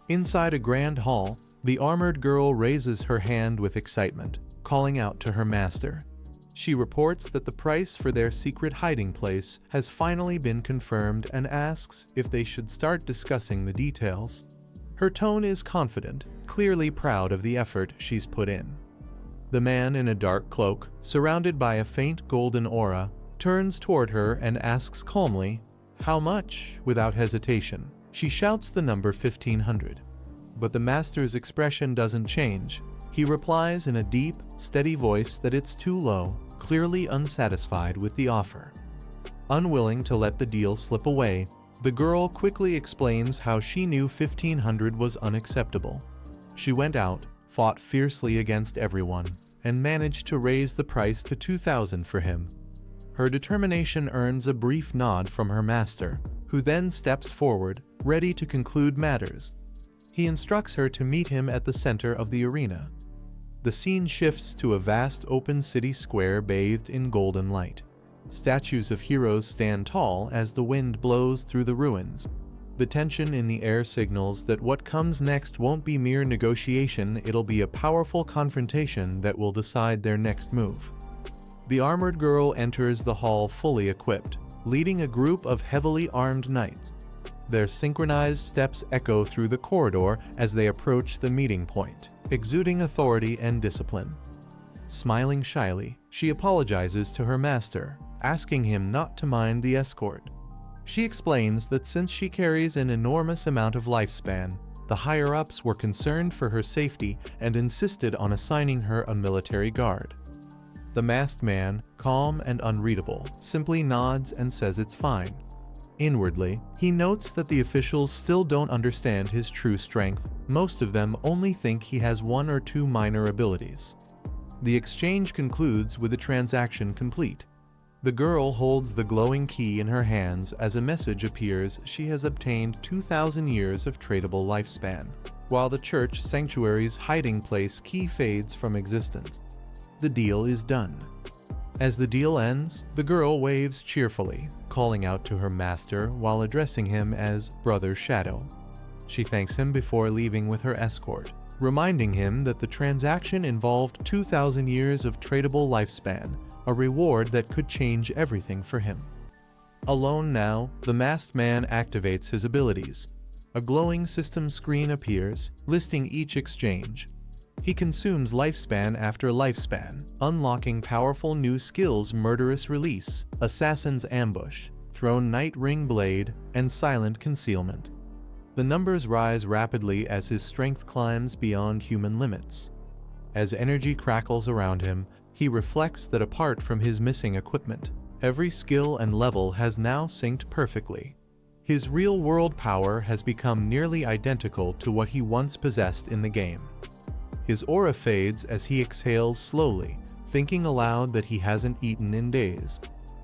Inside a grand hall, the armored girl raises her hand with excitement, calling out to her master. She reports that the price for their secret hiding place has finally been confirmed and asks if they should start discussing the details. Her tone is confident, clearly proud of the effort she's put in. The man in a dark cloak, surrounded by a faint golden aura, turns toward her and asks calmly, "How much?" Without hesitation, she shouts the number 1500. But the master's expression doesn't change. He replies in a deep, steady voice that it's too low, clearly unsatisfied with the offer. Unwilling to let the deal slip away, the girl quickly explains how she knew 1500 was unacceptable. She went out, fought fiercely against everyone, and managed to raise the price to 2000 for him. Her determination earns a brief nod from her master, who then steps forward, ready to conclude matters. He instructs her to meet him at the center of the arena. The scene shifts to a vast open city square bathed in golden light. Statues of heroes stand tall as the wind blows through the ruins. The tension in the air signals that what comes next won't be mere negotiation, it'll be a powerful confrontation that will decide their next move. The armored girl enters the hall fully equipped, leading a group of heavily armed knights. Their synchronized steps echo through the corridor as they approach the meeting point, exuding authority and discipline. Smiling shyly, she apologizes to her master, asking him not to mind the escort. She explains that since she carries an enormous amount of lifespan, the higher-ups were concerned for her safety and insisted on assigning her a military guard. The masked man, calm and unreadable, simply nods and says it's fine. Inwardly, he notes that the officials still don't understand his true strength. Most of them only think he has one or two minor abilities. The exchange concludes with the transaction complete. The girl holds the glowing key in her hands as a message appears. She has obtained 2,000 years of tradable lifespan, while the church sanctuary's hiding place key fades from existence. The deal is done. As the deal ends, the girl waves cheerfully, calling out to her master while addressing him as Brother Shadow. She thanks him before leaving with her escort, reminding him that the transaction involved 2,000 years of tradable lifespan, a reward that could change everything for him. Alone now, the masked man activates his abilities. A glowing system screen appears, listing each exchange. He consumes lifespan after lifespan, unlocking powerful new skills: Murderous Release, Assassin's Ambush, Thrown Night Ring Blade, and Silent Concealment. The numbers rise rapidly as his strength climbs beyond human limits. As energy crackles around him, he reflects that apart from his missing equipment, every skill and level has now synced perfectly. His real-world power has become nearly identical to what he once possessed in the game. His aura fades as he exhales slowly, thinking aloud that he hasn't eaten in days.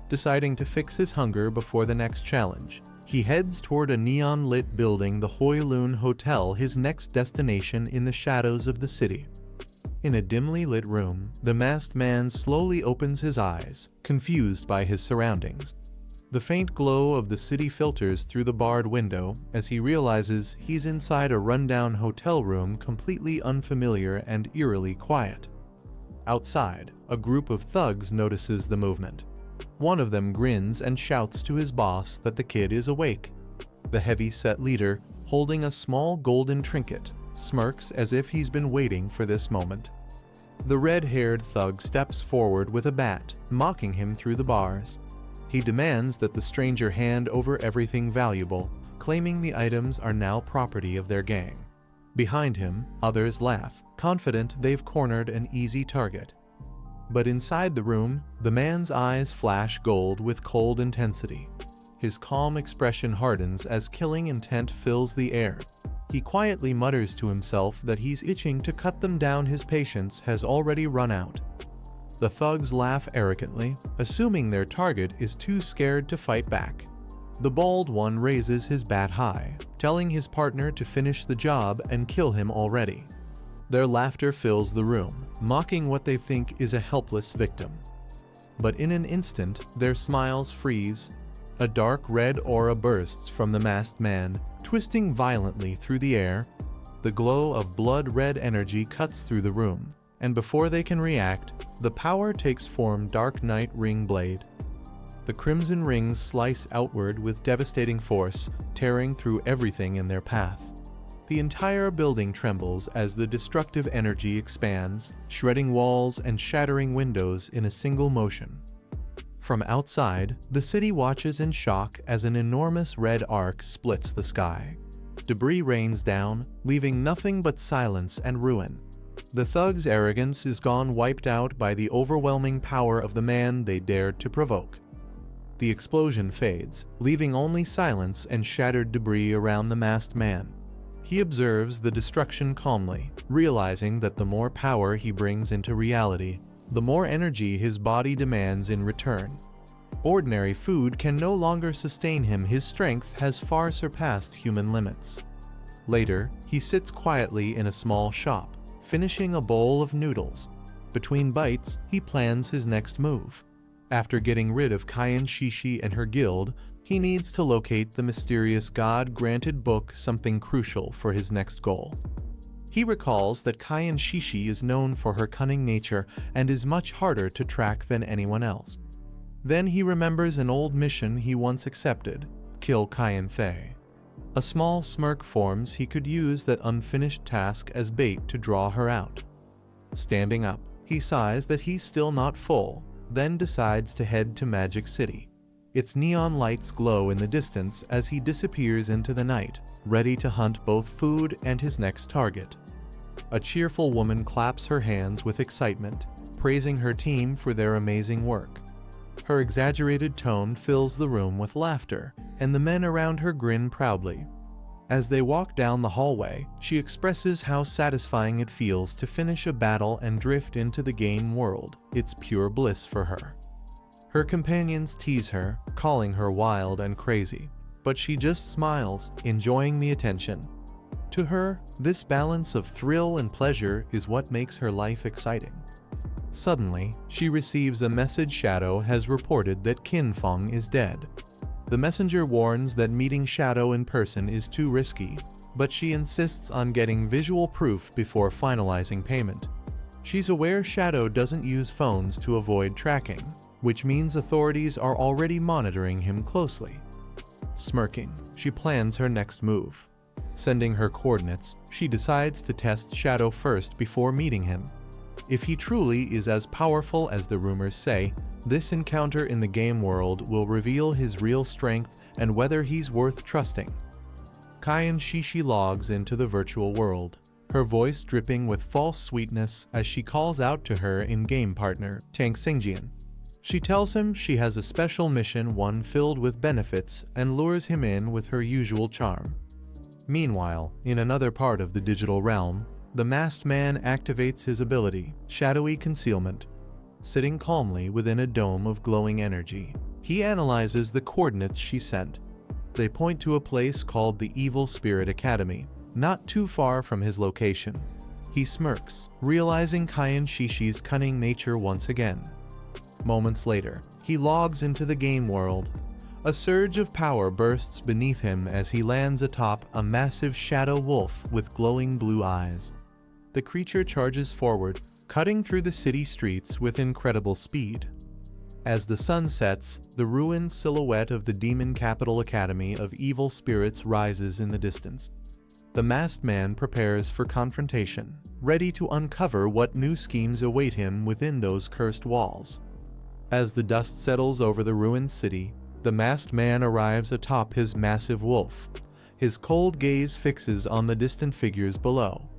Deciding to fix his hunger before the next challenge, he heads toward a neon-lit building, the Hoylun Hotel, his next destination in the shadows of the city. In a dimly lit room, the masked man slowly opens his eyes, confused by his surroundings. The faint glow of the city filters through the barred window as he realizes he's inside a rundown hotel room, completely unfamiliar and eerily quiet. Outside, a group of thugs notices the movement. One of them grins and shouts to his boss that the kid is awake. The heavy-set leader, holding a small golden trinket, smirks as if he's been waiting for this moment. The red-haired thug steps forward with a bat, mocking him through the bars. He demands that the stranger hand over everything valuable, claiming the items are now property of their gang. Behind him, others laugh, confident they've cornered an easy target. But inside the room, the man's eyes flash gold with cold intensity. His calm expression hardens as killing intent fills the air. He quietly mutters to himself that he's itching to cut them down. His patience has already run out. The thugs laugh arrogantly, assuming their target is too scared to fight back. The bald one raises his bat high, telling his partner to finish the job and kill him already. Their laughter fills the room, mocking what they think is a helpless victim. But in an instant, their smiles freeze. A dark red aura bursts from the masked man, twisting violently through the air. The glow of blood-red energy cuts through the room, and before they can react, the power takes form Dark Knight Ring Blade. The crimson rings slice outward with devastating force, tearing through everything in their path. The entire building trembles as the destructive energy expands, shredding walls and shattering windows in a single motion. From outside, the city watches in shock as an enormous red arc splits the sky. Debris rains down, leaving nothing but silence and ruin. The thugs' arrogance is gone, wiped out by the overwhelming power of the man they dared to provoke. The explosion fades, leaving only silence and shattered debris around the masked man. He observes the destruction calmly, realizing that the more power he brings into reality, the more energy his body demands in return. Ordinary food can no longer sustain him. His strength has far surpassed human limits. Later, he sits quietly in a small shop, finishing a bowl of noodles. Between bites, he plans his next move. After getting rid of Kayan Shishi and her guild, he needs to locate the mysterious god-granted book, something crucial for his next goal. He recalls that Kayan Shishi is known for her cunning nature and is much harder to track than anyone else. Then he remembers an old mission he once accepted: kill Kayan Fei. A small smirk forms. He could use that unfinished task as bait to draw her out. Standing up, he sighs that he's still not full, then decides to head to Magic City. Its neon lights glow in the distance as he disappears into the night, ready to hunt both food and his next target. A cheerful woman claps her hands with excitement, praising her team for their amazing work. Her exaggerated tone fills the room with laughter, and the men around her grin proudly. As they walk down the hallway, she expresses how satisfying it feels to finish a battle and drift into the game world. It's pure bliss for her. Her companions tease her, calling her wild and crazy, but she just smiles, enjoying the attention. To her, this balance of thrill and pleasure is what makes her life exciting. Suddenly, she receives a message. Shadow has reported that Qin Feng is dead. The messenger warns that meeting Shadow in person is too risky, but she insists on getting visual proof before finalizing payment. She's aware Shadow doesn't use phones to avoid tracking, which means authorities are already monitoring him closely. Smirking, she plans her next move. Sending her coordinates, she decides to test Shadow first before meeting him. If he truly is as powerful as the rumors say, this encounter in the game world will reveal his real strength and whether he's worth trusting. Kayan Shishi logs into the virtual world, her voice dripping with false sweetness as she calls out to her in-game partner, Tang Xingjian. She tells him she has a special mission, one filled with benefits, and lures him in with her usual charm. Meanwhile, in another part of the digital realm, the masked man activates his ability, Shadowy Concealment. Sitting calmly within a dome of glowing energy, he analyzes the coordinates she sent. They point to a place called the Evil Spirit Academy, not too far from his location. He smirks, realizing Kayan Shishi's cunning nature once again. Moments later, he logs into the game world. A surge of power bursts beneath him as he lands atop a massive shadow wolf with glowing blue eyes. The creature charges forward, cutting through the city streets with incredible speed. As the sun sets, the ruined silhouette of the demon capital Academy of Evil Spirits rises in the distance. The masked man prepares for confrontation, ready to uncover what new schemes await him within those cursed walls. As the dust settles over the ruined city, the masked man arrives atop his massive wolf. His cold gaze fixes on the distant figures below.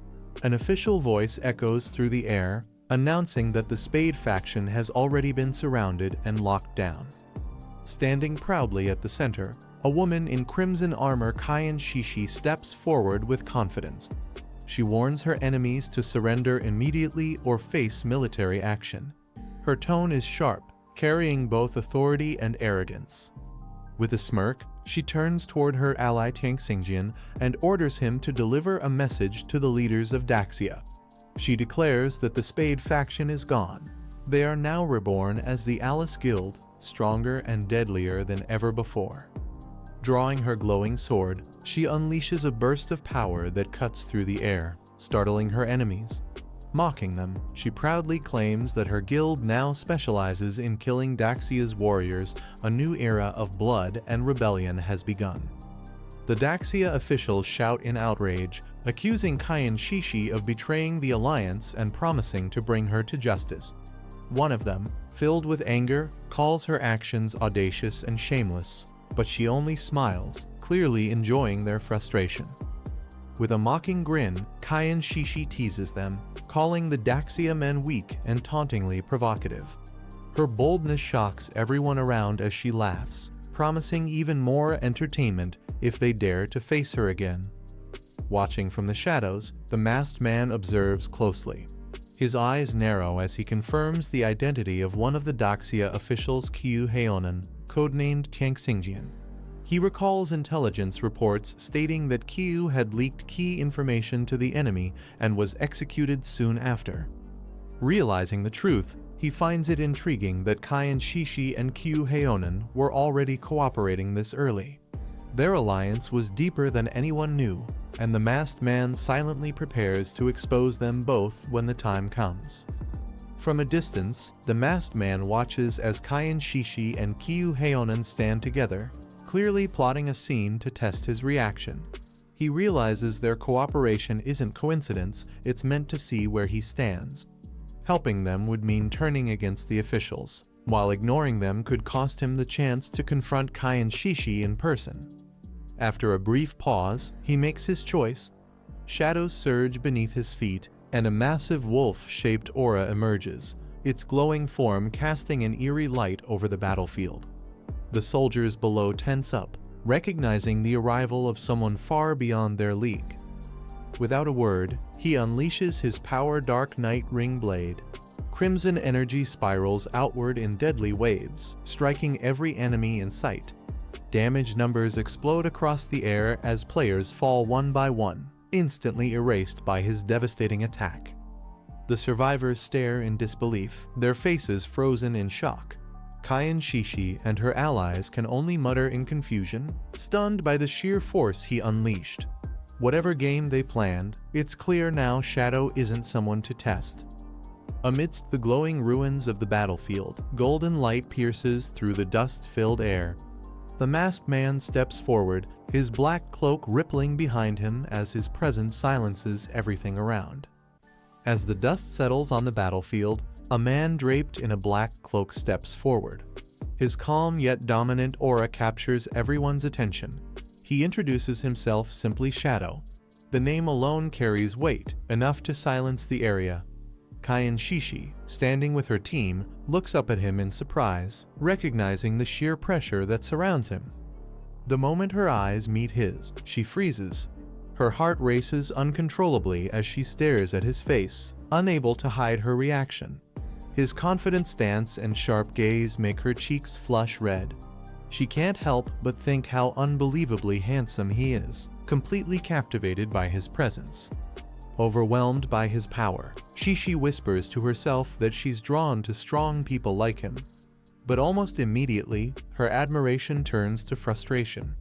An official voice echoes through the air, announcing that the Spade faction has already been surrounded and locked down. Standing proudly at the center, a woman in crimson armor, Kayan Shishi, steps forward with confidence. She warns her enemies to surrender immediately or face military action. Her tone is sharp, carrying both authority and arrogance. With a smirk, she turns toward her ally Tang Xingjian and orders him to deliver a message to the leaders of Daxia. She declares that the Spade faction is gone. They are now reborn as the Alice Guild, stronger and deadlier than ever before. Drawing her glowing sword, she unleashes a burst of power that cuts through the air, startling her enemies. Mocking them, she proudly claims that her guild now specializes in killing Daxia's warriors. A new era of blood and rebellion has begun. The Daxia officials shout in outrage, accusing Kyan Shishi of betraying the alliance and promising to bring her to justice. One of them, filled with anger, calls her actions audacious and shameless, but she only smiles, clearly enjoying their frustration. With a mocking grin, Kyan Shishi teases them, calling the Daxia men weak and tauntingly provocative. Her boldness shocks everyone around as she laughs, promising even more entertainment if they dare to face her again. Watching from the shadows, the masked man observes closely. His eyes narrow as he confirms the identity of one of the Daxia officials, Kyu Heonan, codenamed Tianxingjian. He recalls intelligence reports stating that Kyu had leaked key information to the enemy and was executed soon after. Realizing the truth, he finds it intriguing that Kyan Shishi and Kyu Heonan were already cooperating this early. Their alliance was deeper than anyone knew, and the masked man silently prepares to expose them both when the time comes. From a distance, the masked man watches as Kyan Shishi and Kyu Heonan stand together, clearly plotting a scene to test his reaction. He realizes their cooperation isn't coincidence, it's meant to see where he stands. Helping them would mean turning against the officials, while ignoring them could cost him the chance to confront Kyan Shishi in person. After a brief pause, he makes his choice. Shadows surge beneath his feet, and a massive wolf-shaped aura emerges, its glowing form casting an eerie light over the battlefield. The soldiers below tense up, recognizing the arrival of someone far beyond their league. Without a word, he unleashes his power Dark Knight Ring Blade. Crimson energy spirals outward in deadly waves, striking every enemy in sight. Damage numbers explode across the air as players fall one by one, instantly erased by his devastating attack. The survivors stare in disbelief, their faces frozen in shock. Kyan Shishi and her allies can only mutter in confusion, stunned by the sheer force he unleashed. Whatever game they planned, it's clear now Shadow isn't someone to test. Amidst the glowing ruins of the battlefield, golden light pierces through the dust-filled air. The masked man steps forward, his black cloak rippling behind him as his presence silences everything around. As the dust settles on the battlefield, a man draped in a black cloak steps forward. His calm yet dominant aura captures everyone's attention. He introduces himself simply Shadow. The name alone carries weight, enough to silence the area. Kyan Shishi, standing with her team, looks up at him in surprise, recognizing the sheer pressure that surrounds him. The moment her eyes meet his, she freezes. Her heart races uncontrollably as she stares at his face, unable to hide her reaction. His confident stance and sharp gaze make her cheeks flush red. She can't help but think how unbelievably handsome he is, completely captivated by his presence. Overwhelmed by his power, Shishi whispers to herself that she's drawn to strong people like him. But almost immediately, her admiration turns to frustration.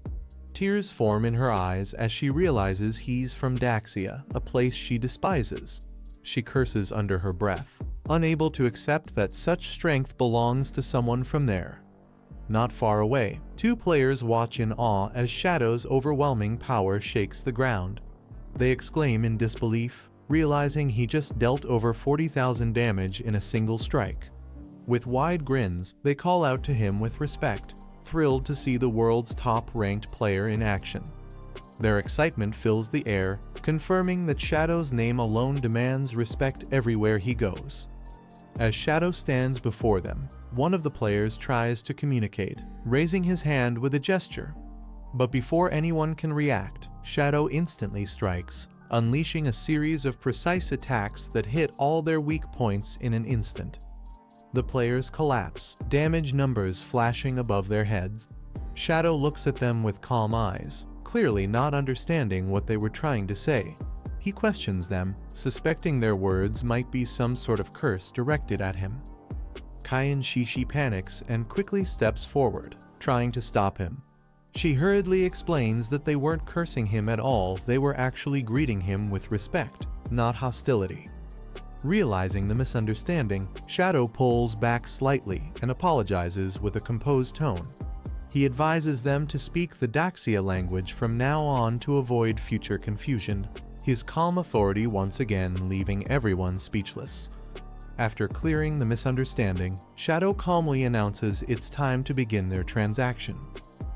Tears form in her eyes as she realizes he's from Daxia, a place she despises. She curses under her breath, unable to accept that such strength belongs to someone from there. Not far away, two players watch in awe as Shadow's overwhelming power shakes the ground. They exclaim in disbelief, realizing he just dealt over 40,000 damage in a single strike. With wide grins, they call out to him with respect, thrilled to see the world's top-ranked player in action. Their excitement fills the air, confirming that Shadow's name alone demands respect everywhere he goes. As Shadow stands before them, one of the players tries to communicate, raising his hand with a gesture. But before anyone can react, Shadow instantly strikes, unleashing a series of precise attacks that hit all their weak points in an instant. The players collapse, damage numbers flashing above their heads. Shadow looks at them with calm eyes, clearly not understanding what they were trying to say. He questions them, suspecting their words might be some sort of curse directed at him. Kyan Shishi panics and quickly steps forward, trying to stop him. She hurriedly explains that they weren't cursing him at all, they were actually greeting him with respect, not hostility. Realizing the misunderstanding, Shadow pulls back slightly and apologizes with a composed tone. He advises them to speak the Daxia language from now on to avoid future confusion, his calm authority once again leaving everyone speechless. After clearing the misunderstanding, Shadow calmly announces it's time to begin their transaction.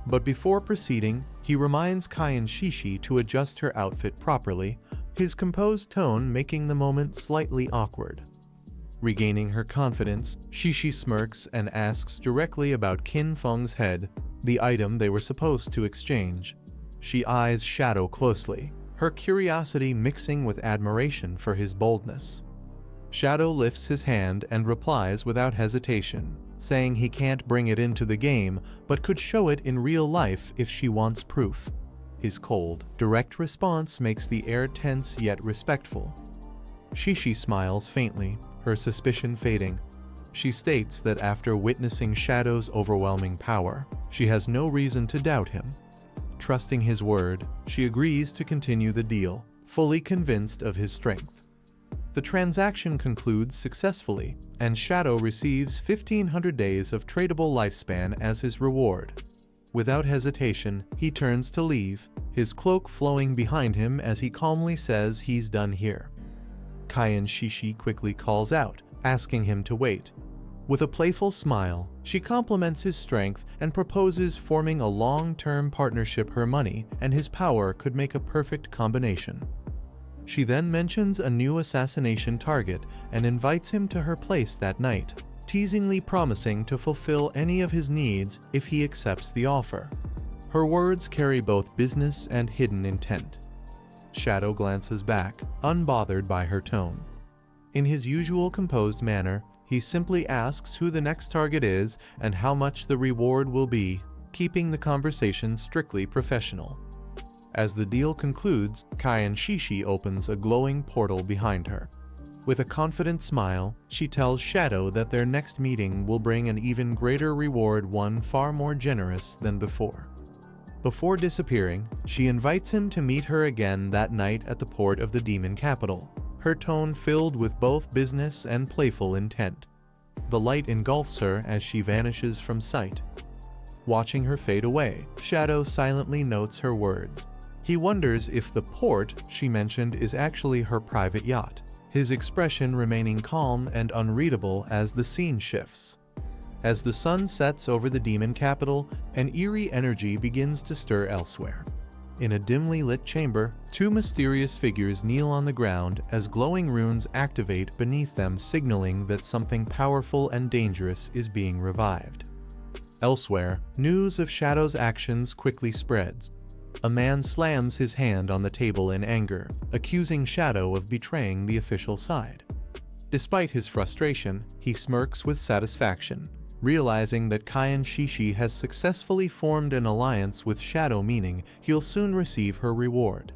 But before proceeding, he reminds Kai and Shishi to adjust her outfit properly, his composed tone making the moment slightly awkward. Regaining her confidence, Shishi smirks and asks directly about Qin Feng's head, the item they were supposed to exchange. She eyes Shadow closely, her curiosity mixing with admiration for his boldness. Shadow lifts his hand and replies without hesitation, saying he can't bring it into the game but could show it in real life if she wants proof. His cold, direct response makes the air tense yet respectful. Shishi smiles faintly, her suspicion fading. She states that after witnessing Shadow's overwhelming power, she has no reason to doubt him. Trusting his word, she agrees to continue the deal, fully convinced of his strength. The transaction concludes successfully, and Shadow receives 1,500 days of tradable lifespan as his reward. Without hesitation, he turns to leave, his cloak flowing behind him as he calmly says he's done here. Kai and Shishi quickly calls out, asking him to wait. With a playful smile, she compliments his strength and proposes forming a long-term partnership. Her money and his power could make a perfect combination. She then mentions a new assassination target and invites him to her place that night, teasingly promising to fulfill any of his needs if he accepts the offer. Her words carry both business and hidden intent. Shadow glances back, unbothered by her tone. In his usual composed manner, he simply asks who the next target is and how much the reward will be, keeping the conversation strictly professional. As the deal concludes, Kai and Shishi opens a glowing portal behind her. With a confident smile, she tells Shadow that their next meeting will bring an even greater reward, one far more generous than before. Before disappearing, she invites him to meet her again that night at the port of the demon capital, her tone filled with both business and playful intent. The light engulfs her as she vanishes from sight. Watching her fade away, Shadow silently notes her words. He wonders if the port she mentioned is actually her private yacht, his expression remaining calm and unreadable as the scene shifts. As the sun sets over the demon capital, an eerie energy begins to stir elsewhere. In a dimly lit chamber, two mysterious figures kneel on the ground as glowing runes activate beneath them, signaling that something powerful and dangerous is being revived. Elsewhere, news of Shadow's actions quickly spreads. A man slams his hand on the table in anger, accusing Shadow of betraying the official side. Despite his frustration, he smirks with satisfaction, realizing that Kai and Shishi has successfully formed an alliance with Shadow, meaning he'll soon receive her reward.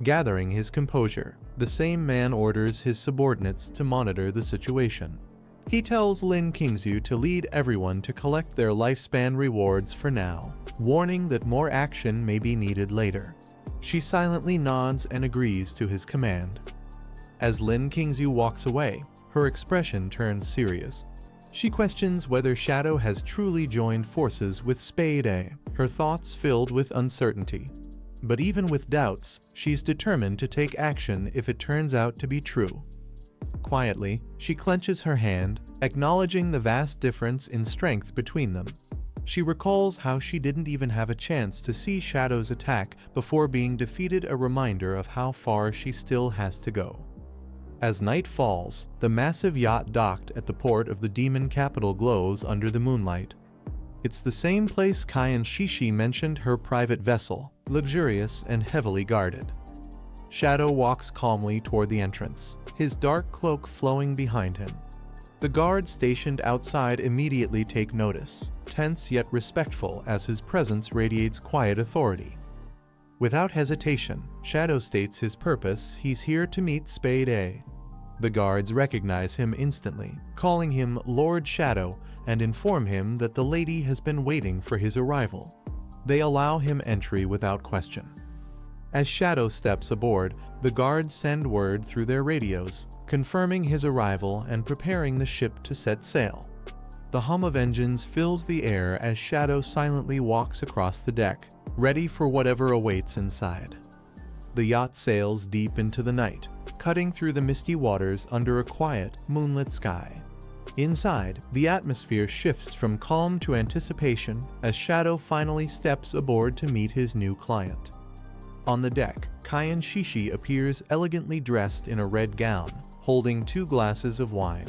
Gathering his composure, the same man orders his subordinates to monitor the situation. He tells Lin Kingzhu to lead everyone to collect their lifespan rewards for now, warning that more action may be needed later. She silently nods and agrees to his command. As Lin Kingzhu walks away, her expression turns serious. She questions whether Shadow has truly joined forces with Spade A, her thoughts filled with uncertainty. But even with doubts, she's determined to take action if it turns out to be true. Quietly, she clenches her hand, acknowledging the vast difference in strength between them. She recalls how she didn't even have a chance to see Shadow's attack before being defeated, a reminder of how far she still has to go. As night falls, the massive yacht docked at the port of the demon capital glows under the moonlight. It's the same place Kai and Shishi mentioned her private vessel, luxurious and heavily guarded. Shadow walks calmly toward the entrance, his dark cloak flowing behind him. The guards stationed outside immediately take notice, tense yet respectful as his presence radiates quiet authority. Without hesitation, Shadow states his purpose: he's here to meet Spade A. The guards recognize him instantly, calling him Lord Shadow, and inform him that the lady has been waiting for his arrival. they allow him entry without question. As Shadow steps aboard, the guards send word through their radios, confirming his arrival and preparing the ship to set sail. The hum of engines fills the air as Shadow silently walks across the deck, ready for whatever awaits inside. The yacht sails deep into the night, cutting through the misty waters under a quiet, moonlit sky. Inside, the atmosphere shifts from calm to anticipation as Shadow finally steps aboard to meet his new client. On the deck, Kyan Shishi appears elegantly dressed in a red gown, holding 2 glasses of wine.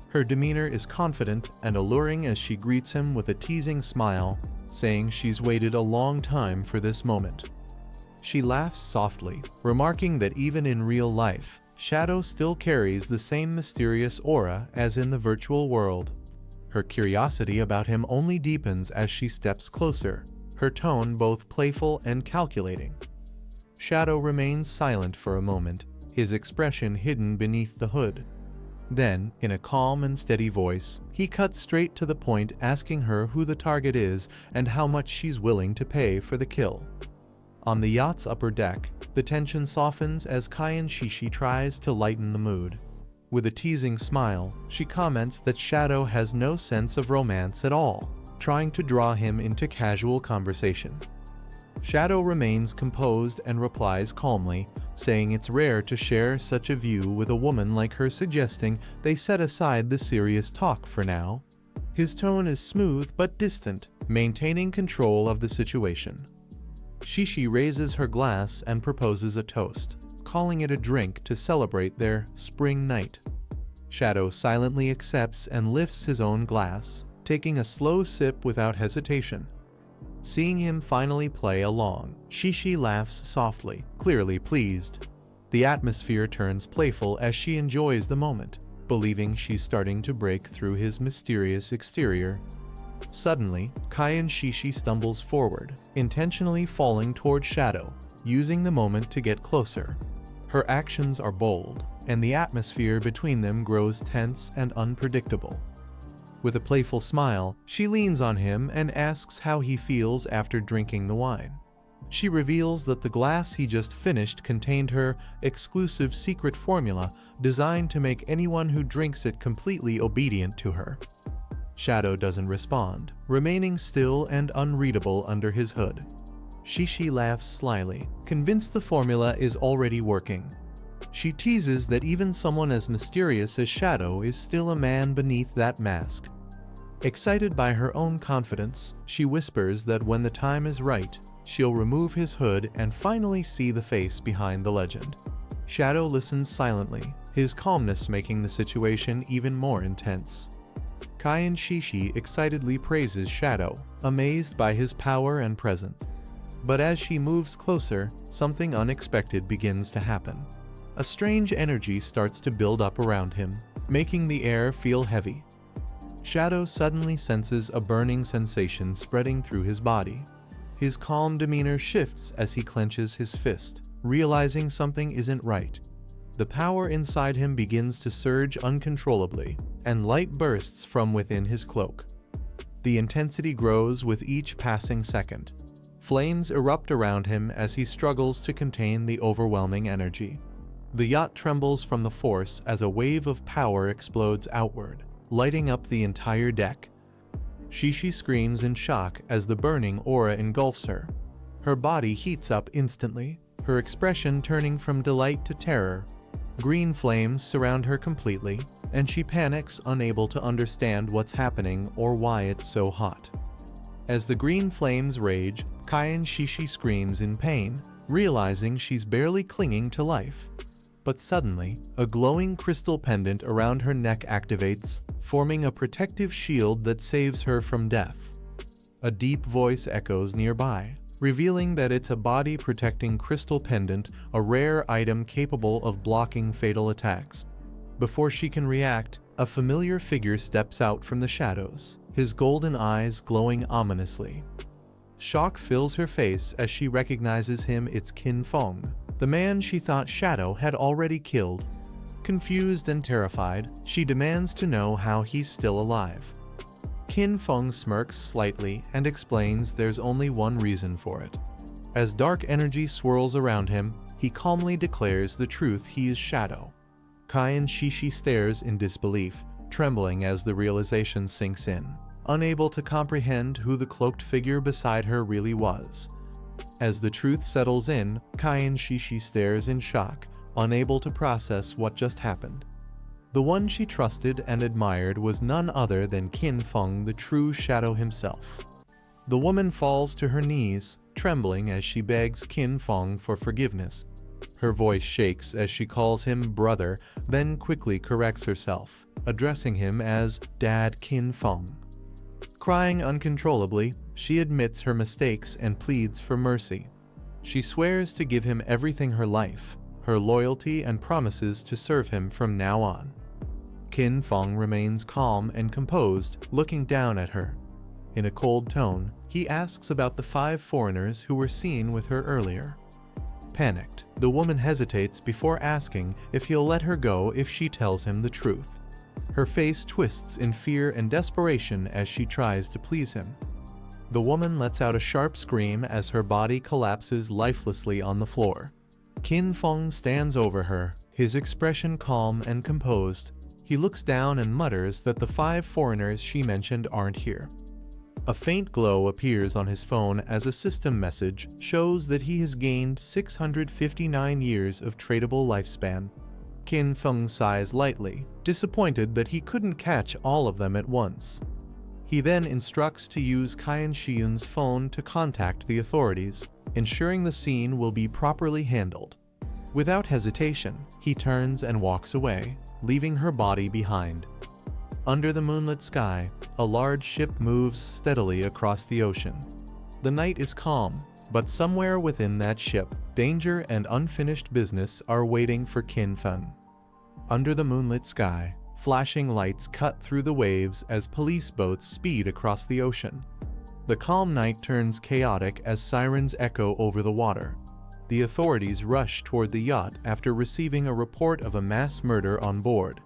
Her demeanor is confident and alluring as she greets him with a teasing smile, saying she's waited a long time for this moment. She laughs softly, remarking that even in real life, Shadow still carries the same mysterious aura as in the virtual world. Her curiosity about him only deepens as she steps closer, her tone both playful and calculating. Shadow remains silent for a moment, his expression hidden beneath the hood. Then, in a calm and steady voice, he cuts straight to the point, asking her who the target is and how much she's willing to pay for the kill. On the yacht's upper deck, the tension softens as Kyan Shishi tries to lighten the mood. With a teasing smile, she comments that Shadow has no sense of romance at all, trying to draw him into casual conversation. Shadow remains composed and replies calmly, saying it's rare to share such a view with a woman like her, suggesting they set aside the serious talk for now. His tone is smooth but distant, maintaining control of the situation. Shishi raises her glass and proposes a toast, calling it a drink to celebrate their spring night. Shadow silently accepts and lifts his own glass, taking a slow sip without hesitation. Seeing him finally play along, Shishi laughs softly, clearly pleased. The atmosphere turns playful as she enjoys the moment, believing she's starting to break through his mysterious exterior. Suddenly, Kyan Shishi stumbles forward, intentionally falling toward Shadow, using the moment to get closer. Her actions are bold, and the atmosphere between them grows tense and unpredictable. With a playful smile, she leans on him and asks how he feels after drinking the wine. She reveals that the glass he just finished contained her exclusive secret formula designed to make anyone who drinks it completely obedient to her. Shadow doesn't respond, remaining still and unreadable under his hood. Shishi laughs slyly, convinced the formula is already working. She teases that even someone as mysterious as Shadow is still a man beneath that mask. Excited by her own confidence, she whispers that when the time is right, she'll remove his hood and finally see the face behind the legend. Shadow listens silently, his calmness making the situation even more intense. Kyan Shishi excitedly praises Shadow, amazed by his power and presence. But as she moves closer, something unexpected begins to happen. A strange energy starts to build up around him, making the air feel heavy. Shadow suddenly senses a burning sensation spreading through his body. His calm demeanor shifts as he clenches his fist, realizing something isn't right. The power inside him begins to surge uncontrollably, and light bursts from within his cloak. The intensity grows with each passing second. Flames erupt around him as he struggles to contain the overwhelming energy. The yacht trembles from the force as a wave of power explodes outward, lighting up the entire deck. Shishi screams in shock as the burning aura engulfs her. Her body heats up instantly, her expression turning from delight to terror. Green flames surround her completely, and she panics, unable to understand what's happening or why it's so hot. As the green flames rage, Kyan Shishi screams in pain, realizing she's barely clinging to life. But suddenly, a glowing crystal pendant around her neck activates, forming a protective shield that saves her from death. A deep voice echoes nearby, revealing that it's a body-protecting crystal pendant, a rare item capable of blocking fatal attacks. Before she can react, a familiar figure steps out from the shadows, his golden eyes glowing ominously. Shock fills her face as she recognizes him. It's Qin Feng, the man she thought Shadow had already killed. Confused and terrified, she demands to know how he's still alive. Qin Feng smirks slightly and explains there's only one reason for it. As dark energy swirls around him, he calmly declares the truth: he is Shadow. Kai Shishi stares in disbelief, trembling as the realization sinks in, unable to comprehend who the cloaked figure beside her really was. As the truth settles in, Kai Shishi stares in shock, unable to process what just happened. The one she trusted and admired was none other than Qin Feng, the true Shadow himself. The woman falls to her knees, trembling as she begs Qin Feng for forgiveness. Her voice shakes as she calls him brother, then quickly corrects herself, addressing him as Dad Qin Feng. Crying uncontrollably, she admits her mistakes and pleads for mercy. She swears to give him everything: her life, her loyalty, and promises to serve him from now on. Qin Feng remains calm and composed, looking down at her. In a cold tone, he asks about the 5 foreigners who were seen with her earlier. Panicked, the woman hesitates before asking if he'll let her go if she tells him the truth. Her face twists in fear and desperation as she tries to please him. The woman lets out a sharp scream as her body collapses lifelessly on the floor. Qin Feng stands over her, his expression calm and composed. He looks down and mutters that the 5 foreigners she mentioned aren't here. A faint glow appears on his phone as a system message shows that he has gained 659 years of tradable lifespan. Qin Feng sighs lightly, disappointed that he couldn't catch all of them at once. He then instructs to use Kai Shiyun's phone to contact the authorities, ensuring the scene will be properly handled. Without hesitation, he turns and walks away, leaving her body behind. Under the moonlit sky, a large ship moves steadily across the ocean. The night is calm, but somewhere within that ship, danger and unfinished business are waiting for Qin Feng. Under the moonlit sky, flashing lights cut through the waves as police boats speed across the ocean. The calm night turns chaotic as sirens echo over the water. The authorities rush toward the yacht after receiving a report of a mass murder on board.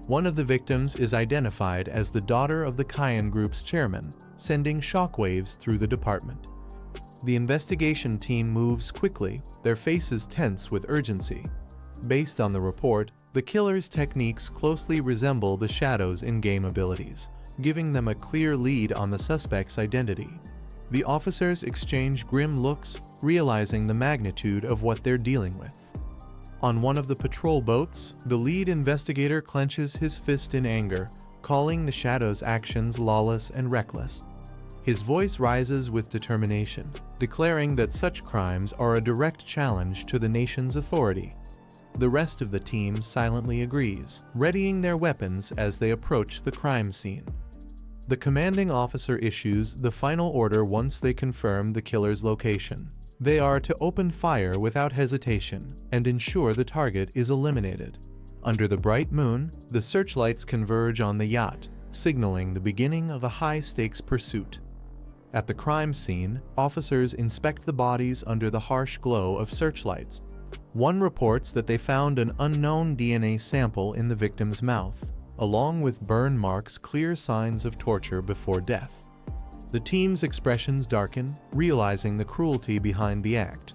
One of the victims is identified as the daughter of the Kayan Group's chairman, sending shockwaves through the department. The investigation team moves quickly, their faces tense with urgency. Based on the report, the killer's techniques closely resemble the Shadow's in-game abilities, giving them a clear lead on the suspect's identity. The officers exchange grim looks, realizing the magnitude of what they're dealing with. On one of the patrol boats, the lead investigator clenches his fist in anger, calling the Shadow's actions lawless and reckless. His voice rises with determination, declaring that such crimes are a direct challenge to the nation's authority. The rest of the team silently agrees, readying their weapons as they approach the crime scene. The commanding officer issues the final order once they confirm the killer's location. They are to open fire without hesitation and ensure the target is eliminated. Under the bright moon, the searchlights converge on the yacht, signaling the beginning of a high-stakes pursuit. At the crime scene, officers inspect the bodies under the harsh glow of searchlights. One reports that they found an unknown DNA sample in the victim's mouth, along with burn marks, clear signs of torture before death. The team's expressions darken, realizing the cruelty behind the act.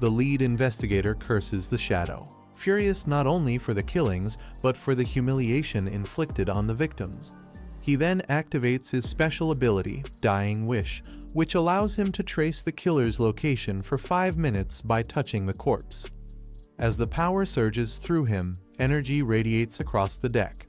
The lead investigator curses the Shadow, furious not only for the killings, but for the humiliation inflicted on the victims. He then activates his special ability, Dying Wish, which allows him to trace the killer's location for 5 minutes by touching the corpse. As the power surges through him, energy radiates across the deck.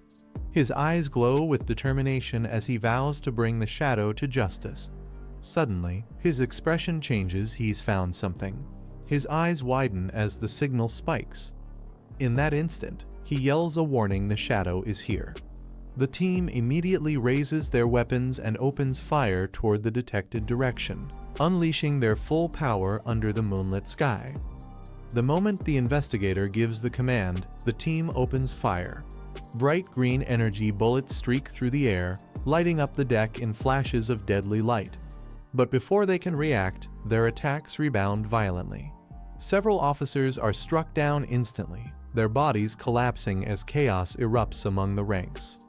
His eyes glow with determination as he vows to bring the Shadow to justice. Suddenly, his expression changes. He's found something. His eyes widen as the signal spikes. In that instant, he yells a warning: the Shadow is here. The team immediately raises their weapons and opens fire toward the detected direction, unleashing their full power under the moonlit sky. The moment the investigator gives the command, the team opens fire. Bright green energy bullets streak through the air, lighting up the deck in flashes of deadly light. But before they can react, their attacks rebound violently. Several officers are struck down instantly, their bodies collapsing as chaos erupts among the ranks.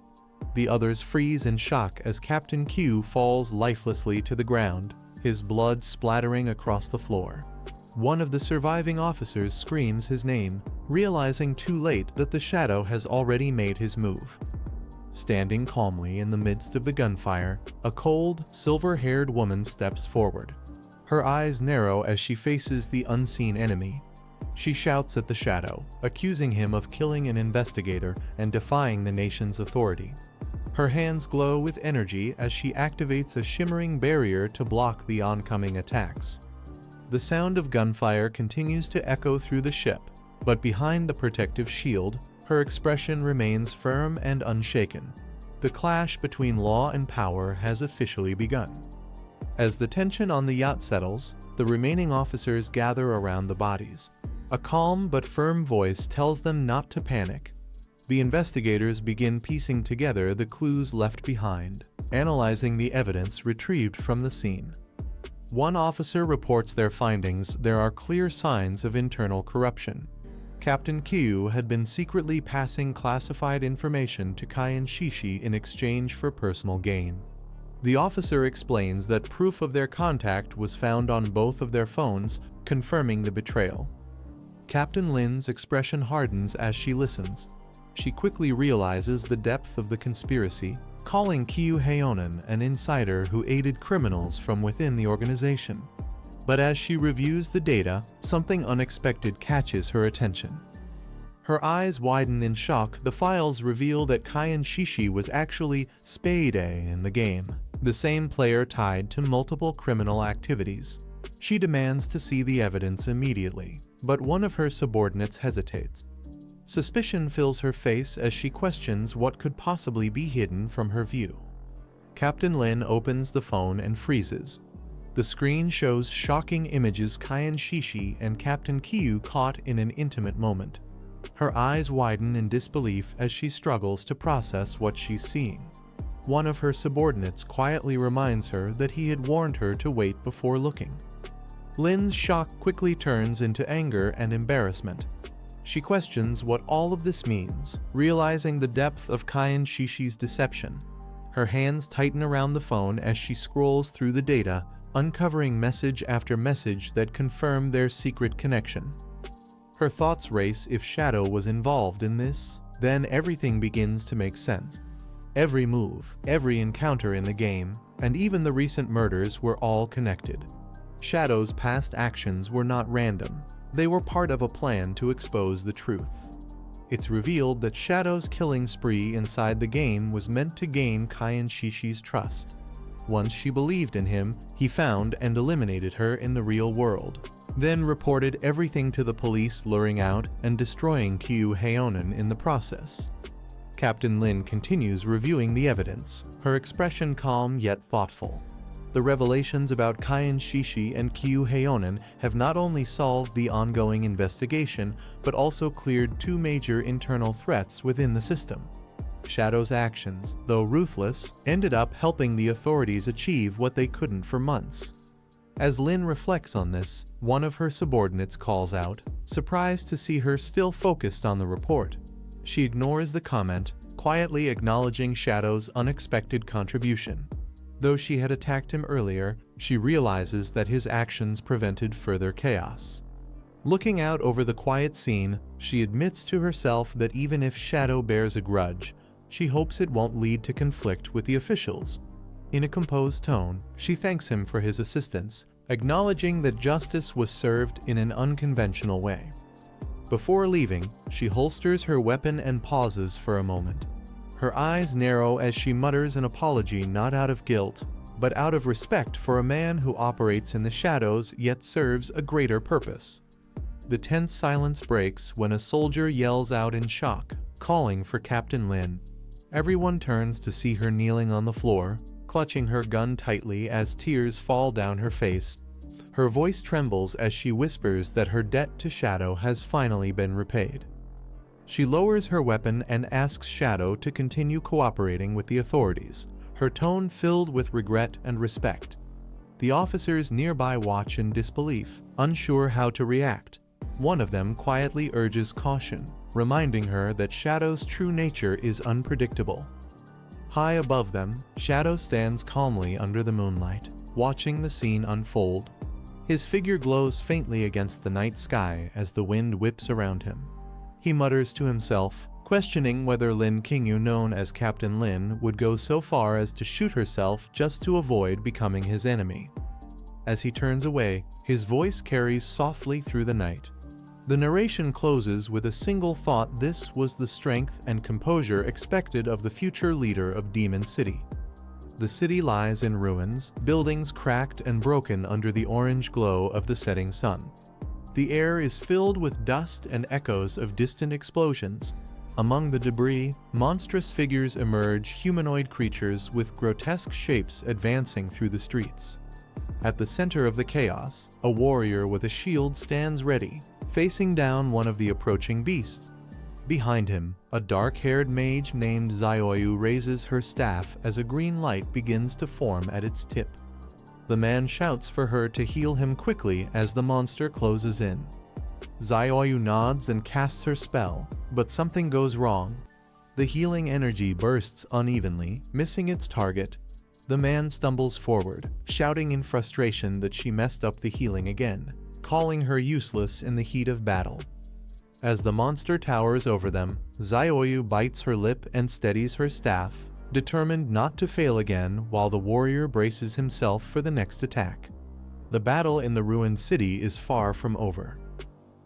The others freeze in shock as Captain Q falls lifelessly to the ground, his blood splattering across the floor. One of the surviving officers screams his name, realizing too late that the shadow has already made his move. Standing calmly in the midst of the gunfire, a cold, silver-haired woman steps forward. Her eyes narrow as she faces the unseen enemy. She shouts at the shadow, accusing him of killing an investigator and defying the nation's authority. Her hands glow with energy as she activates a shimmering barrier to block the oncoming attacks. The sound of gunfire continues to echo through the ship, but behind the protective shield, her expression remains firm and unshaken. The clash between law and power has officially begun. As the tension on the yacht settles, the remaining officers gather around the bodies. A calm but firm voice tells them not to panic. The investigators begin piecing together the clues left behind, analyzing the evidence retrieved from the scene. One officer reports their findings. There are clear signs of internal corruption. Captain Q had been secretly passing classified information to Kyan Shishi in exchange for personal gain. The officer explains that proof of their contact was found on both of their phones, confirming the betrayal. Captain Lin's expression hardens as she listens. She quickly realizes the depth of the conspiracy, calling Kyu Haeonan an insider who aided criminals from within the organization. But as she reviews the data, something unexpected catches her attention. Her eyes widen in shock. The files reveal that Kyan Shishi was actually Spade in the game, the same player tied to multiple criminal activities. She demands to see the evidence immediately, but one of her subordinates hesitates. Suspicion fills her face as she questions what could possibly be hidden from her view. Captain Lin opens the phone and freezes. The screen shows shocking images Kyan Shishi and Captain Kyu caught in an intimate moment. Her eyes widen in disbelief as she struggles to process what she's seeing. One of her subordinates quietly reminds her that he had warned her to wait before looking. Lin's shock quickly turns into anger and embarrassment. She questions what all of this means, realizing the depth of Kyan Shishi's deception. Her hands tighten around the phone as she scrolls through the data, uncovering message after message that confirm their secret connection. Her thoughts race. If Shadow was involved in this, then everything begins to make sense. Every move, every encounter in the game, and even the recent murders were all connected. Shadow's past actions were not random. They were part of a plan to expose the truth. It's revealed that Shadow's killing spree inside the game was meant to gain Kyan Shishi's trust. Once she believed in him, he found and eliminated her in the real world, then reported everything to the police, luring out and destroying Kyu Haeonan in the process. Captain Lin continues reviewing the evidence, her expression calm yet thoughtful. The revelations about Kyan Shishi and Kyu Haeonan have not only solved the ongoing investigation, but also cleared two major internal threats within the system. Shadow's actions, though ruthless, ended up helping the authorities achieve what they couldn't for months. As Lin reflects on this, one of her subordinates calls out, surprised to see her still focused on the report. She ignores the comment, quietly acknowledging Shadow's unexpected contribution. Though she had attacked him earlier, she realizes that his actions prevented further chaos. Looking out over the quiet scene, she admits to herself that even if Shadow bears a grudge, she hopes it won't lead to conflict with the officials. In a composed tone, she thanks him for his assistance, acknowledging that justice was served in an unconventional way. Before leaving, she holsters her weapon and pauses for a moment. Her eyes narrow as she mutters an apology, not out of guilt, but out of respect for a man who operates in the shadows yet serves a greater purpose. The tense silence breaks when a soldier yells out in shock, calling for Captain Lin. Everyone turns to see her kneeling on the floor, clutching her gun tightly as tears fall down her face. Her voice trembles as she whispers that her debt to Shadow has finally been repaid. She lowers her weapon and asks Shadow to continue cooperating with the authorities, her tone filled with regret and respect. The officers nearby watch in disbelief, unsure how to react. One of them quietly urges caution, reminding her that Shadow's true nature is unpredictable. High above them, Shadow stands calmly under the moonlight, watching the scene unfold. His figure glows faintly against the night sky as the wind whips around him. He mutters to himself, questioning whether Lin Qingyu, known as Captain Lin, would go so far as to shoot herself just to avoid becoming his enemy. As he turns away, his voice carries softly through the night. The narration closes with a single thought: this was the strength and composure expected of the future leader of Demon City. The city lies in ruins, buildings cracked and broken under the orange glow of the setting sun. The air is filled with dust and echoes of distant explosions. Among the debris, monstrous figures emerge, humanoid creatures with grotesque shapes advancing through the streets. At the center of the chaos, a warrior with a shield stands ready, facing down one of the approaching beasts. Behind him, a dark-haired mage named Xiaoyu raises her staff as a green light begins to form at its tip. The man shouts for her to heal him quickly as the monster closes in. Xiaoyu nods and casts her spell, but something goes wrong. The healing energy bursts unevenly, missing its target. The man stumbles forward, shouting in frustration that she messed up the healing again, calling her useless in the heat of battle. As the monster towers over them, Xiaoyu bites her lip and steadies her staff, determined not to fail again while the warrior braces himself for the next attack. The battle in the ruined city is far from over.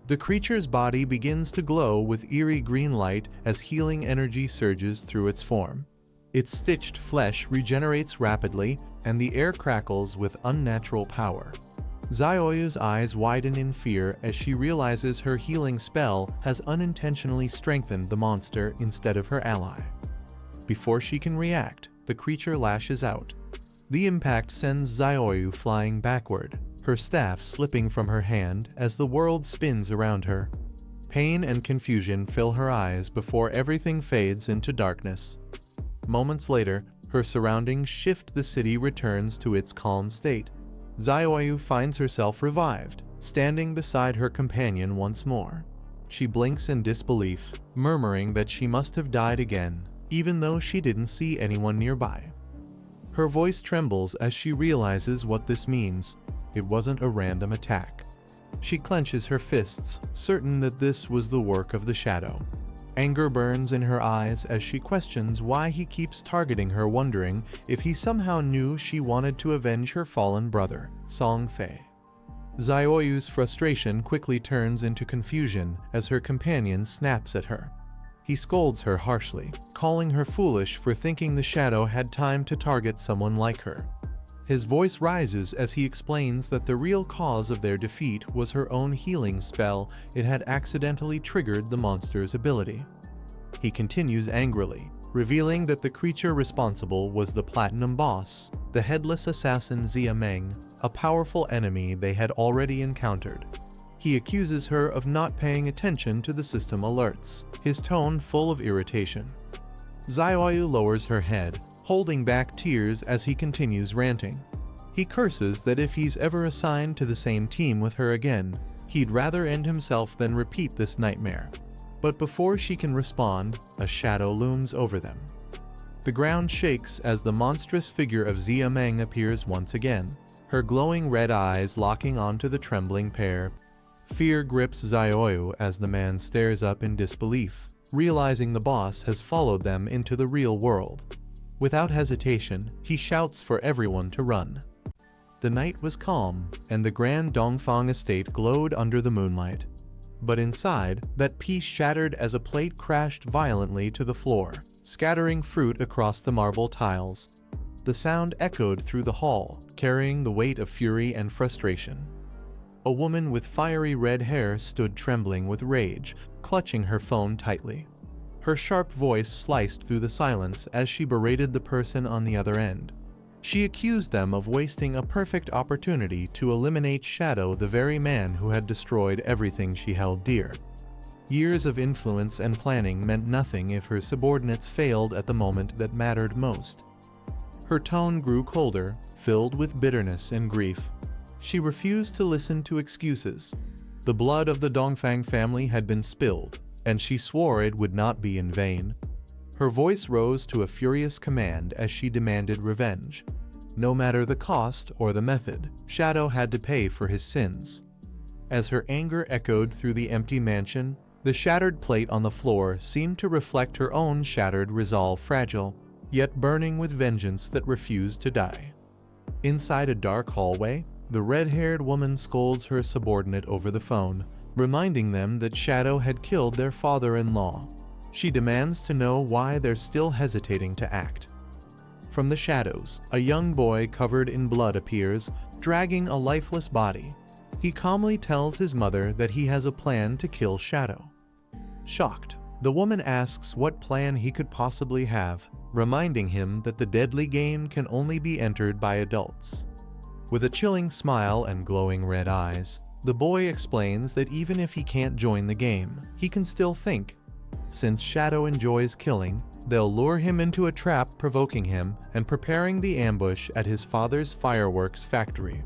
The creature's body begins to glow with eerie green light as healing energy surges through its form. Its stitched flesh regenerates rapidly, and the air crackles with unnatural power. Xiaoyu's eyes widen in fear as she realizes her healing spell has unintentionally strengthened the monster instead of her ally. Before she can react, the creature lashes out. The impact sends Xiaoyu flying backward, her staff slipping from her hand as the world spins around her. Pain and confusion fill her eyes before everything fades into darkness. Moments later, her surroundings shift. The city returns to its calm state. Xiaoyu finds herself revived, standing beside her companion once more. She blinks in disbelief, murmuring that she must have died again, even though she didn't see anyone nearby. Her voice trembles as she realizes what this means. It wasn't a random attack. She clenches her fists, certain that this was the work of the shadow. Anger burns in her eyes as she questions why he keeps targeting her, wondering if he somehow knew she wanted to avenge her fallen brother, Song Fei. Xiaoyu's frustration quickly turns into confusion as her companion snaps at her. He scolds her harshly, calling her foolish for thinking the shadow had time to target someone like her. His voice rises as he explains that the real cause of their defeat was her own healing spell. It had accidentally triggered the monster's ability. He continues angrily, revealing that the creature responsible was the Platinum Boss, the headless assassin Xia Meng, a powerful enemy they had already encountered. He accuses her of not paying attention to the system alerts, his tone full of irritation. Xiaoyu lowers her head, holding back tears as he continues ranting. He curses that if he's ever assigned to the same team with her again, he'd rather end himself than repeat this nightmare. But before she can respond, a shadow looms over them. The ground shakes as the monstrous figure of Xia Meng appears once again, her glowing red eyes locking onto the trembling pair. Fear grips Xiaoyu as the man stares up in disbelief, realizing the boss has followed them into the real world. Without hesitation, he shouts for everyone to run. The night was calm, and the grand Dongfang estate glowed under the moonlight. But inside, that peace shattered as a plate crashed violently to the floor, scattering fruit across the marble tiles. The sound echoed through the hall, carrying the weight of fury and frustration. A woman with fiery red hair stood trembling with rage, clutching her phone tightly. Her sharp voice sliced through the silence as she berated the person on the other end. She accused them of wasting a perfect opportunity to eliminate Shadow, the very man who had destroyed everything she held dear. Years of influence and planning meant nothing if her subordinates failed at the moment that mattered most. Her tone grew colder, filled with bitterness and grief. She refused to listen to excuses. The blood of the Dongfang family had been spilled, and she swore it would not be in vain. Her voice rose to a furious command as she demanded revenge. No matter the cost or the method, Shadow had to pay for his sins. As her anger echoed through the empty mansion, the shattered plate on the floor seemed to reflect her own shattered resolve, fragile, yet burning with vengeance that refused to die. Inside a dark hallway, the red-haired woman scolds her subordinate over the phone, reminding them that Shadow had killed their father-in-law. She demands to know why they're still hesitating to act. From the shadows, a young boy covered in blood appears, dragging a lifeless body. He calmly tells his mother that he has a plan to kill Shadow. Shocked, the woman asks what plan he could possibly have, reminding him that the deadly game can only be entered by adults. With a chilling smile and glowing red eyes, the boy explains that even if he can't join the game, he can still think. Since Shadow enjoys killing, they'll lure him into a trap, provoking him and preparing the ambush at his father's fireworks factory.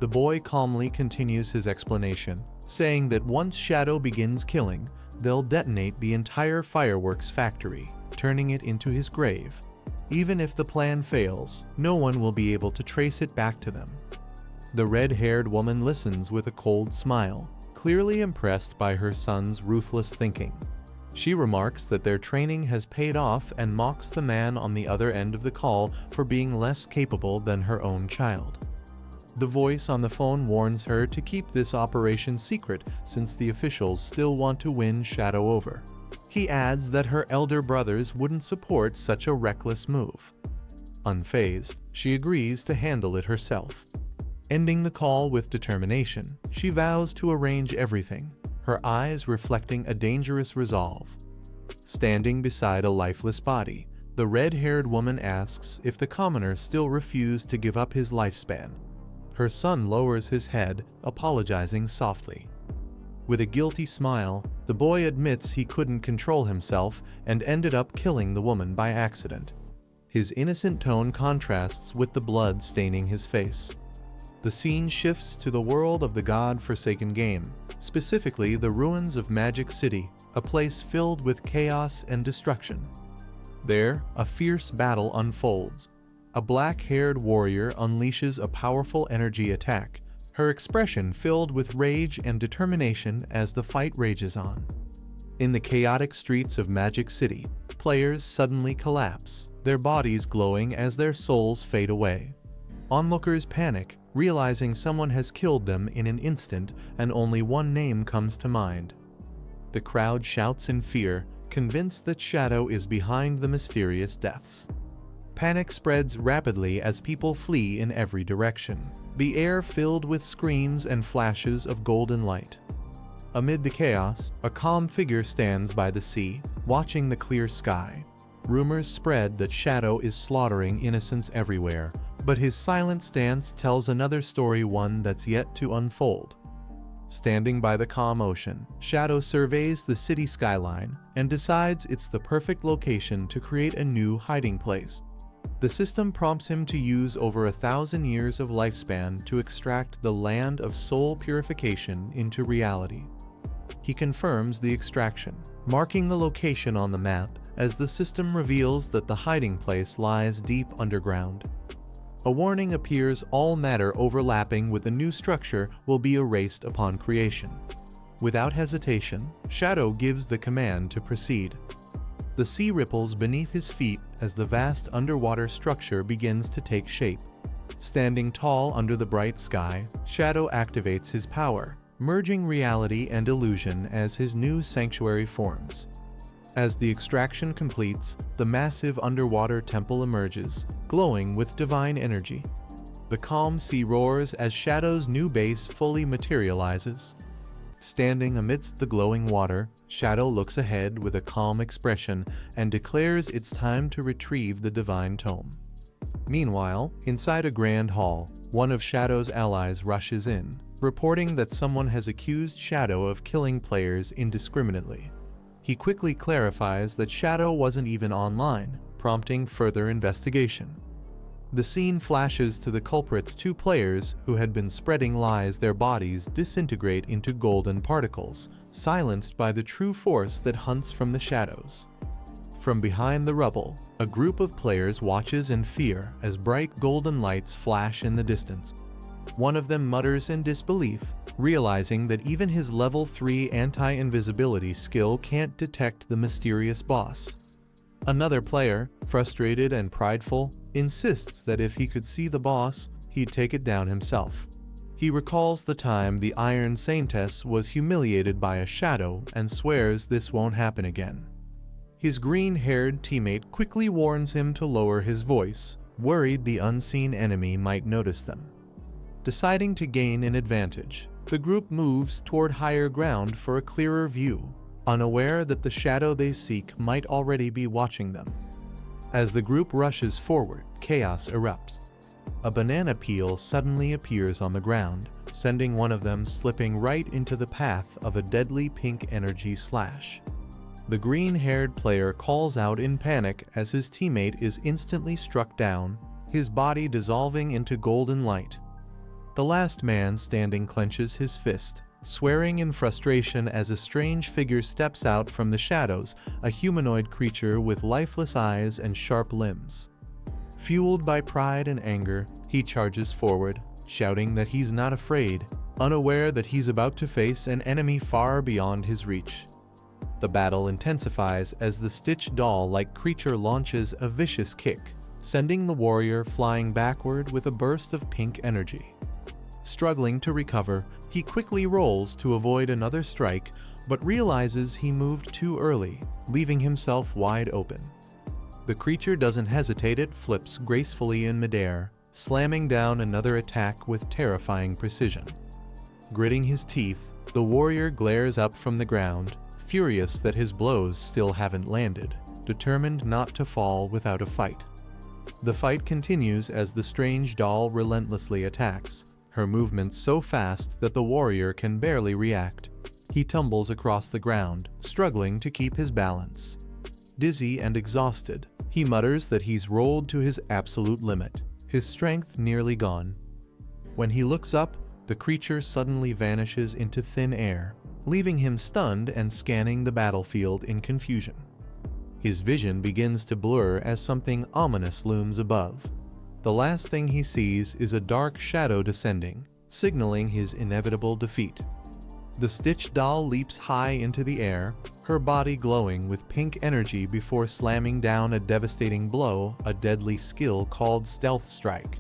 The boy calmly continues his explanation, saying that once Shadow begins killing, they'll detonate the entire fireworks factory, turning it into his grave. Even if the plan fails, no one will be able to trace it back to them. The red-haired woman listens with a cold smile, clearly impressed by her son's ruthless thinking. She remarks that their training has paid off and mocks the man on the other end of the call for being less capable than her own child. The voice on the phone warns her to keep this operation secret since the officials still want to win Shadow over. He adds that her elder brothers wouldn't support such a reckless move. Unfazed, she agrees to handle it herself. Ending the call with determination, she vows to arrange everything, her eyes reflecting a dangerous resolve. Standing beside a lifeless body, the red-haired woman asks if the commoner still refused to give up his lifespan. Her son lowers his head, apologizing softly. With a guilty smile, the boy admits he couldn't control himself and ended up killing the woman by accident. His innocent tone contrasts with the blood staining his face. The scene shifts to the world of the god-forsaken game, specifically the ruins of Magic City, a place filled with chaos and destruction. There, a fierce battle unfolds. A black-haired warrior unleashes a powerful energy attack, her expression filled with rage and determination as the fight rages on. In the chaotic streets of Magic City, players suddenly collapse, their bodies glowing as their souls fade away. Onlookers panic, realizing someone has killed them in an instant, and only one name comes to mind. The crowd shouts in fear, convinced that Shadow is behind the mysterious deaths. Panic spreads rapidly as people flee in every direction, the air filled with screams and flashes of golden light. Amid the chaos, a calm figure stands by the sea, watching the clear sky. Rumors spread that Shadow is slaughtering innocents everywhere, but his silent stance tells another story, one that's yet to unfold. Standing by the calm ocean, Shadow surveys the city skyline and decides it's the perfect location to create a new hiding place. The system prompts him to use over 1,000 years of lifespan to extract the land of soul purification into reality. He confirms the extraction, marking the location on the map as the system reveals that the hiding place lies deep underground. A warning appears: all matter overlapping with the new structure will be erased upon creation. Without hesitation, Shadow gives the command to proceed. The sea ripples beneath his feet as the vast underwater structure begins to take shape. Standing tall under the bright sky, Shadow activates his power, merging reality and illusion as his new sanctuary forms. As the extraction completes, the massive underwater temple emerges, glowing with divine energy. The calm sea roars as Shadow's new base fully materializes. Standing amidst the glowing water, Shadow looks ahead with a calm expression and declares it's time to retrieve the divine tome. Meanwhile, inside a grand hall, one of Shadow's allies rushes in, reporting that someone has accused Shadow of killing players indiscriminately. He quickly clarifies that Shadow wasn't even online, prompting further investigation. The scene flashes to the culprit's two players who had been spreading lies. Their bodies disintegrate into golden particles, silenced by the true force that hunts from the shadows. From behind the rubble, a group of players watches in fear as bright golden lights flash in the distance. One of them mutters in disbelief, realizing that even his level 3 anti-invisibility skill can't detect the mysterious boss. Another player, frustrated and prideful, insists that if he could see the boss, he'd take it down himself. He recalls the time the Iron Saintess was humiliated by a shadow and swears this won't happen again. His green-haired teammate quickly warns him to lower his voice, worried the unseen enemy might notice them. Deciding to gain an advantage, the group moves toward higher ground for a clearer view, unaware that the shadow they seek might already be watching them. As the group rushes forward, chaos erupts. A banana peel suddenly appears on the ground, sending one of them slipping right into the path of a deadly pink energy slash. The green-haired player calls out in panic as his teammate is instantly struck down, his body dissolving into golden light. The last man standing clenches his fist, swearing in frustration as a strange figure steps out from the shadows, a humanoid creature with lifeless eyes and sharp limbs. Fueled by pride and anger, he charges forward, shouting that he's not afraid, unaware that he's about to face an enemy far beyond his reach. The battle intensifies as the Stitch doll-like creature launches a vicious kick, sending the warrior flying backward with a burst of pink energy. Struggling to recover, he quickly rolls to avoid another strike, but realizes he moved too early, leaving himself wide open. The creature doesn't hesitate, it flips gracefully in midair, slamming down another attack with terrifying precision. Gritting his teeth, the warrior glares up from the ground, furious that his blows still haven't landed, determined not to fall without a fight. The fight continues as the strange doll relentlessly attacks, her movements so fast that the warrior can barely react. He tumbles across the ground, struggling to keep his balance. Dizzy and exhausted, he mutters that he's rolled to his absolute limit, his strength nearly gone. When he looks up, the creature suddenly vanishes into thin air, leaving him stunned and scanning the battlefield in confusion. His vision begins to blur as something ominous looms above. The last thing he sees is a dark shadow descending, signaling his inevitable defeat. The Stitch doll leaps high into the air, her body glowing with pink energy before slamming down a devastating blow, a deadly skill called Stealth Strike.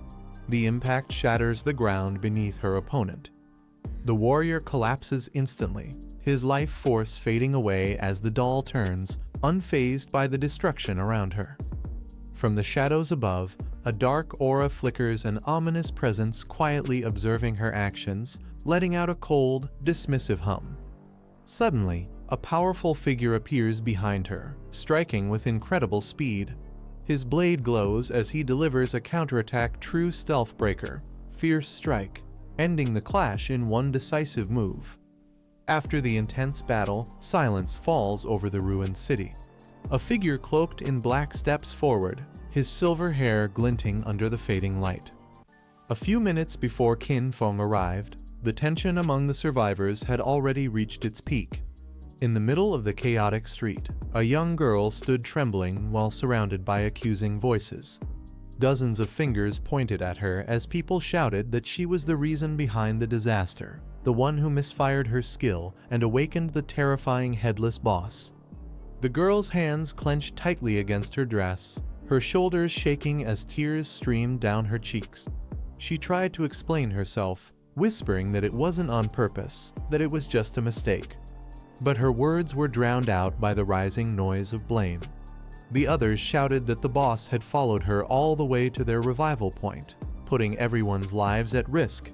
The impact shatters the ground beneath her opponent. The warrior collapses instantly, his life force fading away as the doll turns, unfazed by the destruction around her. From the shadows above, a dark aura flickers, an ominous presence quietly observing her actions, letting out a cold, dismissive hum. Suddenly, a powerful figure appears behind her, striking with incredible speed. His blade glows as he delivers a counterattack, true stealth breaker, Fierce Strike, ending the clash in one decisive move. After the intense battle, silence falls over the ruined city. A figure cloaked in black steps forward, his silver hair glinting under the fading light. A few minutes before Qin Feng arrived, the tension among the survivors had already reached its peak. In the middle of the chaotic street, a young girl stood trembling while surrounded by accusing voices. Dozens of fingers pointed at her as people shouted that she was the reason behind the disaster, the one who misfired her skill and awakened the terrifying headless boss. The girl's hands clenched tightly against her dress, her shoulders shaking as tears streamed down her cheeks. She tried to explain herself, whispering that it wasn't on purpose, that it was just a mistake. But her words were drowned out by the rising noise of blame. The others shouted that the boss had followed her all the way to their revival point, putting everyone's lives at risk.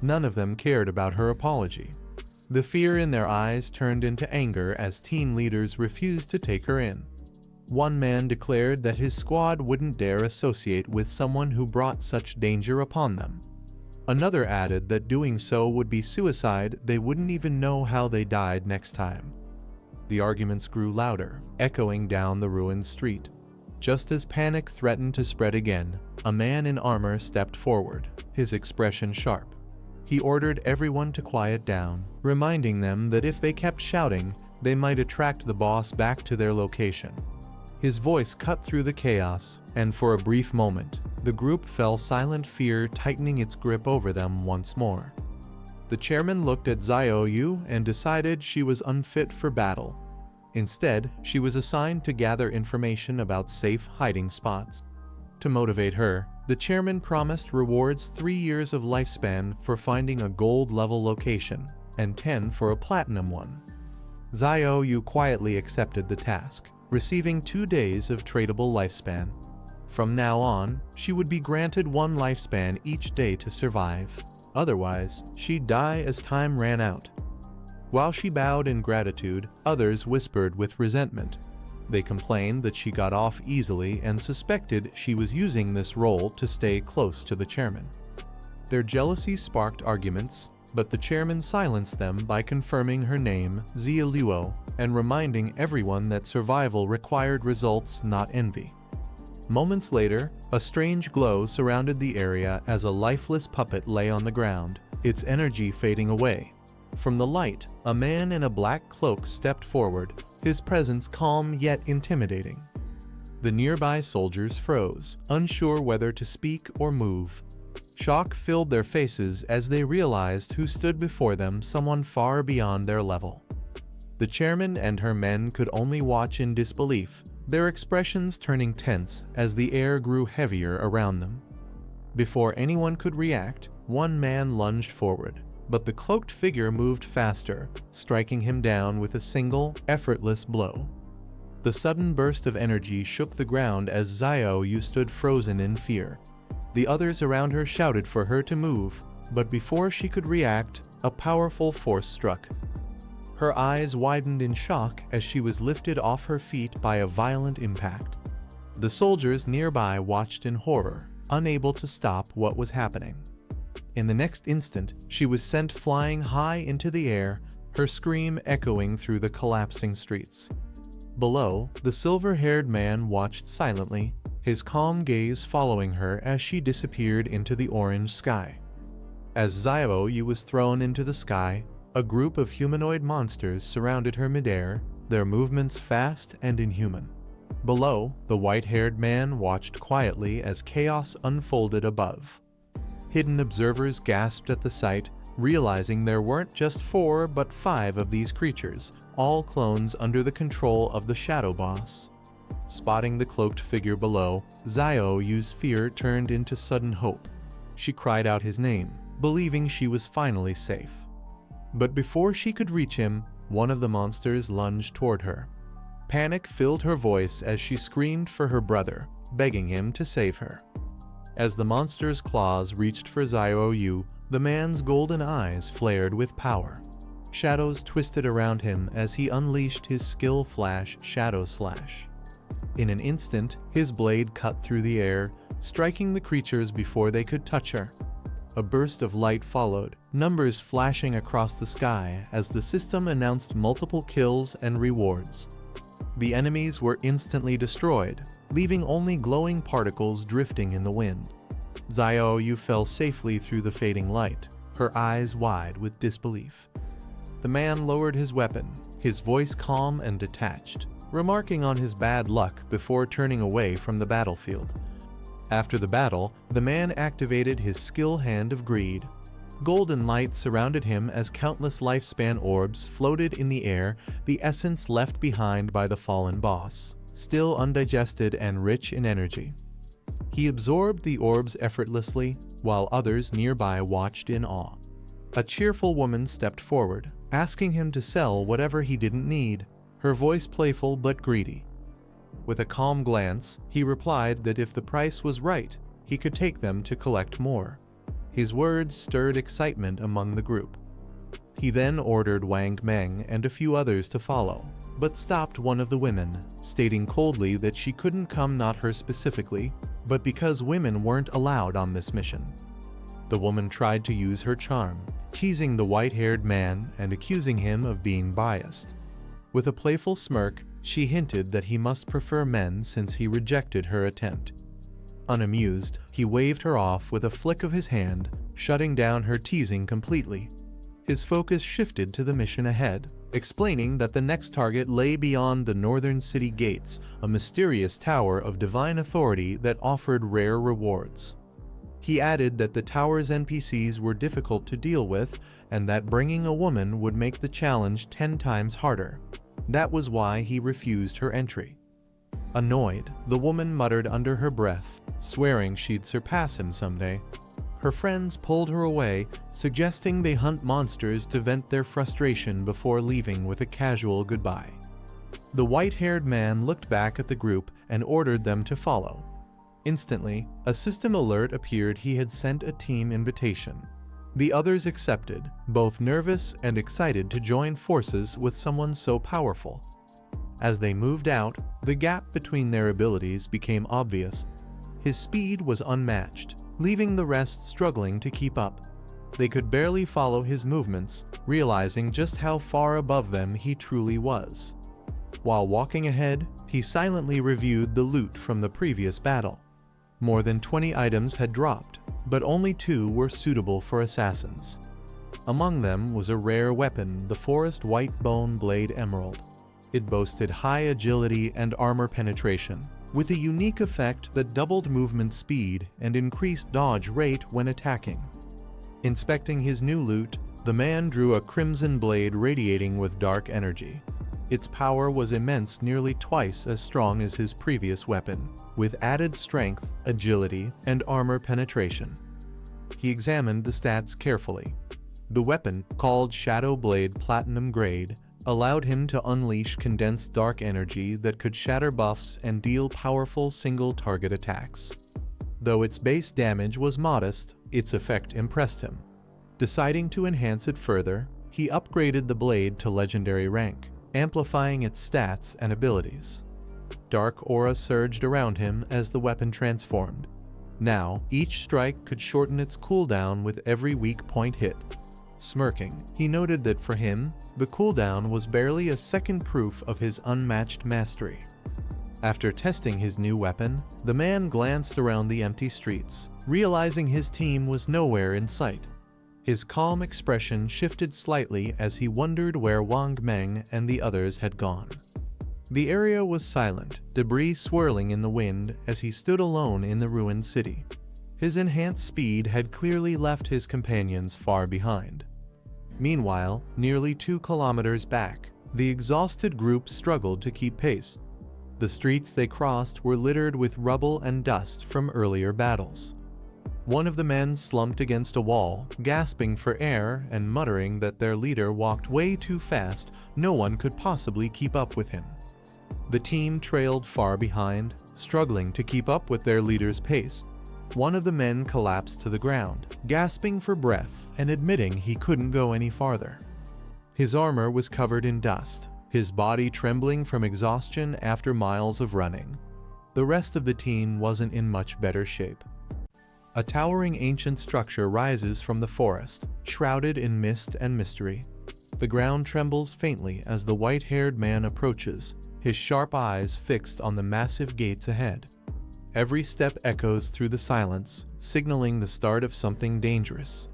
None of them cared about her apology. The fear in their eyes turned into anger as team leaders refused to take her in. One man declared that his squad wouldn't dare associate with someone who brought such danger upon them. Another added that doing so would be suicide, they wouldn't even know how they died next time. The arguments grew louder, echoing down the ruined street. Just as panic threatened to spread again, a man in armor stepped forward, his expression sharp. He ordered everyone to quiet down, reminding them that if they kept shouting, they might attract the boss back to their location. His voice cut through the chaos, and for a brief moment, the group fell silent, fear tightening its grip over them once more. The chairman looked at Xiaoyu and decided she was unfit for battle. Instead, she was assigned to gather information about safe hiding spots. To motivate her, the chairman promised rewards 3 years of lifespan for finding a gold-level location, and 10 for a platinum one. Xiaoyu quietly accepted the task, receiving 2 days of tradable lifespan. From now on, she would be granted 1 lifespan each day to survive. Otherwise, she'd die as time ran out. While she bowed in gratitude, others whispered with resentment. They complained that she got off easily and suspected she was using this role to stay close to the chairman. Their jealousy sparked arguments, but the chairman silenced them by confirming her name, Yahello, and reminding everyone that survival required results, not envy. Moments later, a strange glow surrounded the area as a lifeless puppet lay on the ground, its energy fading away. From the light, a man in a black cloak stepped forward, his presence calm yet intimidating. The nearby soldiers froze, unsure whether to speak or move. Shock filled their faces as they realized who stood before them, someone far beyond their level. The chairman and her men could only watch in disbelief, their expressions turning tense as the air grew heavier around them. Before anyone could react, one man lunged forward, but the cloaked figure moved faster, striking him down with a single, effortless blow. The sudden burst of energy shook the ground as Xiaoyu stood frozen in fear. The others around her shouted for her to move, but before she could react, a powerful force struck. Her eyes widened in shock as she was lifted off her feet by a violent impact. The soldiers nearby watched in horror, unable to stop what was happening. In the next instant, she was sent flying high into the air, her scream echoing through the collapsing streets. Below, the silver-haired man watched silently, his calm gaze following her as she disappeared into the orange sky. As Xiaoyu was thrown into the sky, a group of humanoid monsters surrounded her midair, their movements fast and inhuman. Below, the white-haired man watched quietly as chaos unfolded above. Hidden observers gasped at the sight, realizing there weren't just 4 but 5 of these creatures, all clones under the control of the Shadow Boss. Spotting the cloaked figure below, Xiaoyu's fear turned into sudden hope. She cried out his name, believing she was finally safe. But before she could reach him, one of the monsters lunged toward her. Panic filled her voice as she screamed for her brother, begging him to save her. As the monster's claws reached for Xiaoyu, the man's golden eyes flared with power. Shadows twisted around him as he unleashed his skill flash Shadow Slash. In an instant, his blade cut through the air, striking the creatures before they could touch her. A burst of light followed, numbers flashing across the sky as the system announced multiple kills and rewards. The enemies were instantly destroyed, leaving only glowing particles drifting in the wind. Xiaoyu fell safely through the fading light, her eyes wide with disbelief. The man lowered his weapon, his voice calm and detached, remarking on his bad luck before turning away from the battlefield. After the battle, the man activated his skill Hand of Greed. Golden light surrounded him as countless lifespan orbs floated in the air, the essence left behind by the fallen boss, still undigested and rich in energy. He absorbed the orbs effortlessly, while others nearby watched in awe. A cheerful woman stepped forward, asking him to sell whatever he didn't need, her voice playful but greedy. With a calm glance, he replied that if the price was right, he could take them to collect more. His words stirred excitement among the group. He then ordered Wang Meng and a few others to follow, but stopped one of the women, stating coldly that she couldn't come, not her specifically, but because women weren't allowed on this mission. The woman tried to use her charm, teasing the white-haired man and accusing him of being biased. With a playful smirk, she hinted that he must prefer men since he rejected her attempt. Unamused, he waved her off with a flick of his hand, shutting down her teasing completely. His focus shifted to the mission ahead, explaining that the next target lay beyond the northern city gates, a mysterious tower of divine authority that offered rare rewards. He added that the tower's NPCs were difficult to deal with and that bringing a woman would make the challenge 10 times harder. That was why he refused her entry. Annoyed, the woman muttered under her breath, swearing she'd surpass him someday. Her friends pulled her away, suggesting they hunt monsters to vent their frustration before leaving with a casual goodbye. The white-haired man looked back at the group and ordered them to follow. Instantly, a system alert appeared. He had sent a team invitation. The others accepted, both nervous and excited to join forces with someone so powerful. As they moved out, the gap between their abilities became obvious. His speed was unmatched, leaving the rest struggling to keep up. They could barely follow his movements, realizing just how far above them he truly was. While walking ahead, he silently reviewed the loot from the previous battle. More than 20 items had dropped, but only 2 were suitable for assassins. Among them was a rare weapon, the forest white bone blade emerald. It boasted high agility and armor penetration, with a unique effect that doubled movement speed and increased dodge rate when attacking. Inspecting his new loot, the man drew a crimson blade radiating with dark energy. Its power was immense, nearly twice as strong as his previous weapon, with added strength, agility, and armor penetration. He examined the stats carefully. The weapon, called Shadow Blade Platinum Grade, allowed him to unleash condensed dark energy that could shatter buffs and deal powerful single-target attacks. Though its base damage was modest, its effect impressed him. Deciding to enhance it further, he upgraded the blade to legendary rank, amplifying its stats and abilities. Dark aura surged around him as the weapon transformed. Now, each strike could shorten its cooldown with every weak point hit. Smirking, he noted that for him, the cooldown was barely a second proof of his unmatched mastery. After testing his new weapon, the man glanced around the empty streets, realizing his team was nowhere in sight. His calm expression shifted slightly as he wondered where Wang Meng and the others had gone. The area was silent, debris swirling in the wind as he stood alone in the ruined city. His enhanced speed had clearly left his companions far behind. Meanwhile, nearly 2 kilometers back, the exhausted group struggled to keep pace. The streets they crossed were littered with rubble and dust from earlier battles. One of the men slumped against a wall, gasping for air and muttering that their leader walked way too fast, no one could possibly keep up with him. The team trailed far behind, struggling to keep up with their leader's pace. One of the men collapsed to the ground, gasping for breath and admitting he couldn't go any farther. His armor was covered in dust, his body trembling from exhaustion after miles of running. The rest of the team wasn't in much better shape. A towering ancient structure rises from the forest, shrouded in mist and mystery. The ground trembles faintly as the white-haired man approaches, his sharp eyes fixed on the massive gates ahead. Every step echoes through the silence, signaling the start of something dangerous.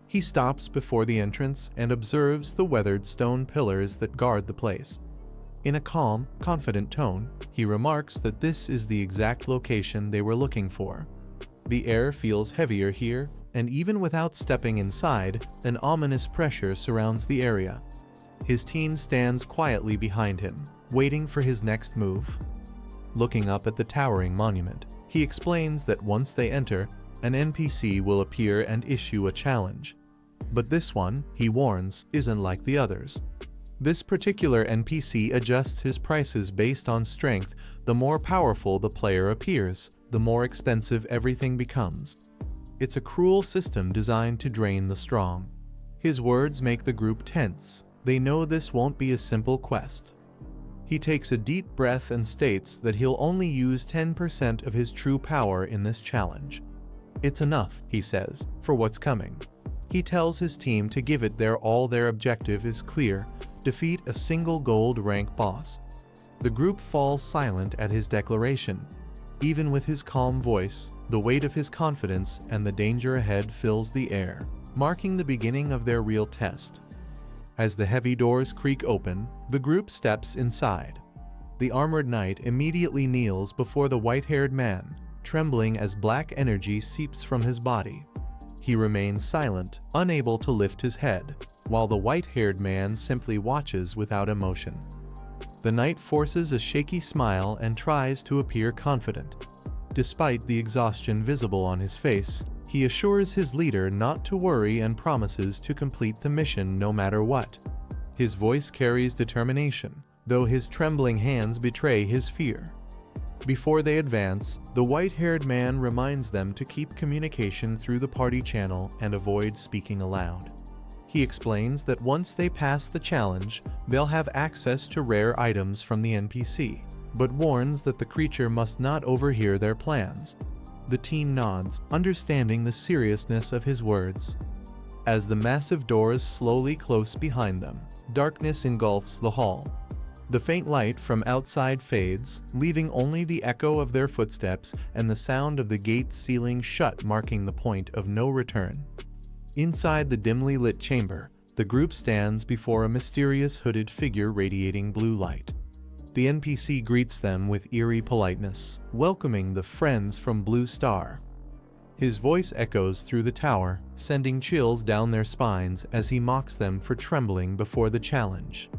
He stops before the entrance and observes the weathered stone pillars that guard the place. In a calm, confident tone, he remarks that this is the exact location they were looking for. The air feels heavier here, and even without stepping inside, an ominous pressure surrounds the area. His team stands quietly behind him, waiting for his next move. Looking up at the towering monument, he explains that once they enter, an NPC will appear and issue a challenge. But this one, he warns, isn't like the others. This particular NPC adjusts his prices based on strength. The more powerful the player appears, the more expensive everything becomes. It's a cruel system designed to drain the strong. His words make the group tense. They know this won't be a simple quest. He takes a deep breath and states that he'll only use 10% of his true power in this challenge. It's enough, he says, for what's coming. He tells his team to give it their all. Their objective is clear: defeat a single gold rank boss. The group falls silent at his declaration. Even with his calm voice, the weight of his confidence and the danger ahead fills the air. marking the beginning of their real test. As the heavy doors creak open, the group steps inside. The armored knight immediately kneels before the white-haired man, trembling as black energy seeps from his body. He remains silent, unable to lift his head, while the white-haired man simply watches without emotion. The knight forces a shaky smile and tries to appear confident. Despite the exhaustion visible on his face, he assures his leader not to worry and promises to complete the mission no matter what. His voice carries determination, though his trembling hands betray his fear. Before they advance, the white-haired man reminds them to keep communication through the party channel and avoid speaking aloud. He explains that once they pass the challenge, they'll have access to rare items from the NPC, but warns that the creature must not overhear their plans. The team nods, understanding the seriousness of his words. As the massive doors slowly close behind them, darkness engulfs the hall. The faint light from outside fades, leaving only the echo of their footsteps and the sound of the gate sealing shut marking the point of no return. Inside the dimly lit chamber, the group stands before a mysterious hooded figure radiating blue light. The NPC greets them with eerie politeness, welcoming the friends from Blue Star. His voice echoes through the tower, sending chills down their spines as he mocks them for trembling before the challenge.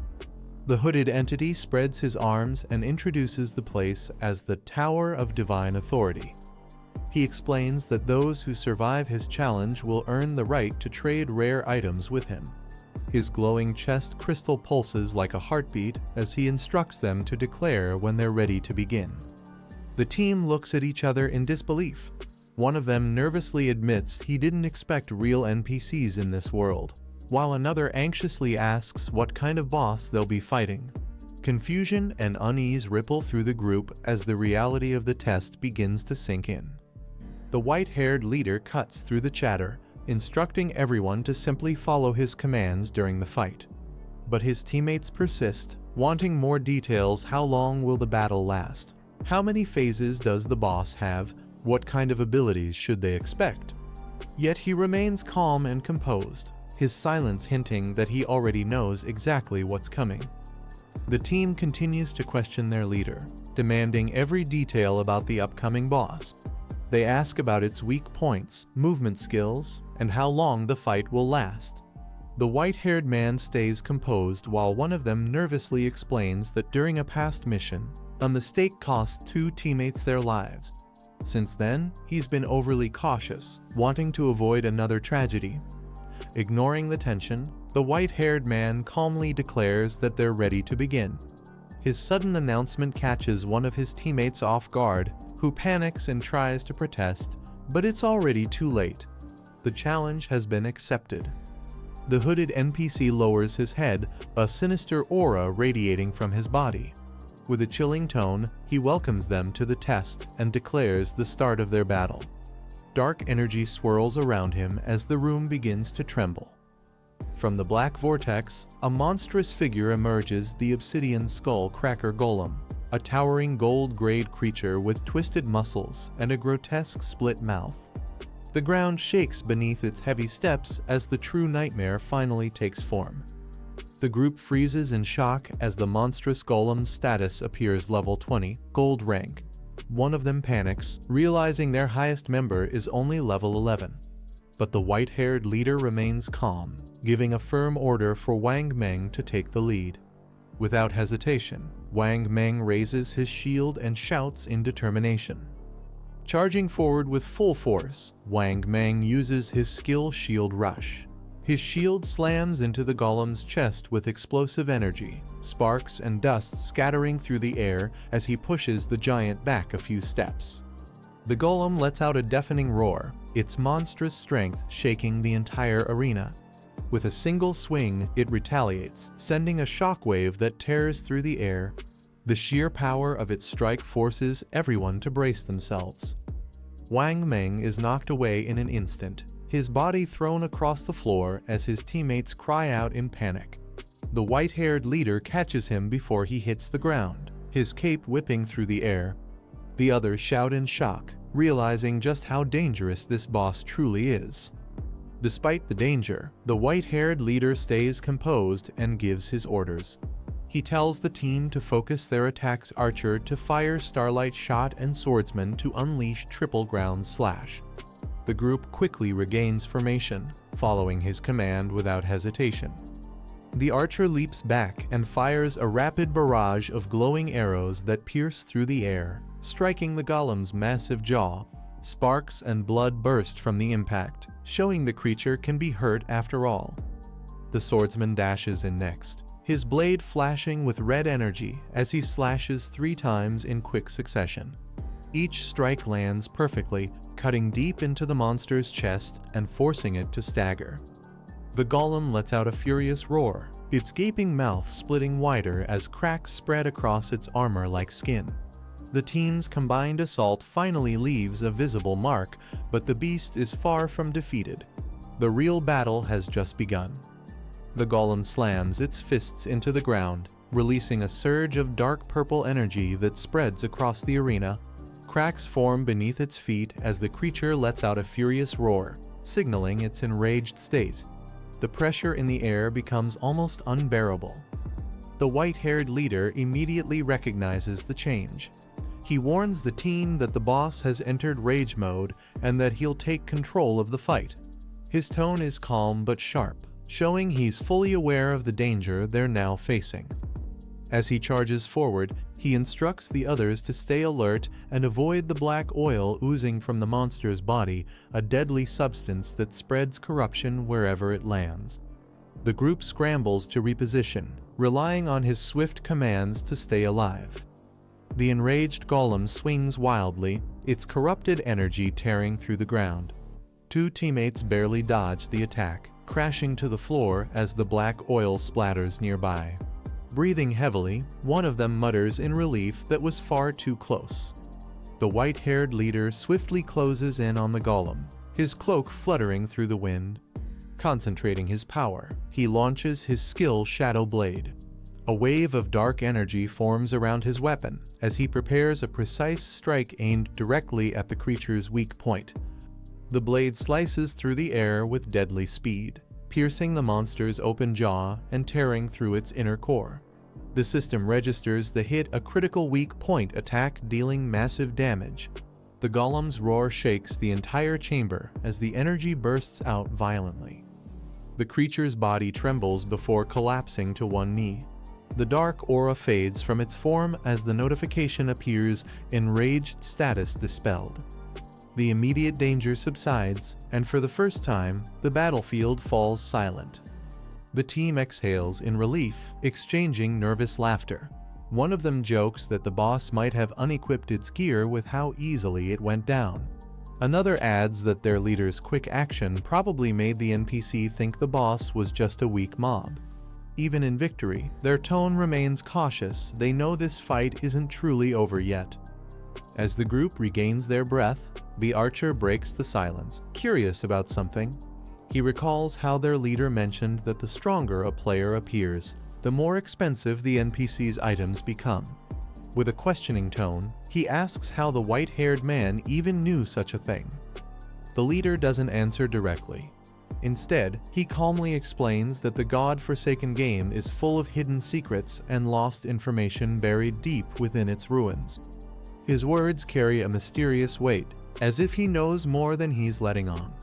The hooded entity spreads his arms and introduces the place as the Tower of Divine Authority. He explains that those who survive his challenge will earn the right to trade rare items with him. His glowing chest crystal pulses like a heartbeat as he instructs them to declare when they're ready to begin. The team looks at each other in disbelief. One of them nervously admits he didn't expect real NPCs in this world, while another anxiously asks what kind of boss they'll be fighting. Confusion and unease ripple through the group as the reality of the test begins to sink in. The white-haired leader cuts through the chatter, instructing everyone to simply follow his commands during the fight. But his teammates persist, wanting more details. How long will the battle last? How many phases does the boss have? What kind of abilities should they expect? Yet he remains calm and composed, his silence hinting that he already knows exactly what's coming. The team continues to question their leader, demanding every detail about the upcoming boss. They ask about its weak points, movement skills, and how long the fight will last. The white-haired man stays composed while one of them nervously explains that during a past mission, a mistake cost 2 teammates their lives. Since then, he's been overly cautious, wanting to avoid another tragedy. Ignoring the tension, the white-haired man calmly declares that they're ready to begin. His sudden announcement catches one of his teammates off guard, who panics and tries to protest, but it's already too late. The challenge has been accepted. The hooded NPC lowers his head, a sinister aura radiating from his body. With a chilling tone, he welcomes them to the test and declares the start of their battle. Dark energy swirls around him as the room begins to tremble. From the black vortex, a monstrous figure emerges, the obsidian skull cracker golem, a towering gold-grayed creature with twisted muscles and a grotesque split mouth. The ground shakes beneath its heavy steps as the true nightmare finally takes form. The group freezes in shock as the monstrous golem's status appears level 20, gold rank. One of them panics, realizing their highest member is only level 11. But the white-haired leader remains calm, giving a firm order for Wang Meng to take the lead. Without hesitation, Wang Meng raises his shield and shouts in determination. Charging forward with full force, Wang Meng uses his skill Shield Rush. His shield slams into the golem's chest with explosive energy, sparks and dust scattering through the air as he pushes the giant back a few steps. The golem lets out a deafening roar, its monstrous strength shaking the entire arena. With a single swing, it retaliates, sending a shockwave that tears through the air. The sheer power of its strike forces everyone to brace themselves. Wang Meng is knocked away in an instant, his body thrown across the floor as his teammates cry out in panic. The white-haired leader catches him before he hits the ground, his cape whipping through the air. The others shout in shock, realizing just how dangerous this boss truly is. Despite the danger, the white-haired leader stays composed and gives his orders. He tells the team to focus their attacks, Archer to fire Starlight Shot and Swordsman to unleash Triple Ground Slash. The group quickly regains formation, following his command without hesitation. The archer leaps back and fires a rapid barrage of glowing arrows that pierce through the air, striking the golem's massive jaw. Sparks and blood burst from the impact, showing the creature can be hurt after all. The swordsman dashes in next, his blade flashing with red energy as he slashes 3 times in quick succession. Each strike lands perfectly, cutting deep into the monster's chest and forcing it to stagger. The golem lets out a furious roar, its gaping mouth splitting wider as cracks spread across its armor like skin. The team's combined assault finally leaves a visible mark, but the beast is far from defeated. The real battle has just begun. The golem slams its fists into the ground, releasing a surge of dark purple energy that spreads across the arena. Cracks form beneath its feet as the creature lets out a furious roar, signaling its enraged state. The pressure in the air becomes almost unbearable. The white-haired leader immediately recognizes the change. He warns the team that the boss has entered rage mode and that he'll take control of the fight. His tone is calm but sharp, showing he's fully aware of the danger they're now facing. As he charges forward, he instructs the others to stay alert and avoid the black oil oozing from the monster's body, a deadly substance that spreads corruption wherever it lands. The group scrambles to reposition, relying on his swift commands to stay alive. The enraged golem swings wildly, its corrupted energy tearing through the ground. 2 teammates barely dodge the attack, crashing to the floor as the black oil splatters nearby. Breathing heavily, one of them mutters in relief that was far too close. The white-haired leader swiftly closes in on the golem, his cloak fluttering through the wind. Concentrating his power, he launches his skill Shadow Blade. A wave of dark energy forms around his weapon as he prepares a precise strike aimed directly at the creature's weak point. The blade slices through the air with deadly speed, piercing the monster's open jaw and tearing through its inner core. The system registers the hit, a critical weak point attack dealing massive damage. The golem's roar shakes the entire chamber as the energy bursts out violently. The creature's body trembles before collapsing to one knee. The dark aura fades from its form as the notification appears, enraged status dispelled. The immediate danger subsides, and for the first time, the battlefield falls silent. The team exhales in relief, exchanging nervous laughter. One of them jokes that the boss might have unequipped its gear with how easily it went down. Another adds that their leader's quick action probably made the NPC think the boss was just a weak mob. Even in victory, their tone remains cautious. They know this fight isn't truly over yet. As the group regains their breath, the archer breaks the silence, curious about something. He recalls how their leader mentioned that the stronger a player appears, the more expensive the NPC's items become. With a questioning tone, he asks how the white-haired man even knew such a thing. The leader doesn't answer directly. Instead, he calmly explains that the god-forsaken game is full of hidden secrets and lost information buried deep within its ruins. His words carry a mysterious weight, as if he knows more than he's letting on.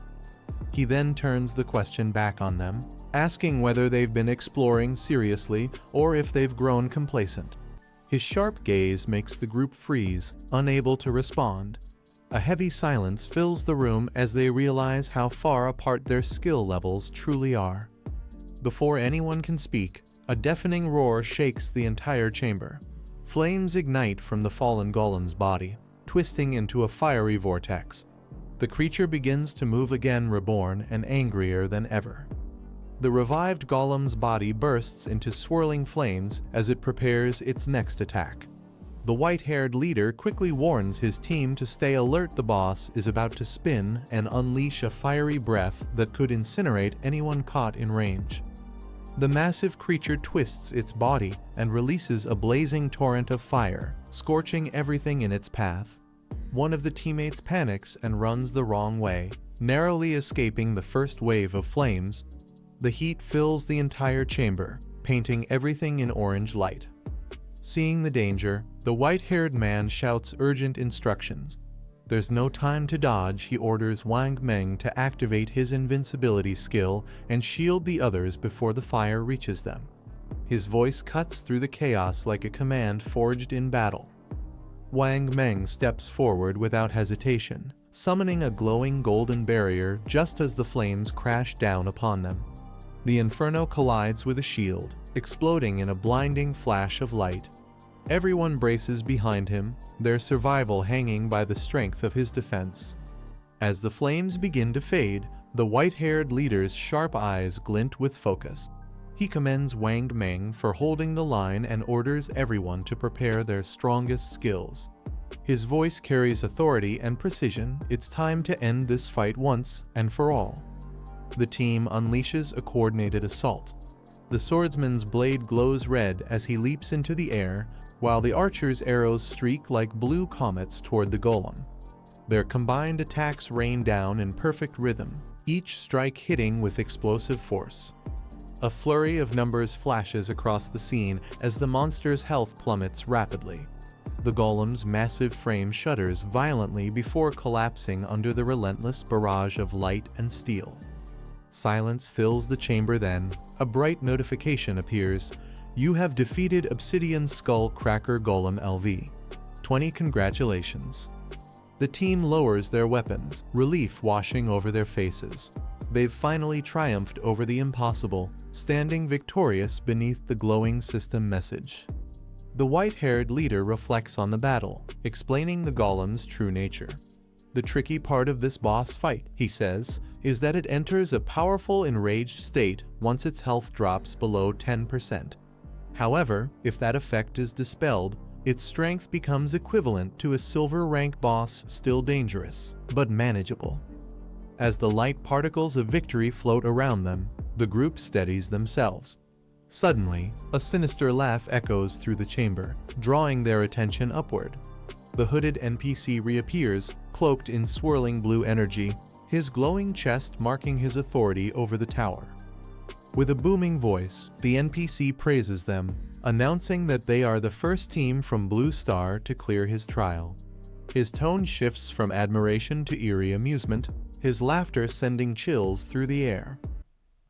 He then turns the question back on them, asking whether they've been exploring seriously or if they've grown complacent. His sharp gaze makes the group freeze, unable to respond. A heavy silence fills the room as they realize how far apart their skill levels truly are. Before anyone can speak, a deafening roar shakes the entire chamber. Flames ignite from the fallen golem's body, twisting into a fiery vortex. The creature begins to move again, reborn and angrier than ever. The revived golem's body bursts into swirling flames as it prepares its next attack. The white-haired leader quickly warns his team to stay alert. The boss is about to spin and unleash a fiery breath that could incinerate anyone caught in range. The massive creature twists its body and releases a blazing torrent of fire, scorching everything in its path. One of the teammates panics and runs the wrong way, narrowly escaping the first wave of flames. The heat fills the entire chamber, painting everything in orange light. Seeing the danger, the white-haired man shouts urgent instructions. There's no time to dodge. He orders Wang Meng to activate his invincibility skill and shield the others before the fire reaches them. His voice cuts through the chaos like a command forged in battle. Wang Meng steps forward without hesitation, summoning a glowing golden barrier just as the flames crash down upon them. The inferno collides with a shield, exploding in a blinding flash of light. Everyone braces behind him, their survival hanging by the strength of his defense. As the flames begin to fade, the white-haired leader's sharp eyes glint with focus. He commends Wang Meng for holding the line and orders everyone to prepare their strongest skills. His voice carries authority and precision. It's time to end this fight once and for all. The team unleashes a coordinated assault. The swordsman's blade glows red as he leaps into the air, while the archer's arrows streak like blue comets toward the golem. Their combined attacks rain down in perfect rhythm, each strike hitting with explosive force. A flurry of numbers flashes across the scene as the monster's health plummets rapidly. The golem's massive frame shudders violently before collapsing under the relentless barrage of light and steel. Silence fills the chamber. Then, a bright notification appears. You have defeated Obsidian Skull Cracker Golem LV. 20 congratulations. The team lowers their weapons, relief washing over their faces. They've finally triumphed over the impossible, standing victorious beneath the glowing system message. The white-haired leader reflects on the battle, explaining the golem's true nature. The tricky part of this boss fight, he says, is that it enters a powerful enraged state once its health drops below 10%. However, if that effect is dispelled, its strength becomes equivalent to a silver rank boss, still dangerous, but manageable. As the light particles of victory float around them, the group steadies themselves. Suddenly, a sinister laugh echoes through the chamber, drawing their attention upward. The hooded NPC reappears, cloaked in swirling blue energy, his glowing chest marking his authority over the tower. With a booming voice, the NPC praises them, announcing that they are the first team from Blue Star to clear his trial. His tone shifts from admiration to eerie amusement, his laughter sending chills through the air.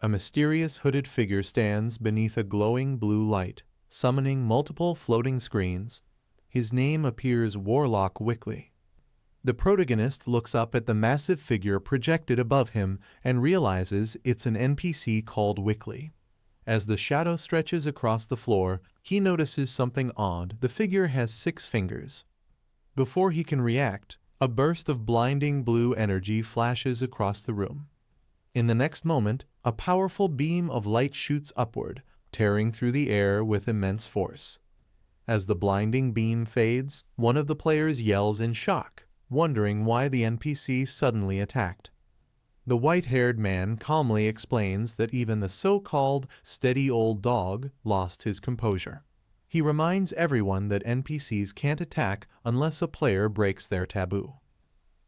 A mysterious hooded figure stands beneath a glowing blue light, summoning multiple floating screens. His name appears Warlock Wickley. The protagonist looks up at the massive figure projected above him and realizes it's an NPC called Wickley. As the shadow stretches across the floor, he notices something odd. The figure has 6 fingers. Before he can react, a burst of blinding blue energy flashes across the room. In the next moment, a powerful beam of light shoots upward, tearing through the air with immense force. As the blinding beam fades, one of the players yells in shock, wondering why the NPC suddenly attacked. The white-haired man calmly explains that even the so-called steady old dog lost his composure. He reminds everyone that NPCs can't attack unless a player breaks their taboo.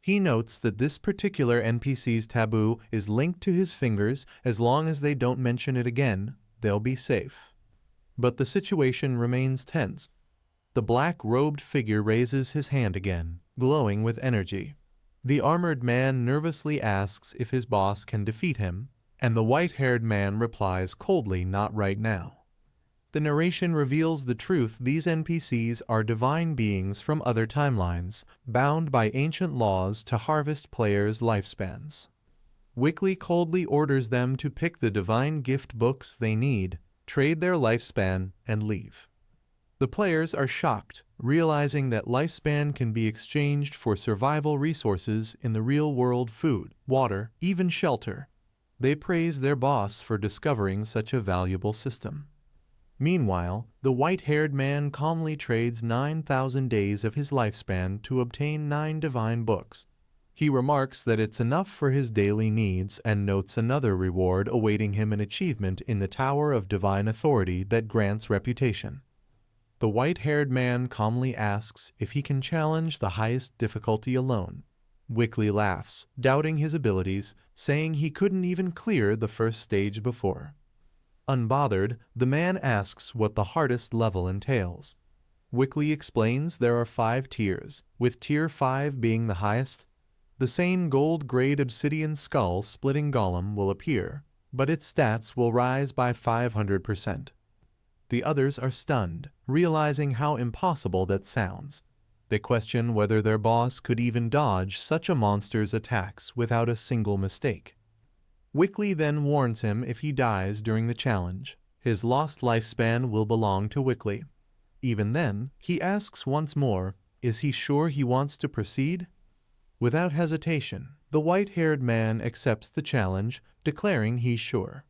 He notes that this particular NPC's taboo is linked to his fingers. As long as they don't mention it again, they'll be safe. But the situation remains tense. The black-robed figure raises his hand again, glowing with energy. The armored man nervously asks if his boss can defeat him, and the white-haired man replies coldly, "Not right now." The narration reveals the truth. These NPCs are divine beings from other timelines, bound by ancient laws to harvest players' lifespans. Wickley coldly orders them to pick the divine gift books they need, trade their lifespan, and leave. The players are shocked, realizing that lifespan can be exchanged for survival resources in the real world: food, water, even shelter. They praise their boss for discovering such a valuable system. Meanwhile, the white-haired man calmly trades 9,000 days of his lifespan to obtain 9 divine books. He remarks that it's enough for his daily needs and notes another reward awaiting him: an achievement in the Tower of Divine Authority that grants reputation. The white-haired man calmly asks if he can challenge the highest difficulty alone. Wiggly laughs, doubting his abilities, saying he couldn't even clear the first stage before. Unbothered, the man asks what the hardest level entails. Wiggly explains there are 5 tiers, with tier 5 being the highest. The same gold-grade obsidian skull-splitting golem will appear, but its stats will rise by 500%. The others are stunned, realizing how impossible that sounds. They question whether their boss could even dodge such a monster's attacks without a single mistake. Wiggly then warns him if he dies during the challenge, his lost lifespan will belong to Wiggly. Even then, he asks once more, is he sure he wants to proceed? Without hesitation, the white-haired man accepts the challenge, declaring he's sure.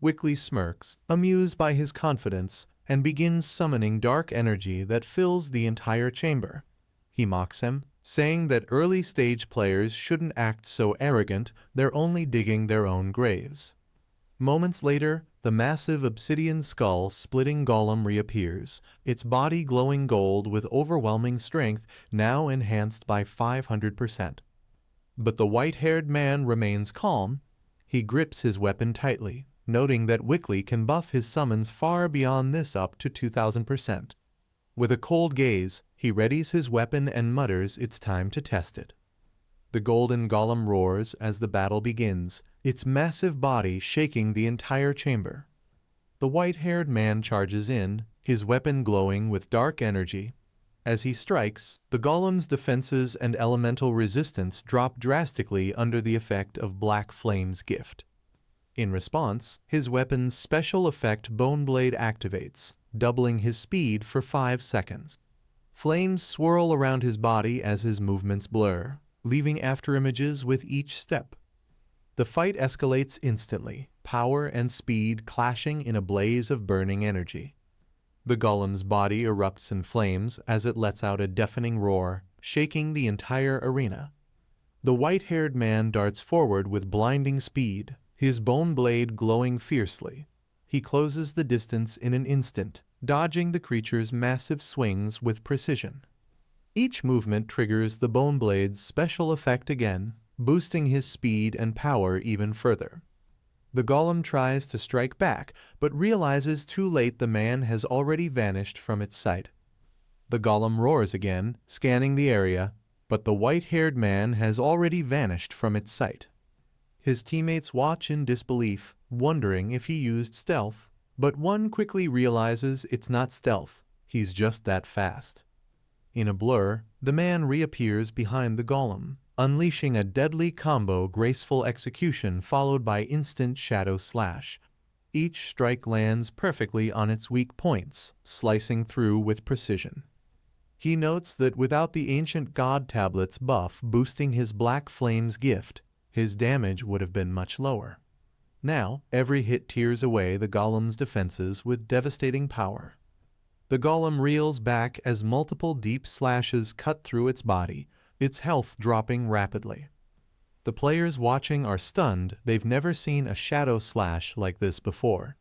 Wiggly smirks, amused by his confidence, and begins summoning dark energy that fills the entire chamber. He mocks him, saying that early-stage players shouldn't act so arrogant, they're only digging their own graves. Moments later, the massive obsidian skull-splitting golem reappears, its body glowing gold with overwhelming strength, now enhanced by 500%. But the white-haired man remains calm. He grips his weapon tightly, noting that Wiggly can buff his summons far beyond this up to 2000%. With a cold gaze, he readies his weapon and mutters it's time to test it. The golden golem roars as the battle begins, its massive body shaking the entire chamber. The white-haired man charges in, his weapon glowing with dark energy. As he strikes, the golem's defenses and elemental resistance drop drastically under the effect of Black Flame's gift. In response, his weapon's special effect Boneblade activates, doubling his speed for 5 seconds. Flames swirl around his body as his movements blur, leaving afterimages with each step. The fight escalates instantly, power and speed clashing in a blaze of burning energy. The golem's body erupts in flames as it lets out a deafening roar, shaking the entire arena. The white-haired man darts forward with blinding speed, his bone blade glowing fiercely. He closes the distance in an instant, dodging the creature's massive swings with precision. Each movement triggers the bone blade's special effect again, boosting his speed and power even further. The golem tries to strike back, but realizes too late the man has already vanished from its sight. The golem roars again, scanning the area, but the white-haired man has already vanished from its sight. His teammates watch in disbelief, wondering if he used stealth, but one quickly realizes it's not stealth, he's just that fast. In a blur, the man reappears behind the golem, unleashing a deadly combo graceful execution followed by instant shadow slash. Each strike lands perfectly on its weak points, slicing through with precision. He notes that without the ancient god tablet's buff boosting his Black Flame's gift, his damage would have been much lower. Now, every hit tears away the golem's defenses with devastating power. The golem reels back as multiple deep slashes cut through its body, its health dropping rapidly. The players watching are stunned, they've never seen a shadow slash like this before.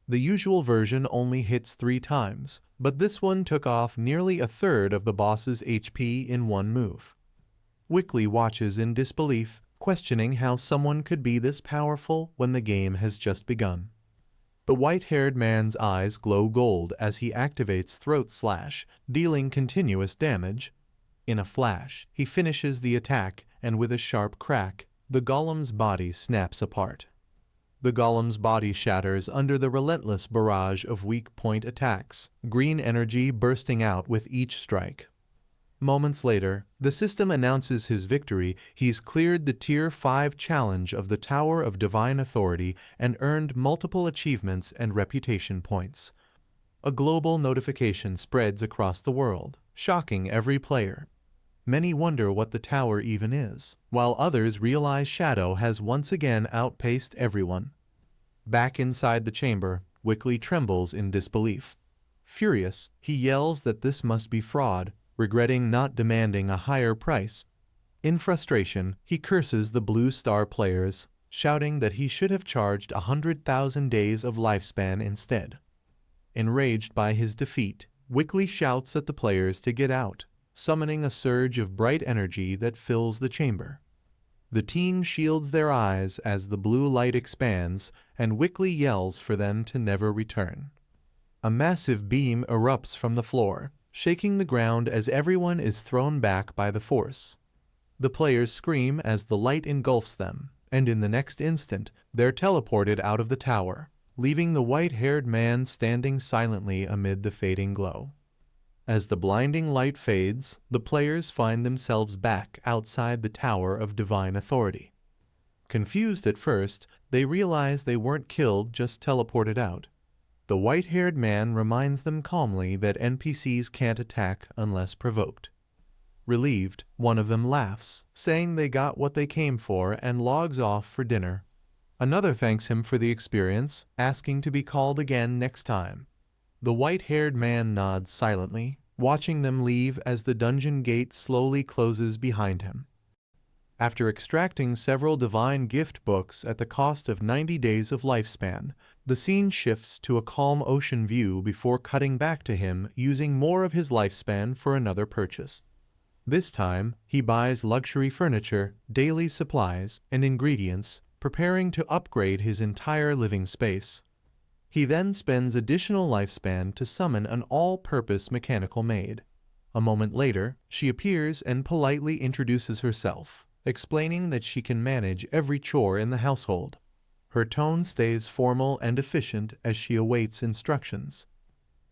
The usual version only hits 3 times, but this one took off nearly a third of the boss's HP in one move. Wiggly watches in disbelief, questioning how someone could be this powerful when the game has just begun. The white-haired man's eyes glow gold as he activates Throat Slash, dealing continuous damage. In a flash, he finishes the attack, and with a sharp crack, the golem's body snaps apart. The golem's body shatters under the relentless barrage of weak-point attacks, green energy bursting out with each strike. Moments later, the system announces his victory. He's cleared the Tier 5 challenge of the Tower of Divine Authority and earned multiple achievements and reputation points. A global notification spreads across the world, shocking every player. Many wonder what the tower even is, while others realize Shadow has once again outpaced everyone. Back inside the chamber, Wiggly trembles in disbelief. Furious, he yells that this must be fraud, regretting not demanding a higher price. In frustration, he curses the Blue Star players, shouting that he should have charged 100,000 days of lifespan instead. Enraged by his defeat, Wickley shouts at the players to get out, summoning a surge of bright energy that fills the chamber. The teen shields their eyes as the blue light expands, and Wickley yells for them to never return. A massive beam erupts from the floor, shaking the ground as everyone is thrown back by the force. The players scream as the light engulfs them, and in the next instant, they're teleported out of the tower, leaving the white-haired man standing silently amid the fading glow. As the blinding light fades, the players find themselves back outside the Tower of Divine Authority. Confused at first, they realize they weren't killed, just teleported out. The white-haired man reminds them calmly that NPCs can't attack unless provoked. Relieved, one of them laughs, saying they got what they came for, and logs off for dinner. Another thanks him for the experience, asking to be called again next time. The white-haired man nods silently, watching them leave as the dungeon gate slowly closes behind him. After extracting several divine gift books at the cost of 90 days of lifespan, the scene shifts to a calm ocean view before cutting back to him using more of his lifespan for another purchase. This time, he buys luxury furniture, daily supplies, and ingredients, preparing to upgrade his entire living space. He then spends additional lifespan to summon an all-purpose mechanical maid. A moment later, she appears and politely introduces herself, explaining that she can manage every chore in the household. Her tone stays formal and efficient as she awaits instructions.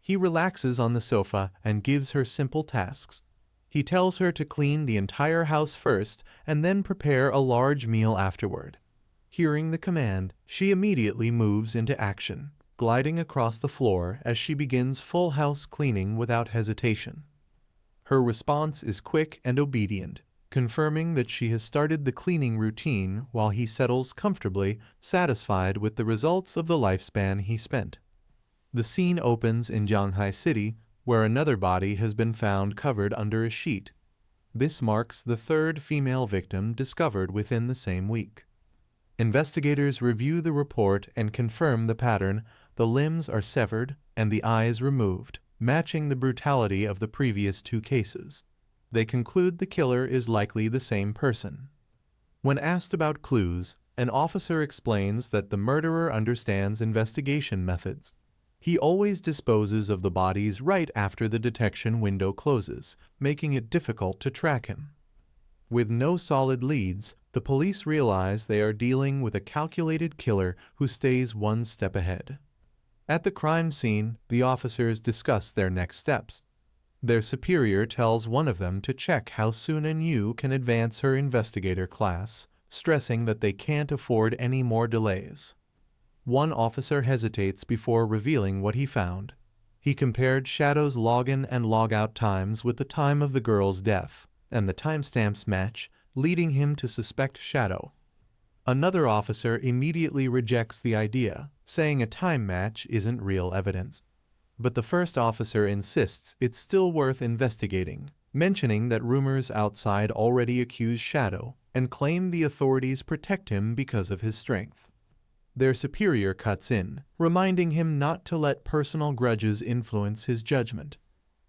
He relaxes on the sofa and gives her simple tasks. He tells her to clean the entire house first and then prepare a large meal afterward. Hearing the command, she immediately moves into action, gliding across the floor as she begins full house cleaning without hesitation. Her response is quick and obedient, confirming that she has started the cleaning routine while he settles comfortably, satisfied with the results of the lifespan he spent. The scene opens in Shanghai City, where another body has been found covered under a sheet. This marks the third female victim discovered within the same week. Investigators review the report and confirm the pattern. The limbs are severed and the eyes removed, matching the brutality of the previous two cases. They conclude the killer is likely the same person. When asked about clues, an officer explains that the murderer understands investigation methods. He always disposes of the bodies right after the detection window closes, making it difficult to track him. With no solid leads, the police realize they are dealing with a calculated killer who stays one step ahead. At the crime scene, the officers discuss their next steps. Their superior tells one of them to check how soon Yu can advance her investigator class, stressing that they can't afford any more delays. One officer hesitates before revealing what he found. He compared Shadow's login and logout times with the time of the girl's death, and the timestamps match, leading him to suspect Shadow. Another officer immediately rejects the idea, saying a time match isn't real evidence. But the first officer insists it's still worth investigating, mentioning that rumors outside already accuse Shadow and claim the authorities protect him because of his strength. Their superior cuts in, reminding him not to let personal grudges influence his judgment.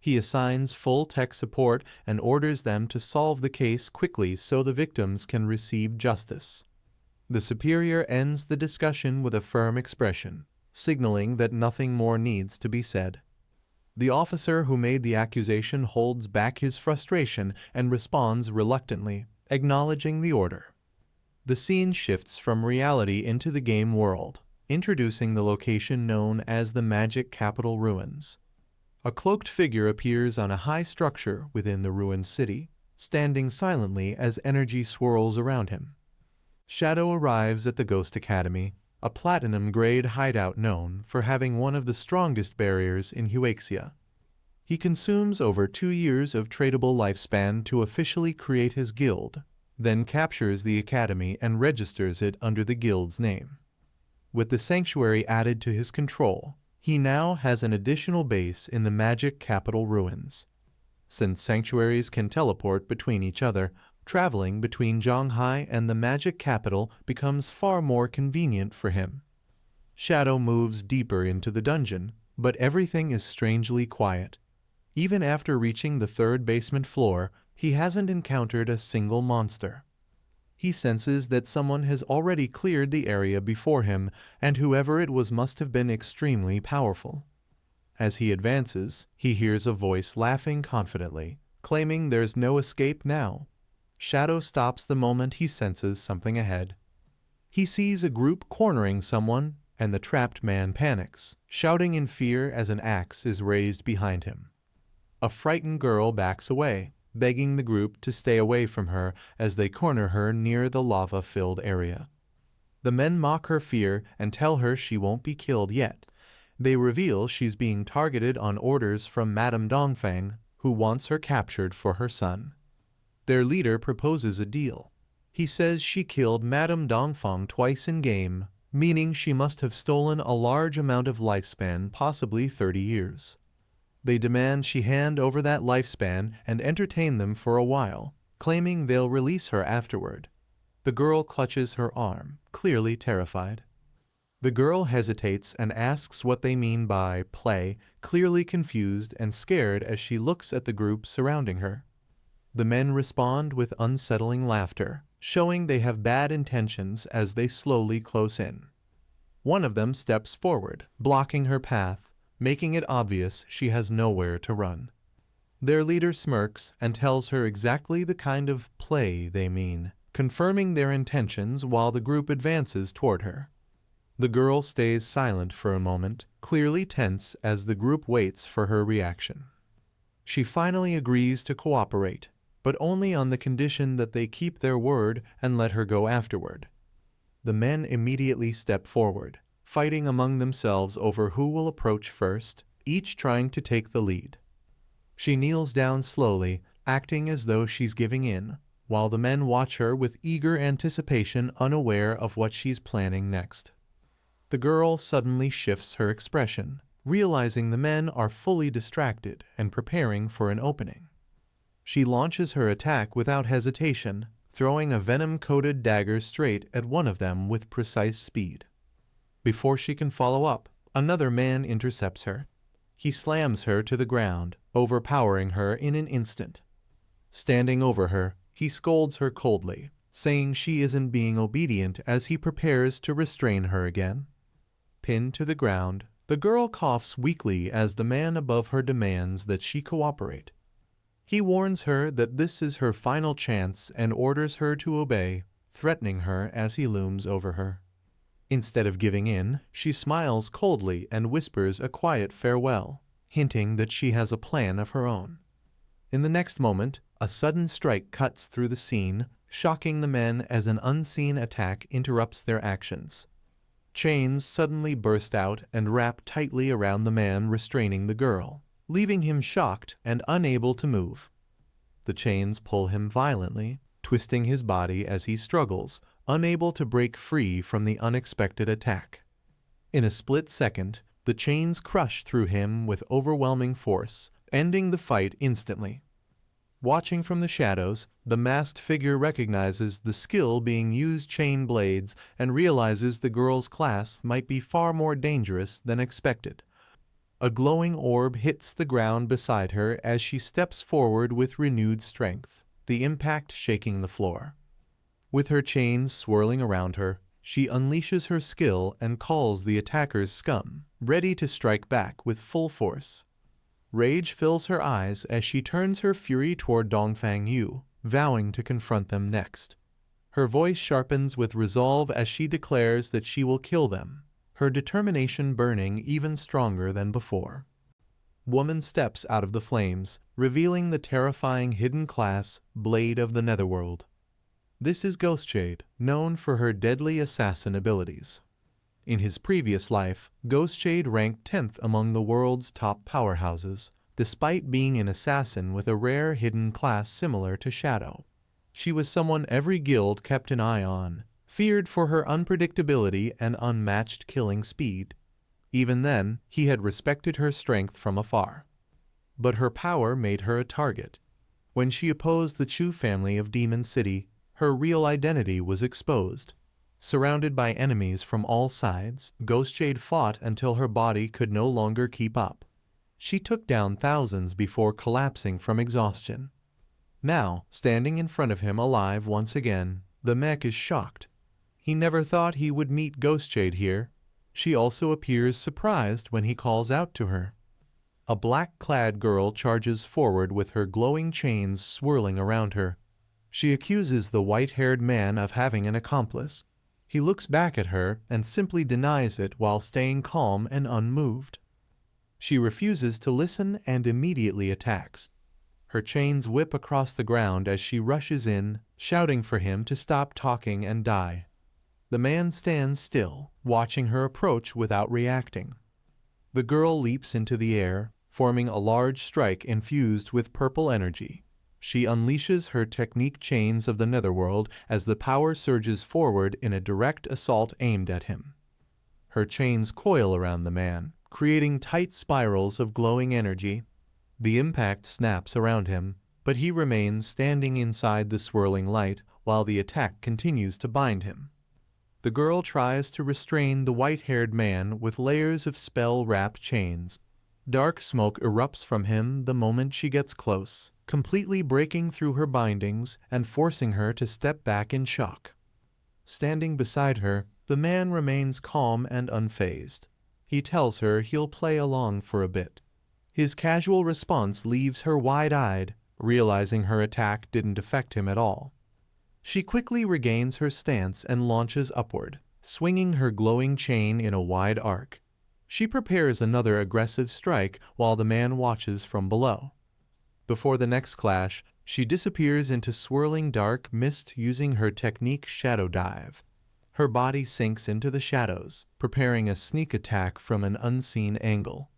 He assigns full tech support and orders them to solve the case quickly so the victims can receive justice. The superior ends the discussion with a firm expression, signaling that nothing more needs to be said. The officer who made the accusation holds back his frustration and responds reluctantly, acknowledging the order. The scene shifts from reality into the game world, introducing the location known as the Magic Capital Ruins. A cloaked figure appears on a high structure within the ruined city, standing silently as energy swirls around him. Shadow arrives at the Ghost Academy, a platinum-grade hideout known for having one of the strongest barriers in Huaxia. He consumes over 2 years of tradable lifespan to officially create his guild, then captures the academy and registers it under the guild's name. With the sanctuary added to his control, he now has an additional base in the Magic Capital Ruins. Since sanctuaries can teleport between each other, traveling between Shanghai and the Magic Capital becomes far more convenient for him. Shadow moves deeper into the dungeon, but everything is strangely quiet. Even after reaching the third basement floor, he hasn't encountered a single monster. He senses that someone has already cleared the area before him, and whoever it was must have been extremely powerful. As he advances, he hears a voice laughing confidently, claiming there's no escape now. Shadow stops the moment he senses something ahead. He sees a group cornering someone, and the trapped man panics, shouting in fear as an axe is raised behind him. A frightened girl backs away, begging the group to stay away from her as they corner her near the lava-filled area. The men mock her fear and tell her she won't be killed yet. They reveal she's being targeted on orders from Madame Dongfang, who wants her captured for her son. Their leader proposes a deal. He says she killed Madame Dongfang twice in game, meaning she must have stolen a large amount of lifespan, possibly 30 years. They demand she hand over that lifespan and entertain them for a while, claiming they'll release her afterward. The girl clutches her arm, clearly terrified. The girl hesitates and asks what they mean by play, clearly confused and scared as she looks at the group surrounding her. The men respond with unsettling laughter, showing they have bad intentions as they slowly close in. One of them steps forward, blocking her path, making it obvious she has nowhere to run. Their leader smirks and tells her exactly the kind of play they mean, confirming their intentions while the group advances toward her. The girl stays silent for a moment, clearly tense as the group waits for her reaction. She finally agrees to cooperate, but only on the condition that they keep their word and let her go afterward. The men immediately step forward, fighting among themselves over who will approach first, each trying to take the lead. She kneels down slowly, acting as though she's giving in, while the men watch her with eager anticipation, unaware of what she's planning next. The girl suddenly shifts her expression, realizing the men are fully distracted and preparing for an opening. She launches her attack without hesitation, throwing a venom-coated dagger straight at one of them with precise speed. Before she can follow up, another man intercepts her. He slams her to the ground, overpowering her in an instant. Standing over her, he scolds her coldly, saying she isn't being obedient as he prepares to restrain her again. Pinned to the ground, the girl coughs weakly as the man above her demands that she cooperate. He warns her that this is her final chance and orders her to obey, threatening her as he looms over her. Instead of giving in, she smiles coldly and whispers a quiet farewell, hinting that she has a plan of her own. In the next moment, a sudden strike cuts through the scene, shocking the men as an unseen attack interrupts their actions. Chains suddenly burst out and wrap tightly around the man restraining the girl, leaving him shocked and unable to move. The chains pull him violently, twisting his body as he struggles, unable to break free from the unexpected attack. In a split second, the chains crush through him with overwhelming force, ending the fight instantly. Watching from the shadows, the masked figure recognizes the skill being used chain blades and realizes the girl's class might be far more dangerous than expected. A glowing orb hits the ground beside her as she steps forward with renewed strength, the impact shaking the floor. With her chains swirling around her, she unleashes her skill and calls the attackers scum, ready to strike back with full force. Rage fills her eyes as she turns her fury toward Dongfang Yu, vowing to confront them next. Her voice sharpens with resolve as she declares that she will kill them, her determination burning even stronger than before. Woman steps out of the flames, revealing the terrifying hidden class, Blade of the Netherworld. This is Ghostshade, known for her deadly assassin abilities. In his previous life, Ghostshade ranked 10th among the world's top powerhouses, despite being an assassin with a rare hidden class similar to Shadow. She was someone every guild kept an eye on, feared for her unpredictability and unmatched killing speed. Even then, he had respected her strength from afar. But her power made her a target. When she opposed the Chu family of Demon City, her real identity was exposed. Surrounded by enemies from all sides, Ghostshade fought until her body could no longer keep up. She took down thousands before collapsing from exhaustion. Now, standing in front of him alive once again, the mech is shocked. He never thought he would meet Ghostshade here. She also appears surprised when he calls out to her. A black-clad girl charges forward with her glowing chains swirling around her. She accuses the white-haired man of having an accomplice. He looks back at her and simply denies it while staying calm and unmoved. She refuses to listen and immediately attacks. Her chains whip across the ground as she rushes in, shouting for him to stop talking and die. The man stands still, watching her approach without reacting. The girl leaps into the air, forming a large strike infused with purple energy. She unleashes her technique chains of the netherworld as the power surges forward in a direct assault aimed at him. Her chains coil around the man, creating tight spirals of glowing energy. The impact snaps around him, but he remains standing inside the swirling light while the attack continues to bind him. The girl tries to restrain the white-haired man with layers of spell-wrapped chains. Dark smoke erupts from him the moment she gets close, completely breaking through her bindings and forcing her to step back in shock. Standing beside her, the man remains calm and unfazed. He tells her he'll play along for a bit. His casual response leaves her wide-eyed, realizing her attack didn't affect him at all. She quickly regains her stance and launches upward, swinging her glowing chain in a wide arc. She prepares another aggressive strike while the man watches from below. Before the next clash, she disappears into swirling dark mist using her technique Shadow Dive. Her body sinks into the shadows, preparing a sneak attack from an unseen angle.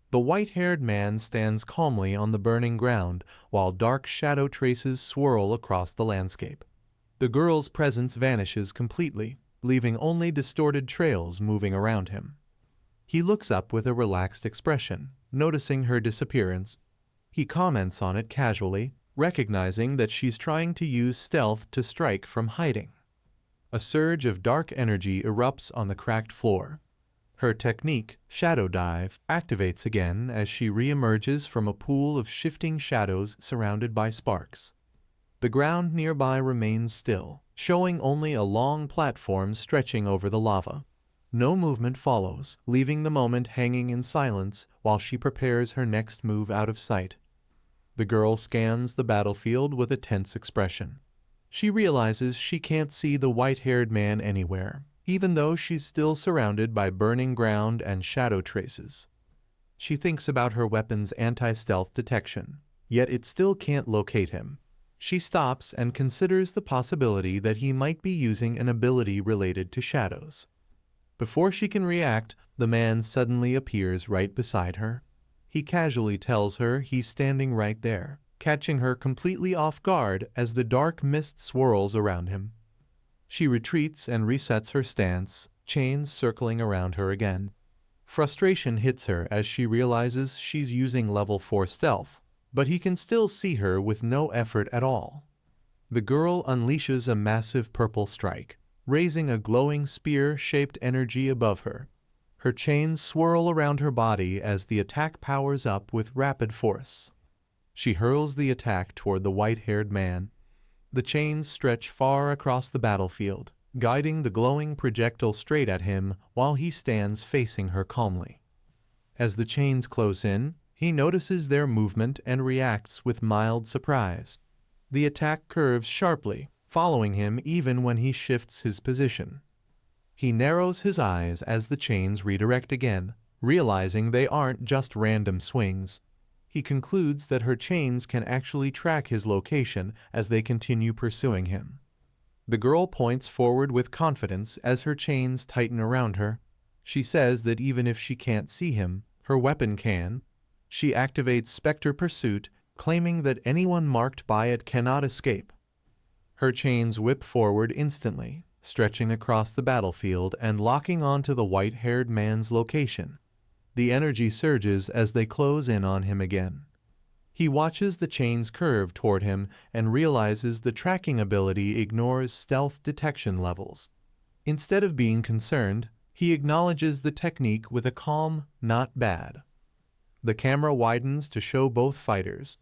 The white-haired man stands calmly on the burning ground while dark shadow traces swirl across the landscape. The girl's presence vanishes completely, leaving only distorted trails moving around him. He looks up with a relaxed expression, noticing her disappearance. He comments on it casually, recognizing that she's trying to use stealth to strike from hiding. A surge of dark energy erupts on the cracked floor. Her technique, Shadow Dive, activates again as she re-emerges from a pool of shifting shadows surrounded by sparks. The ground nearby remains still, showing only a long platform stretching over the lava. No movement follows, leaving the moment hanging in silence while she prepares her next move out of sight. The girl scans the battlefield with a tense expression. She realizes she can't see the white-haired man anywhere, even though she's still surrounded by burning ground and shadow traces. She thinks about her weapon's anti-stealth detection, yet it still can't locate him. She stops and considers the possibility that he might be using an ability related to shadows. Before she can react, the man suddenly appears right beside her. He casually tells her he's standing right there, catching her completely off guard as the dark mist swirls around him. She retreats and resets her stance, chains circling around her again. Frustration hits her as she realizes she's using level 4 stealth, but he can still see her with no effort at all. The girl unleashes a massive purple strike, raising a glowing spear-shaped energy above her. Her chains swirl around her body as the attack powers up with rapid force. She hurls the attack toward the white-haired man. The chains stretch far across the battlefield, guiding the glowing projectile straight at him while he stands facing her calmly. As the chains close in, he notices their movement and reacts with mild surprise. The attack curves sharply, following him even when he shifts his position. He narrows his eyes as the chains redirect again, realizing they aren't just random swings. He concludes that her chains can actually track his location as they continue pursuing him. The girl points forward with confidence as her chains tighten around her. She says that even if she can't see him, her weapon can. She activates Spectre Pursuit, claiming that anyone marked by it cannot escape. Her chains whip forward instantly, stretching across the battlefield and locking onto the white-haired man's location. The energy surges as they close in on him again. He watches the chains curve toward him and realizes the tracking ability ignores stealth detection levels. Instead of being concerned, he acknowledges the technique with a calm, "not bad." The camera widens to show both fighters.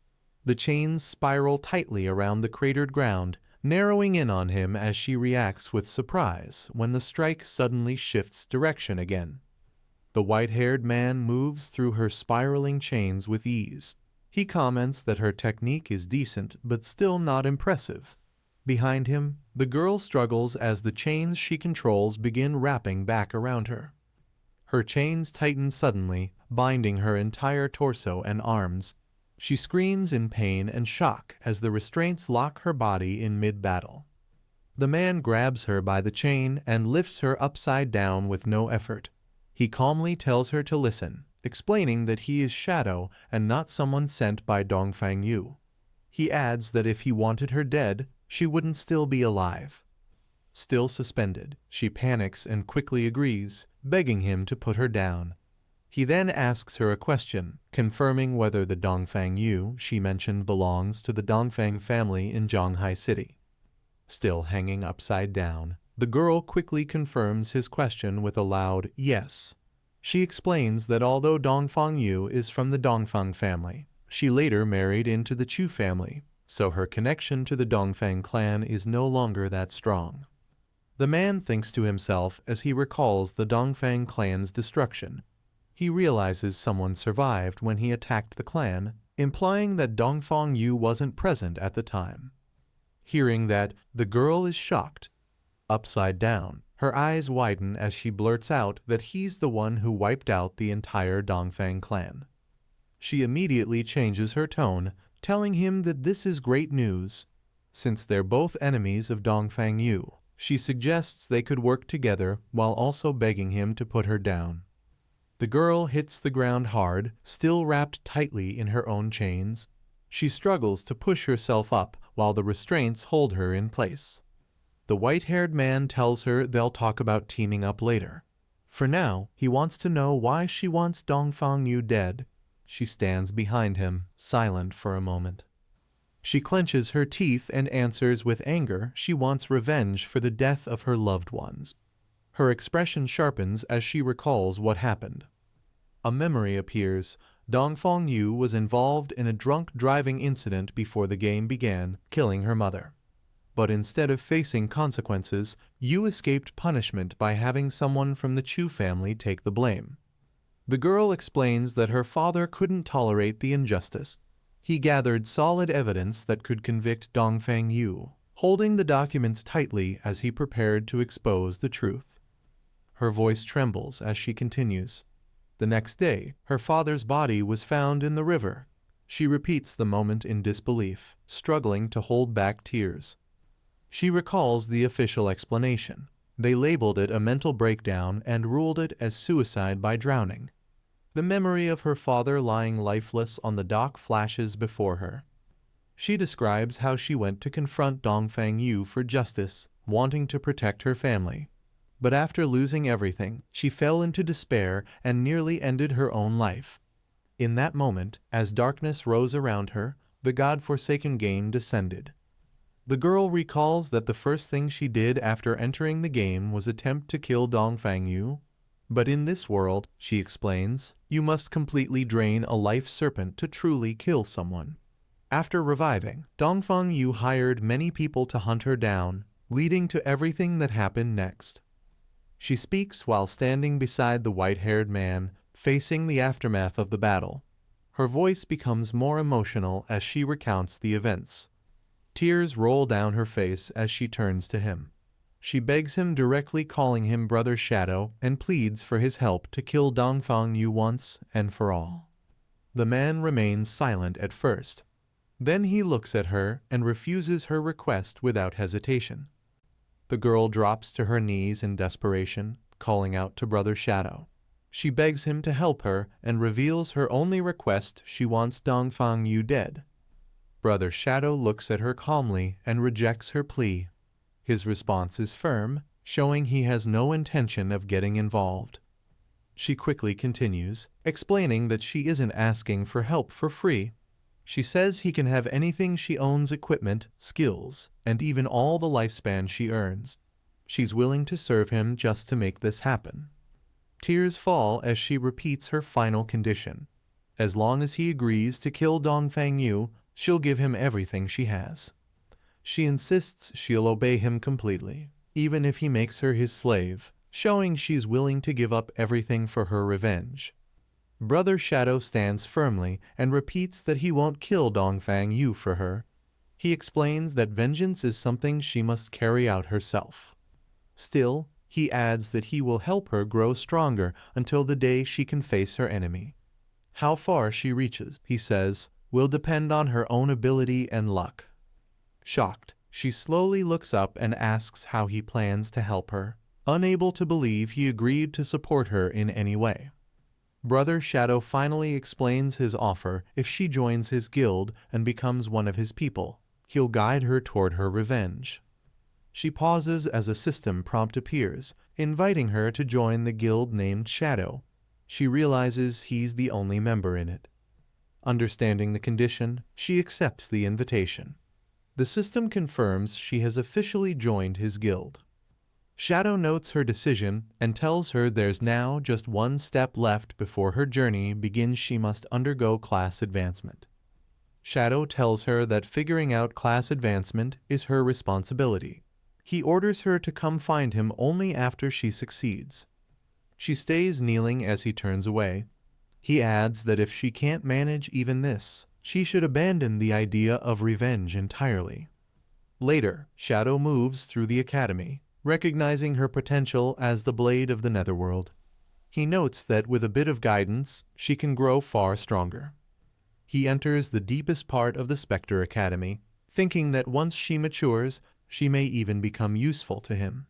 The chains spiral tightly around the cratered ground, narrowing in on him as she reacts with surprise when the strike suddenly shifts direction again. The white-haired man moves through her spiraling chains with ease. He comments that her technique is decent but still not impressive. Behind him, the girl struggles as the chains she controls begin wrapping back around her. Her chains tighten suddenly, binding her entire torso and arms. She screams in pain and shock as the restraints lock her body in mid-battle. The man grabs her by the chain and lifts her upside down with no effort. He calmly tells her to listen, explaining that he is Shadow and not someone sent by Dongfang Yu. He adds that if he wanted her dead, she wouldn't still be alive. Still suspended, she panics and quickly agrees, begging him to put her down. He then asks her a question, confirming whether the Dongfang Yu she mentioned belongs to the Dongfang family in Zhanghai City. Still hanging upside down, the girl quickly confirms his question with a loud yes. She explains that although Dongfang Yu is from the Dongfang family, she later married into the Chu family, so her connection to the Dongfang clan is no longer that strong. The man thinks to himself as he recalls the Dongfang clan's destruction. He realizes someone survived when he attacked the clan, implying that Dongfang Yu wasn't present at the time. Hearing that, the girl is shocked. Upside down, her eyes widen as she blurts out that he's the one who wiped out the entire Dongfang clan. She immediately changes her tone, telling him that this is great news. Since they're both enemies of Dongfang Yu, she suggests they could work together while also begging him to put her down. The girl hits the ground hard, still wrapped tightly in her own chains. She struggles to push herself up while the restraints hold her in place. The white-haired man tells her they'll talk about teaming up later. For now, he wants to know why she wants Dongfang Yu dead. She stands behind him, silent for a moment. She clenches her teeth and answers with anger she wants revenge for the death of her loved ones. Her expression sharpens as she recalls what happened. A memory appears. Dongfang Yu was involved in a drunk driving incident before the game began, killing her mother. But instead of facing consequences, Yu escaped punishment by having someone from the Chu family take the blame. The girl explains that her father couldn't tolerate the injustice. He gathered solid evidence that could convict Dongfang Yu, holding the documents tightly as he prepared to expose the truth. Her voice trembles as she continues. The next day, her father's body was found in the river. She repeats the moment in disbelief, struggling to hold back tears. She recalls the official explanation. They labeled it a mental breakdown and ruled it as suicide by drowning. The memory of her father lying lifeless on the dock flashes before her. She describes how she went to confront Dongfang Yu for justice, wanting to protect her family. But after losing everything, she fell into despair and nearly ended her own life. In that moment, as darkness rose around her, the God-forsaken game descended. The girl recalls that the first thing she did after entering the game was attempt to kill Dongfang Yu. But in this world, she explains, you must completely drain a life serpent to truly kill someone. After reviving, Dongfang Yu hired many people to hunt her down, leading to everything that happened next. She speaks while standing beside the white-haired man, facing the aftermath of the battle. Her voice becomes more emotional as she recounts the events. Tears roll down her face as she turns to him. She begs him directly, calling him Brother Shadow, and pleads for his help to kill Dongfang Yu once and for all. The man remains silent at first. Then he looks at her and refuses her request without hesitation. The girl drops to her knees in desperation, calling out to Brother Shadow. She begs him to help her and reveals her only request: she wants Dongfang Yu dead. Brother Shadow looks at her calmly and rejects her plea. His response is firm, showing he has no intention of getting involved. She quickly continues, explaining that she isn't asking for help for free. She says he can have anything she owns: equipment, skills, and even all the lifespan she earns. She's willing to serve him just to make this happen. Tears fall as she repeats her final condition. As long as he agrees to kill Dongfang Yu, she'll give him everything she has. She insists she'll obey him completely, even if he makes her his slave, showing she's willing to give up everything for her revenge. Brother Shadow stands firmly and repeats that he won't kill Dongfang Yu for her. He explains that vengeance is something she must carry out herself. Still, he adds that he will help her grow stronger until the day she can face her enemy. How far she reaches, he says, will depend on her own ability and luck. Shocked, she slowly looks up and asks how he plans to help her, unable to believe he agreed to support her in any way. Brother Shadow finally explains his offer. If she joins his guild and becomes one of his people, he'll guide her toward her revenge. She pauses as a system prompt appears, inviting her to join the guild named Shadow. She realizes he's the only member in it. Understanding the condition, she accepts the invitation. The system confirms she has officially joined his guild. Shadow notes her decision and tells her there's now just one step left before her journey begins. She must undergo class advancement. Shadow tells her that figuring out class advancement is her responsibility. He orders her to come find him only after she succeeds. She stays kneeling as he turns away. He adds that if she can't manage even this, she should abandon the idea of revenge entirely. Later, Shadow moves through the academy, recognizing her potential as the blade of the netherworld. He notes that with a bit of guidance, she can grow far stronger. He enters the deepest part of the Spectre Academy, thinking that once she matures, she may even become useful to him.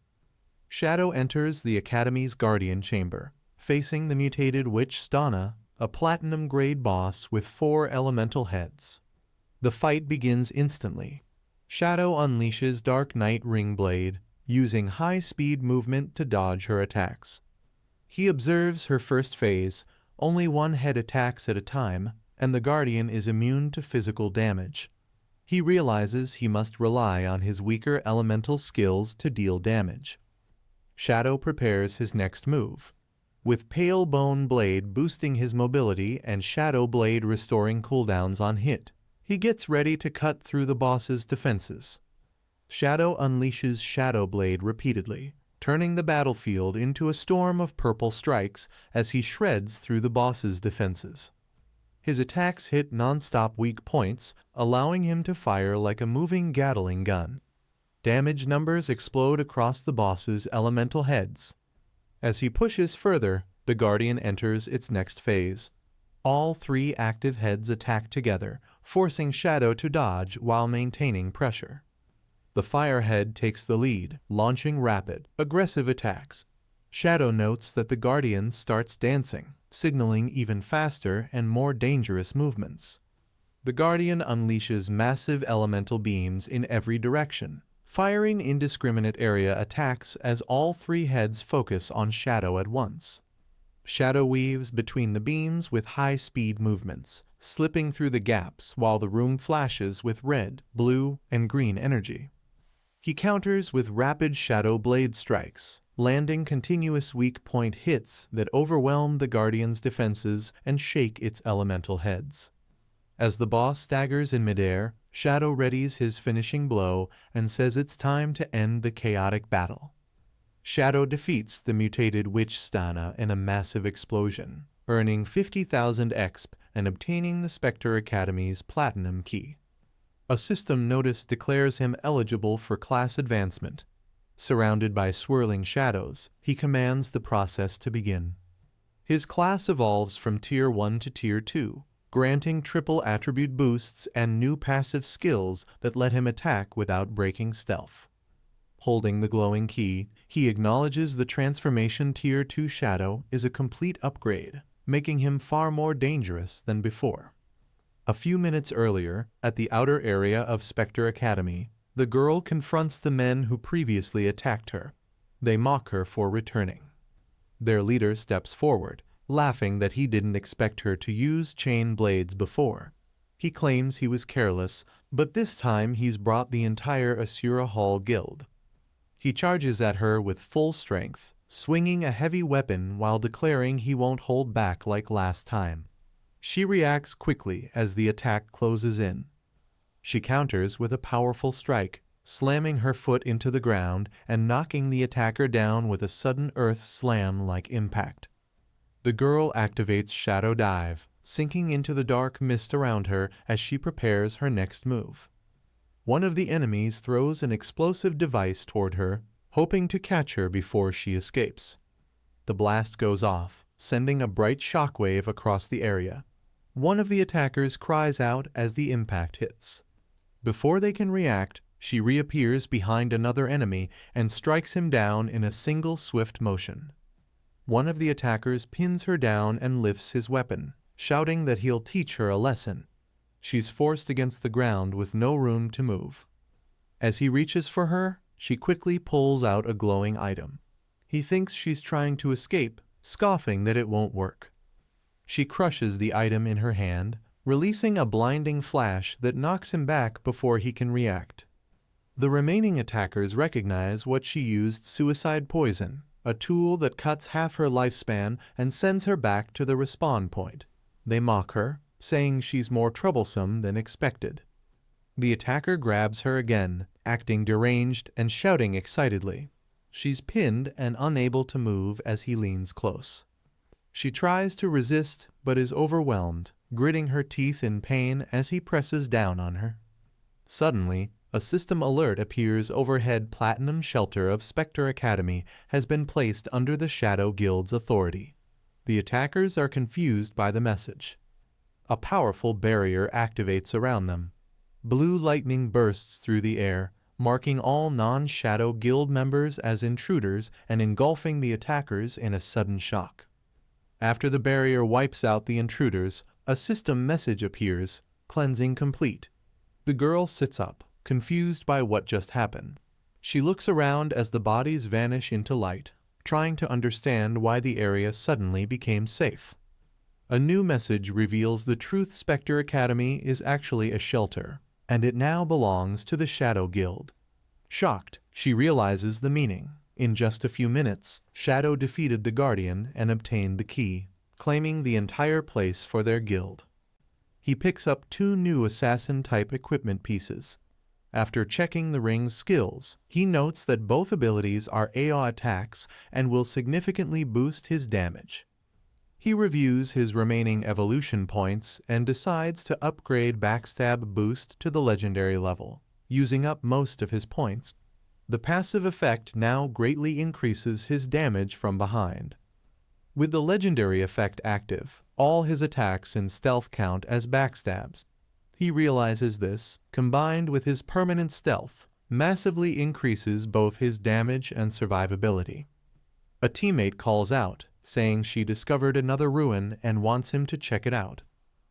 Shadow enters the Academy's guardian chamber, facing the mutated witch Stana, a platinum-grade boss with 4 elemental heads. The fight begins instantly. Shadow unleashes Dark Knight Ring Blade, using high-speed movement to dodge her attacks. He observes her first phase, only one head attacks at a time, and the Guardian is immune to physical damage. He realizes he must rely on his weaker elemental skills to deal damage. Shadow prepares his next move, with Pale Bone Blade boosting his mobility and Shadow Blade restoring cooldowns on hit. He gets ready to cut through the boss's defenses. Shadow unleashes Shadow Blade repeatedly, turning the battlefield into a storm of purple strikes as he shreds through the boss's defenses. His attacks hit non-stop weak points, allowing him to fire like a moving Gatling gun. Damage numbers explode across the boss's elemental heads. As he pushes further, the Guardian enters its next phase. All 3 active heads attack together, forcing Shadow to dodge while maintaining pressure. The Firehead takes the lead, launching rapid, aggressive attacks. Shadow notes that the Guardian starts dancing, signaling even faster and more dangerous movements. The Guardian unleashes massive elemental beams in every direction, firing indiscriminate area attacks as all 3 heads focus on Shadow at once. Shadow weaves between the beams with high-speed movements, slipping through the gaps while the room flashes with red, blue, and green energy. He counters with rapid Shadow Blade strikes, landing continuous weak point hits that overwhelm the Guardian's defenses and shake its elemental heads. As the boss staggers in midair, Shadow readies his finishing blow and says it's time to end the chaotic battle. Shadow defeats the mutated witch Stana in a massive explosion, earning 50,000 exp and obtaining the Spectre Academy's Platinum Key. A system notice declares him eligible for class advancement. Surrounded by swirling shadows, he commands the process to begin. His class evolves from Tier 1 to Tier 2, granting triple attribute boosts and new passive skills that let him attack without breaking stealth. Holding the glowing key, he acknowledges the transformation Tier 2 Shadow is a complete upgrade, making him far more dangerous than before. A few minutes earlier, at the outer area of Spectre Academy, the girl confronts the men who previously attacked her. They mock her for returning. Their leader steps forward, laughing that he didn't expect her to use chain blades before. He claims he was careless, but this time he's brought the entire Asura Hall guild. He charges at her with full strength, swinging a heavy weapon while declaring he won't hold back like last time. She reacts quickly as the attack closes in. She counters with a powerful strike, slamming her foot into the ground and knocking the attacker down with a sudden earth slam-like impact. The girl activates Shadow Dive, sinking into the dark mist around her as she prepares her next move. One of the enemies throws an explosive device toward her, hoping to catch her before she escapes. The blast goes off, sending a bright shockwave across the area. One of the attackers cries out as the impact hits. Before they can react, she reappears behind another enemy and strikes him down in a single swift motion. One of the attackers pins her down and lifts his weapon, shouting that he'll teach her a lesson. She's forced against the ground with no room to move. As he reaches for her, she quickly pulls out a glowing item. He thinks she's trying to escape, scoffing that it won't work. She crushes the item in her hand, releasing a blinding flash that knocks him back before he can react. The remaining attackers recognize what she used: suicide poison, a tool that cuts half her lifespan and sends her back to the respawn point. They mock her, saying she's more troublesome than expected. The attacker grabs her again, acting deranged and shouting excitedly. She's pinned and unable to move as he leans close. She tries to resist but is overwhelmed, gritting her teeth in pain as he presses down on her. Suddenly, a system alert appears overhead. Platinum Shelter of Spectre Academy has been placed under the Shadow Guild's authority. The attackers are confused by the message. A powerful barrier activates around them. Blue lightning bursts through the air, marking all non-Shadow Guild members as intruders and engulfing the attackers in a sudden shock. After the barrier wipes out the intruders, a system message appears: cleansing complete. The girl sits up, confused by what just happened. She looks around as the bodies vanish into light, trying to understand why the area suddenly became safe. A new message reveals the truth: Spectre Academy is actually a shelter, and it now belongs to the Shadow Guild. Shocked, she realizes the meaning. In just a few minutes, Shadow defeated the Guardian and obtained the key, claiming the entire place for their guild. He picks up 2 new assassin-type equipment pieces. After checking the ring's skills, he notes that both abilities are AoE attacks and will significantly boost his damage. He reviews his remaining evolution points and decides to upgrade Backstab Boost to the legendary level, using up most of his points. The passive effect now greatly increases his damage from behind. With the legendary effect active, all his attacks in stealth count as backstabs. He realizes this, combined with his permanent stealth, massively increases both his damage and survivability. A teammate calls out, saying she discovered another ruin and wants him to check it out.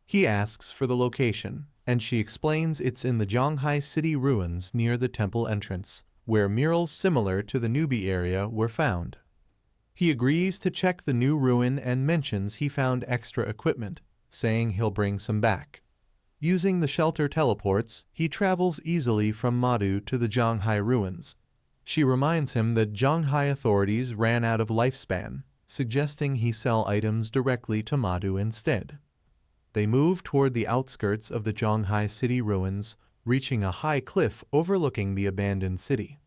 He asks for the location, and she explains it's in the Zhanghai City ruins near the temple entrance, where murals similar to the newbie area were found. He agrees to check the new ruin and mentions he found extra equipment, saying he'll bring some back. Using the shelter teleports, he travels easily from Madu to the Zhanghai ruins. She reminds him that Zhanghai authorities ran out of lifespan, suggesting he sell items directly to Madu instead. They move toward the outskirts of the Zhanghai City ruins, reaching a high cliff overlooking the abandoned city.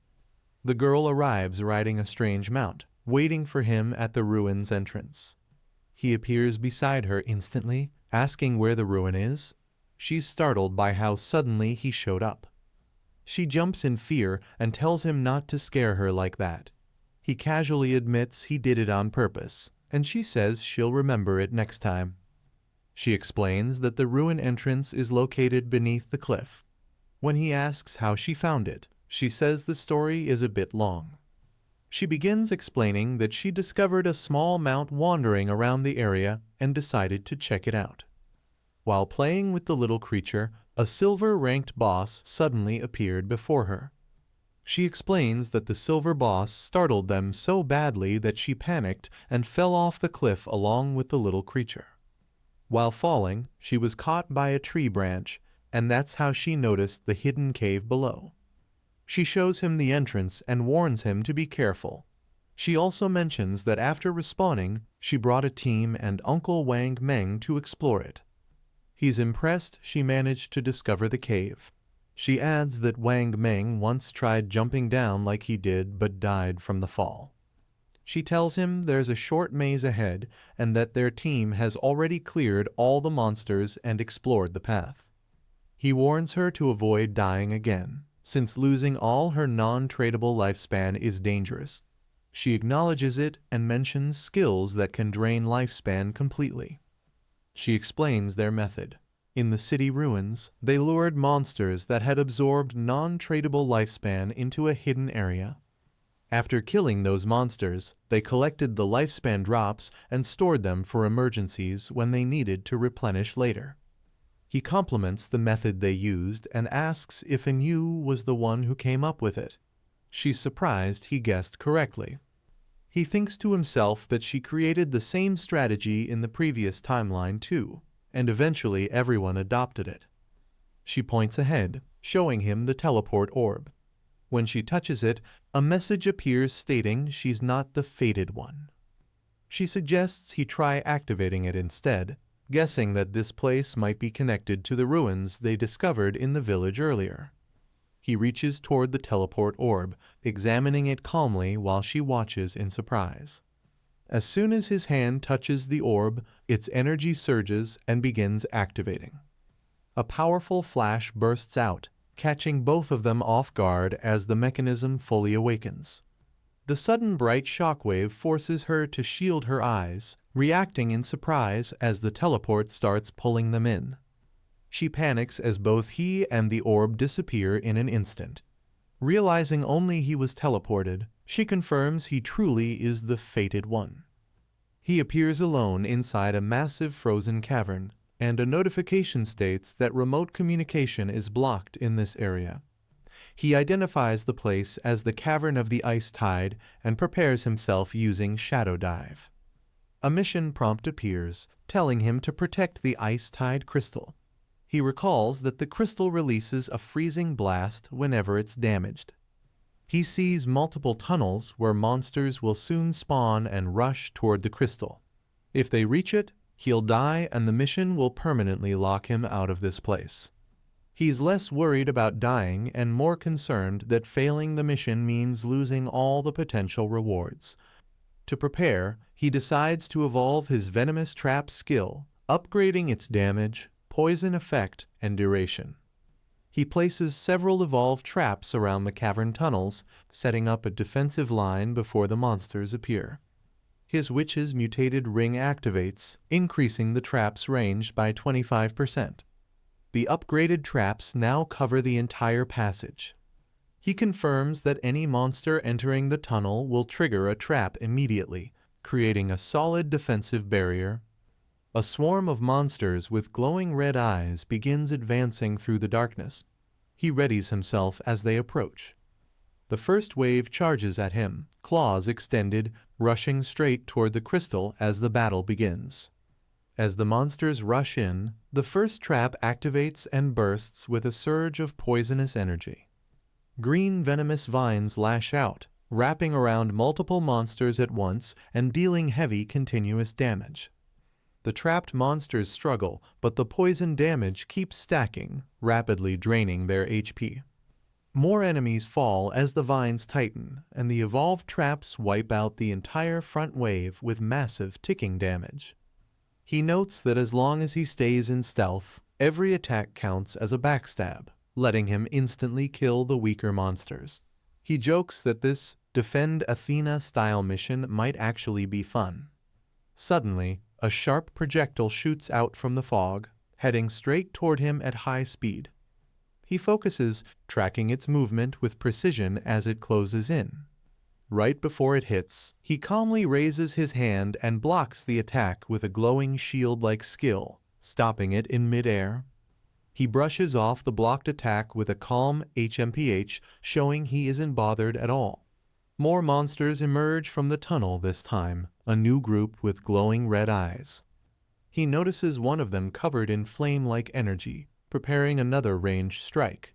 The girl arrives riding a strange mount, waiting for him at the ruin's entrance. He appears beside her instantly, asking where the ruin is. She's startled by how suddenly he showed up. She jumps in fear and tells him not to scare her like that. He casually admits he did it on purpose, and she says she'll remember it next time. She explains that the ruin entrance is located beneath the cliff. When he asks how she found it, she says the story is a bit long. She begins explaining that she discovered a small mount wandering around the area and decided to check it out. While playing with the little creature, a silver-ranked boss suddenly appeared before her. She explains that the silver boss startled them so badly that she panicked and fell off the cliff along with the little creature. While falling, she was caught by a tree branch, and that's how she noticed the hidden cave below. She shows him the entrance and warns him to be careful. She also mentions that after respawning, she brought a team and Uncle Wang Meng to explore it. He's impressed she managed to discover the cave. She adds that Wang Meng once tried jumping down like he did but died from the fall. She tells him there's a short maze ahead and that their team has already cleared all the monsters and explored the path. He warns her to avoid dying again, since losing all her non-tradable lifespan is dangerous. She acknowledges it and mentions skills that can drain lifespan completely. She explains their method. In the city ruins, they lured monsters that had absorbed non-tradable lifespan into a hidden area. After killing those monsters, they collected the lifespan drops and stored them for emergencies when they needed to replenish later. He compliments the method they used and asks if Enyu was the one who came up with it. She's surprised he guessed correctly. He thinks to himself that she created the same strategy in the previous timeline too, and eventually everyone adopted it. She points ahead, showing him the teleport orb. When she touches it, a message appears stating she's not the fated one. She suggests he try activating it instead, guessing that this place might be connected to the ruins they discovered in the village earlier. He reaches toward the teleport orb, examining it calmly while she watches in surprise. As soon as his hand touches the orb, its energy surges and begins activating. A powerful flash bursts out, catching both of them off guard as the mechanism fully awakens. The sudden bright shockwave forces her to shield her eyes, reacting in surprise as the teleport starts pulling them in. She panics as both he and the orb disappear in an instant. Realizing only he was teleported, she confirms he truly is the fated one. He appears alone inside a massive frozen cavern, and a notification states that remote communication is blocked in this area. He identifies the place as the Cavern of the Ice Tide and prepares himself using Shadow Dive. A mission prompt appears, telling him to protect the Ice Tide crystal. He recalls that the crystal releases a freezing blast whenever it's damaged. He sees multiple tunnels where monsters will soon spawn and rush toward the crystal. If they reach it, he'll die and the mission will permanently lock him out of this place. He's less worried about dying and more concerned that failing the mission means losing all the potential rewards. To prepare, he decides to evolve his venomous trap skill, upgrading its damage, poison effect, and duration. He places several evolved traps around the cavern tunnels, setting up a defensive line before the monsters appear. His witch's mutated ring activates, increasing the trap's range by 25%. The upgraded traps now cover the entire passage. He confirms that any monster entering the tunnel will trigger a trap immediately, creating a solid defensive barrier. A swarm of monsters with glowing red eyes begins advancing through the darkness. He readies himself as they approach. The first wave charges at him, claws extended, rushing straight toward the crystal as the battle begins. As the monsters rush in, the first trap activates and bursts with a surge of poisonous energy. Green venomous vines lash out, wrapping around multiple monsters at once and dealing heavy continuous damage. The trapped monsters struggle, but the poison damage keeps stacking, rapidly draining their HP. More enemies fall as the vines tighten, and the evolved traps wipe out the entire front wave with massive ticking damage. He notes that as long as he stays in stealth, every attack counts as a backstab, letting him instantly kill the weaker monsters. He jokes that this Defend Athena style mission might actually be fun. Suddenly, a sharp projectile shoots out from the fog, heading straight toward him at high speed. He focuses, tracking its movement with precision as it closes in. Right before it hits, he calmly raises his hand and blocks the attack with a glowing shield-like skill, stopping it in midair. He brushes off the blocked attack with a calm HMPH, showing he isn't bothered at all. More monsters emerge from the tunnel this time, a new group with glowing red eyes. He notices one of them covered in flame-like energy, preparing another ranged strike.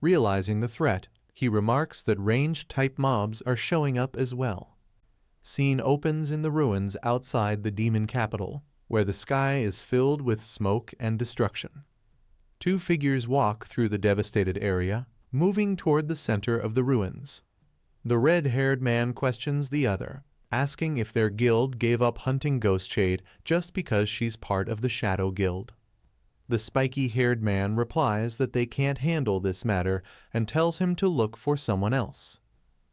Realizing the threat, he remarks that ranged-type mobs are showing up as well. Scene opens in the ruins outside the demon capital. where the sky is filled with smoke and destruction. Two figures walk through the devastated area, moving toward the center of the ruins. The red-haired man questions the other, asking if their guild gave up hunting Ghostshade just because she's part of the Shadow Guild. The spiky-haired man replies that they can't handle this matter and tells him to look for someone else.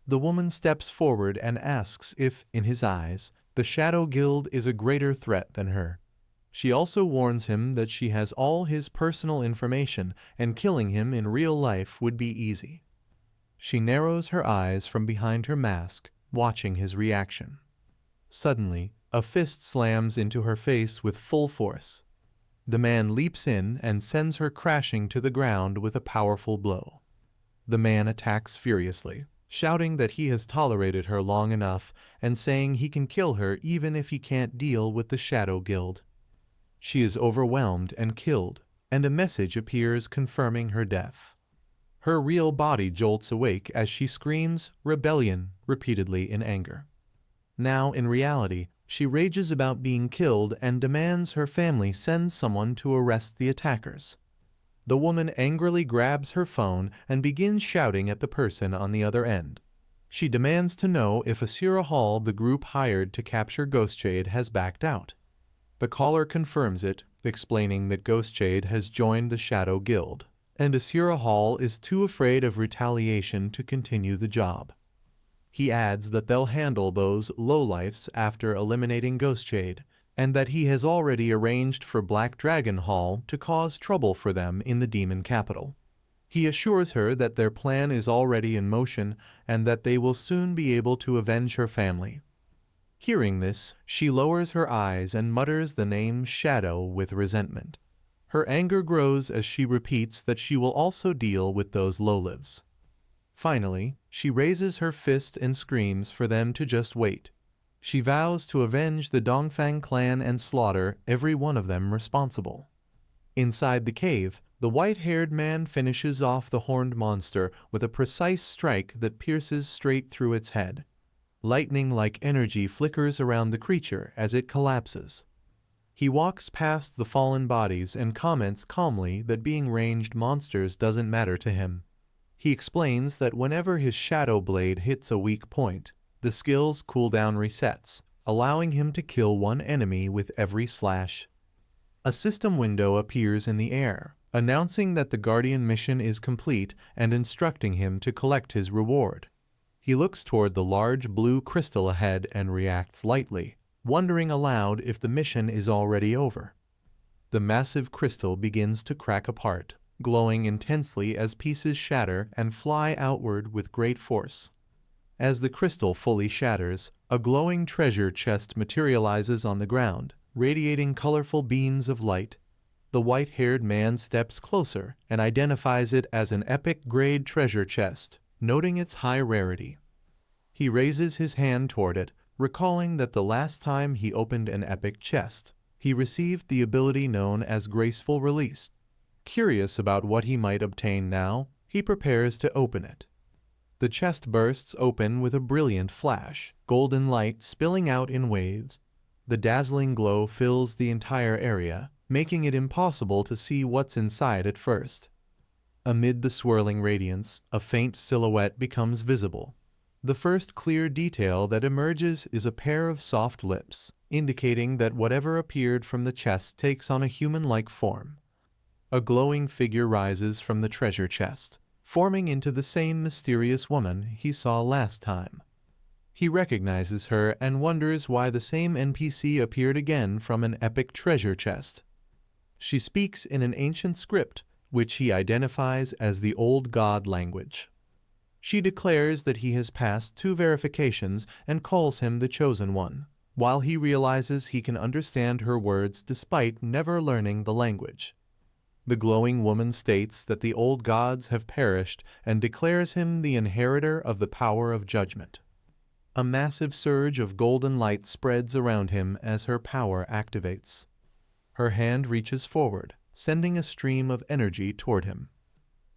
The woman steps forward and asks if, in his eyes, the Shadow Guild is a greater threat than her. She also warns him that she has all his personal information and killing him in real life would be easy. She narrows her eyes from behind her mask, watching his reaction. Suddenly, a fist slams into her face with full force. The man leaps in and sends her crashing to the ground with a powerful blow. The man attacks furiously, shouting that he has tolerated her long enough and saying he can kill her even if he can't deal with the Shadow Guild. She is overwhelmed and killed, and a message appears confirming her death. Her real body jolts awake as she screams "Rebellion" repeatedly in anger. Now, in reality, she rages about being killed and demands her family send someone to arrest the attackers. The woman angrily grabs her phone and begins shouting at the person on the other end. She demands to know if Asura Hall, the group hired to capture Ghostshade, has backed out. The caller confirms it, explaining that Ghostshade has joined the Shadow Guild, and Asura Hall is too afraid of retaliation to continue the job. He adds that they'll handle those lowlifes after eliminating Ghostshade, and that he has already arranged for Black Dragon Hall to cause trouble for them in the demon capital. He assures her that their plan is already in motion and that they will soon be able to avenge her family. Hearing this, she lowers her eyes and mutters the name Shadow with resentment. Her anger grows as she repeats that she will also deal with those lowlives. Finally, she raises her fist and screams for them to just wait. She vows to avenge the Dongfang clan and slaughter every one of them responsible. Inside the cave, the white-haired man finishes off the horned monster with a precise strike that pierces straight through its head. Lightning-like energy flickers around the creature as it collapses. He walks past the fallen bodies and comments calmly that being ranged monsters doesn't matter to him. He explains that whenever his shadow blade hits a weak point, the skill's cooldown resets, allowing him to kill one enemy with every slash. A system window appears in the air, announcing that the Guardian mission is complete and instructing him to collect his reward. He looks toward the large blue crystal ahead and reacts lightly, wondering aloud if the mission is already over. The massive crystal begins to crack apart, glowing intensely as pieces shatter and fly outward with great force. As the crystal fully shatters, a glowing treasure chest materializes on the ground, radiating colorful beams of light. The white-haired man steps closer and identifies it as an epic-grade treasure chest, noting its high rarity. He raises his hand toward it, recalling that the last time he opened an epic chest, he received the ability known as Graceful Release. Curious about what he might obtain now, he prepares to open it. The chest bursts open with a brilliant flash, golden light spilling out in waves. The dazzling glow fills the entire area, making it impossible to see what's inside at first. Amid the swirling radiance, a faint silhouette becomes visible. The first clear detail that emerges is a pair of soft lips, indicating that whatever appeared from the chest takes on a human-like form. A glowing figure rises from the treasure chest, forming into the same mysterious woman he saw last time. He recognizes her and wonders why the same NPC appeared again from an epic treasure chest. She speaks in an ancient script, which he identifies as the Old God language. She declares that he has passed 2 verifications and calls him the Chosen One, while he realizes he can understand her words despite never learning the language. The glowing woman states that the old gods have perished and declares him the inheritor of the power of judgment. A massive surge of golden light spreads around him as her power activates. Her hand reaches forward, sending a stream of energy toward him.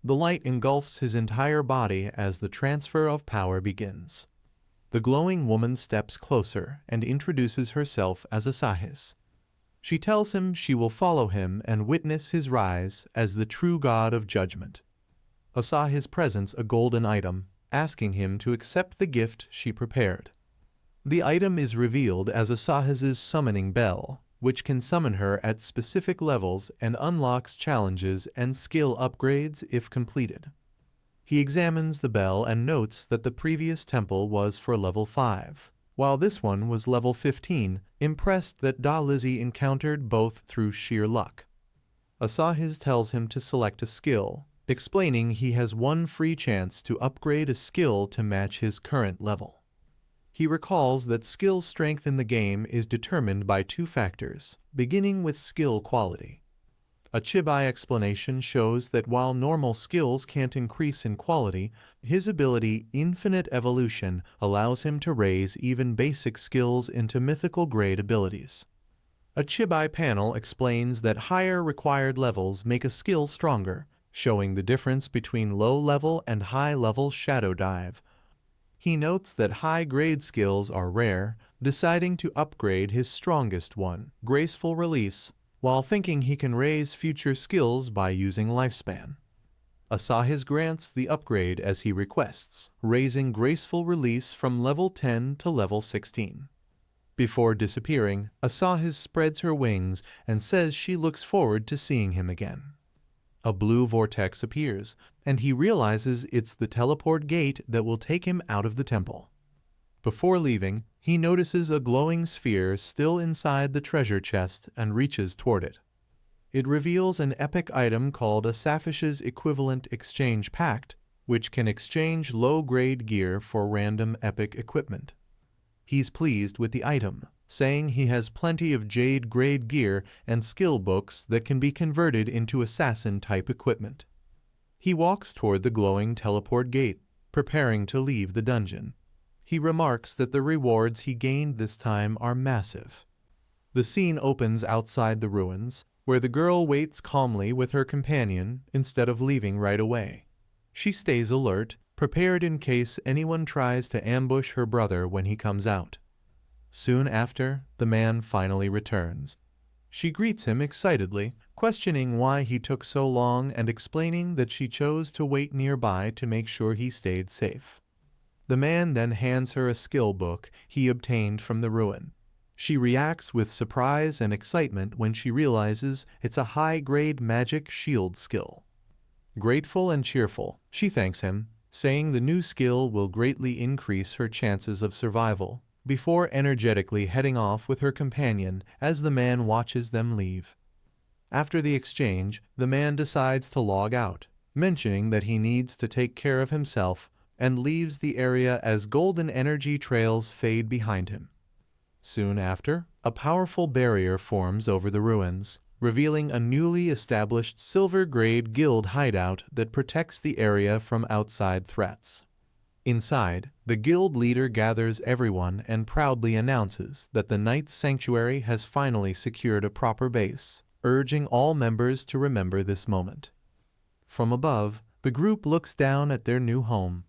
The light engulfs his entire body as the transfer of power begins. The glowing woman steps closer and introduces herself as Asahis. She tells him she will follow him and witness his rise as the true god of judgment. Asahi's presents a golden item, asking him to accept the gift she prepared. The item is revealed as Asahi's summoning bell, which can summon her at specific levels and unlocks challenges and skill upgrades if completed. He examines the bell and notes that the previous temple was for level 5, while this one was level 15, impressed that Da Lizzie encountered both through sheer luck. Asahi tells him to select a skill, explaining he has one free chance to upgrade a skill to match his current level. He recalls that skill strength in the game is determined by 2 factors, beginning with skill quality. A Chibai explanation shows that while normal skills can't increase in quality, his ability Infinite Evolution allows him to raise even basic skills into mythical grade abilities. A Chibai panel explains that higher required levels make a skill stronger, showing the difference between low-level and high-level Shadow Dive. He notes that high-grade skills are rare, deciding to upgrade his strongest one, Graceful Release, while thinking he can raise future skills by using Lifespan. Asahi grants the upgrade as he requests, raising Graceful Release from level 10 to level 16. Before disappearing, Asahi spreads her wings and says she looks forward to seeing him again. A blue vortex appears, and he realizes it's the teleport gate that will take him out of the temple. Before leaving, he notices a glowing sphere still inside the treasure chest and reaches toward it. It reveals an epic item called a Safish's Equivalent Exchange Pact, which can exchange low-grade gear for random epic equipment. He's pleased with the item, saying he has plenty of jade-grade gear and skill books that can be converted into assassin-type equipment. He walks toward the glowing teleport gate, preparing to leave the dungeon. He remarks that the rewards he gained this time are massive. The scene opens outside the ruins, where the girl waits calmly with her companion instead of leaving right away. She stays alert, prepared in case anyone tries to ambush her brother when he comes out. Soon after, the man finally returns. She greets him excitedly, questioning why he took so long and explaining that she chose to wait nearby to make sure he stayed safe. The man then hands her a skill book he obtained from the ruin. She reacts with surprise and excitement when she realizes it's a high-grade magic shield skill. Grateful and cheerful, she thanks him, saying the new skill will greatly increase her chances of survival, before energetically heading off with her companion as the man watches them leave. After the exchange, the man decides to log out, mentioning that he needs to take care of himself, and leaves the area as golden energy trails fade behind him. Soon after, a powerful barrier forms over the ruins, revealing a newly established silver-grade guild hideout that protects the area from outside threats. Inside, the guild leader gathers everyone and proudly announces that the Knight's Sanctuary has finally secured a proper base, urging all members to remember this moment. From above, the group looks down at their new home.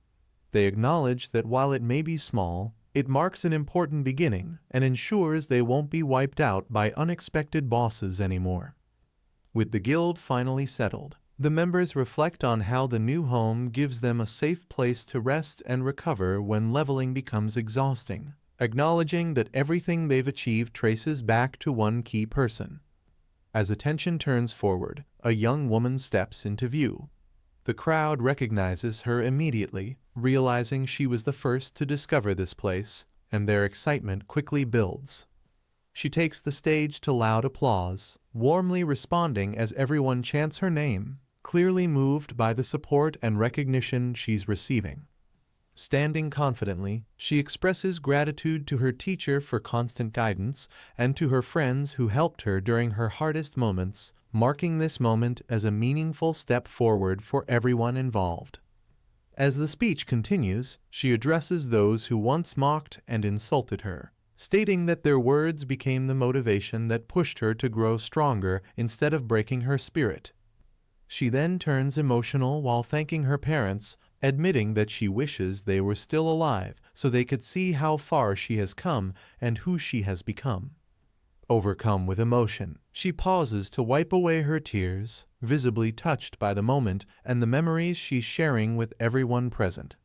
They acknowledge that while it may be small, it marks an important beginning and ensures they won't be wiped out by unexpected bosses anymore. With the guild finally settled, the members reflect on how the new home gives them a safe place to rest and recover when leveling becomes exhausting, acknowledging that everything they've achieved traces back to one key person. As attention turns forward, a young woman steps into view. The crowd recognizes her immediately, realizing she was the first to discover this place, and their excitement quickly builds. She takes the stage to loud applause, warmly responding as everyone chants her name, clearly moved by the support and recognition she's receiving. Standing confidently, she expresses gratitude to her teacher for constant guidance and to her friends who helped her during her hardest moments, marking this moment as a meaningful step forward for everyone involved. As the speech continues, she addresses those who once mocked and insulted her, stating that their words became the motivation that pushed her to grow stronger instead of breaking her spirit. She then turns emotional while thanking her parents, admitting that she wishes they were still alive so they could see how far she has come and who she has become. Overcome with emotion, she pauses to wipe away her tears, visibly touched by the moment and the memories she's sharing with everyone present.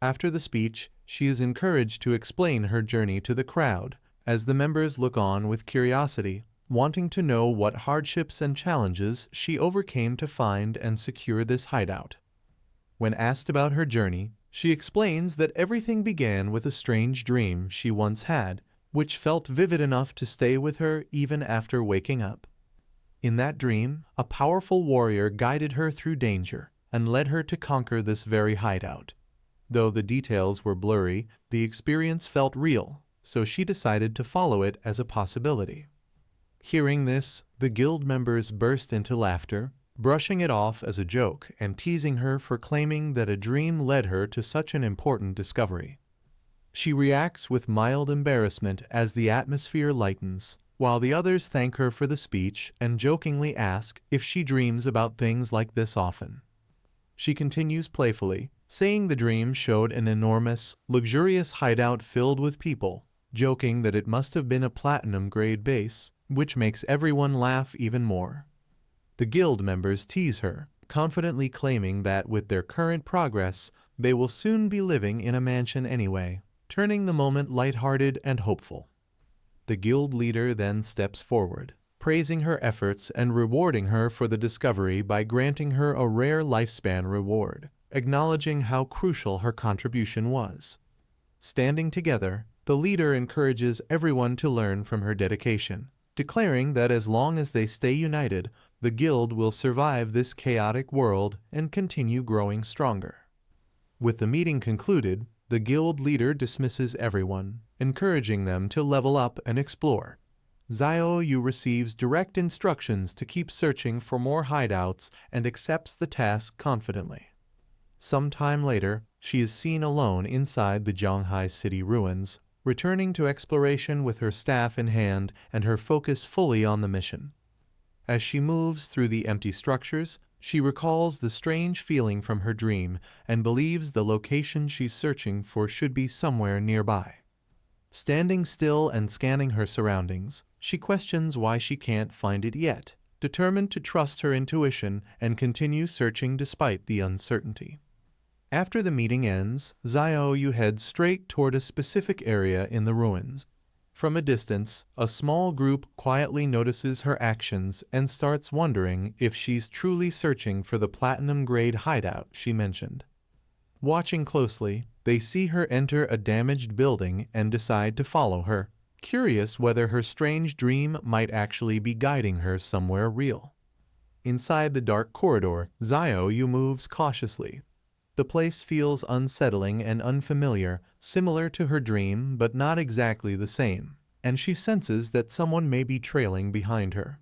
After the speech, she is encouraged to explain her journey to the crowd, as the members look on with curiosity, wanting to know what hardships and challenges she overcame to find and secure this hideout. When asked about her journey, she explains that everything began with a strange dream she once had, which felt vivid enough to stay with her even after waking up. In that dream, a powerful warrior guided her through danger and led her to conquer this very hideout. Though the details were blurry, the experience felt real, so she decided to follow it as a possibility. Hearing this, the guild members burst into laughter, brushing it off as a joke and teasing her for claiming that a dream led her to such an important discovery. She reacts with mild embarrassment as the atmosphere lightens, while the others thank her for the speech and jokingly ask if she dreams about things like this often. She continues playfully, saying the dream showed an enormous, luxurious hideout filled with people, joking that it must have been a platinum-grade base, which makes everyone laugh even more. The guild members tease her, confidently claiming that with their current progress, they will soon be living in a mansion anyway, turning the moment lighthearted and hopeful. The guild leader then steps forward, praising her efforts and rewarding her for the discovery by granting her a rare lifespan reward, acknowledging how crucial her contribution was. Standing together, the leader encourages everyone to learn from her dedication, declaring that as long as they stay united, the guild will survive this chaotic world and continue growing stronger. With the meeting concluded, the guild leader dismisses everyone, encouraging them to level up and explore. Yahello receives direct instructions to keep searching for more hideouts and accepts the task confidently. Some time later, she is seen alone inside the Zhanghai city ruins, returning to exploration with her staff in hand and her focus fully on the mission. As she moves through the empty structures, she recalls the strange feeling from her dream and believes the location she's searching for should be somewhere nearby. Standing still and scanning her surroundings, she questions why she can't find it yet, determined to trust her intuition and continue searching despite the uncertainty. After the meeting ends, Yahello heads straight toward a specific area in the ruins. From a distance, a small group quietly notices her actions and starts wondering if she's truly searching for the platinum-grade hideout she mentioned. Watching closely, they see her enter a damaged building and decide to follow her, curious whether her strange dream might actually be guiding her somewhere real. Inside the dark corridor, Yahello moves cautiously. The place feels unsettling and unfamiliar, similar to her dream but not exactly the same, and she senses that someone may be trailing behind her.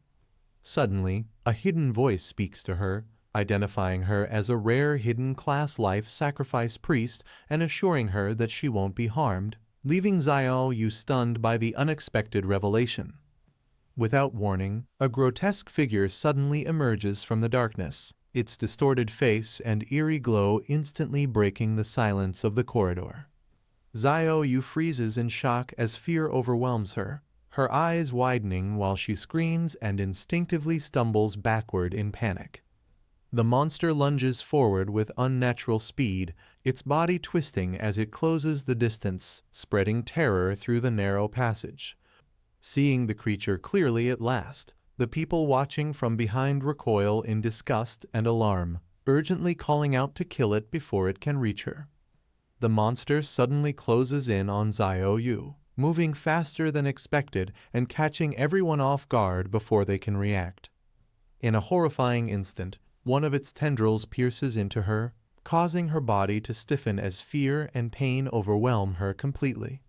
Suddenly, a hidden voice speaks to her, identifying her as a rare hidden class life sacrifice priest and assuring her that she won't be harmed, leaving Yahello stunned by the unexpected revelation. Without warning, a grotesque figure suddenly emerges from the darkness, its distorted face and eerie glow instantly breaking the silence of the corridor. Yahello freezes in shock as fear overwhelms her, her eyes widening while she screams and instinctively stumbles backward in panic. The monster lunges forward with unnatural speed, its body twisting as it closes the distance, spreading terror through the narrow passage. Seeing the creature clearly at last, the people watching from behind recoil in disgust and alarm, urgently calling out to kill it before it can reach her. The monster suddenly closes in on Yahello, moving faster than expected and catching everyone off guard before they can react. In a horrifying instant, one of its tendrils pierces into her, causing her body to stiffen as fear and pain overwhelm her completely.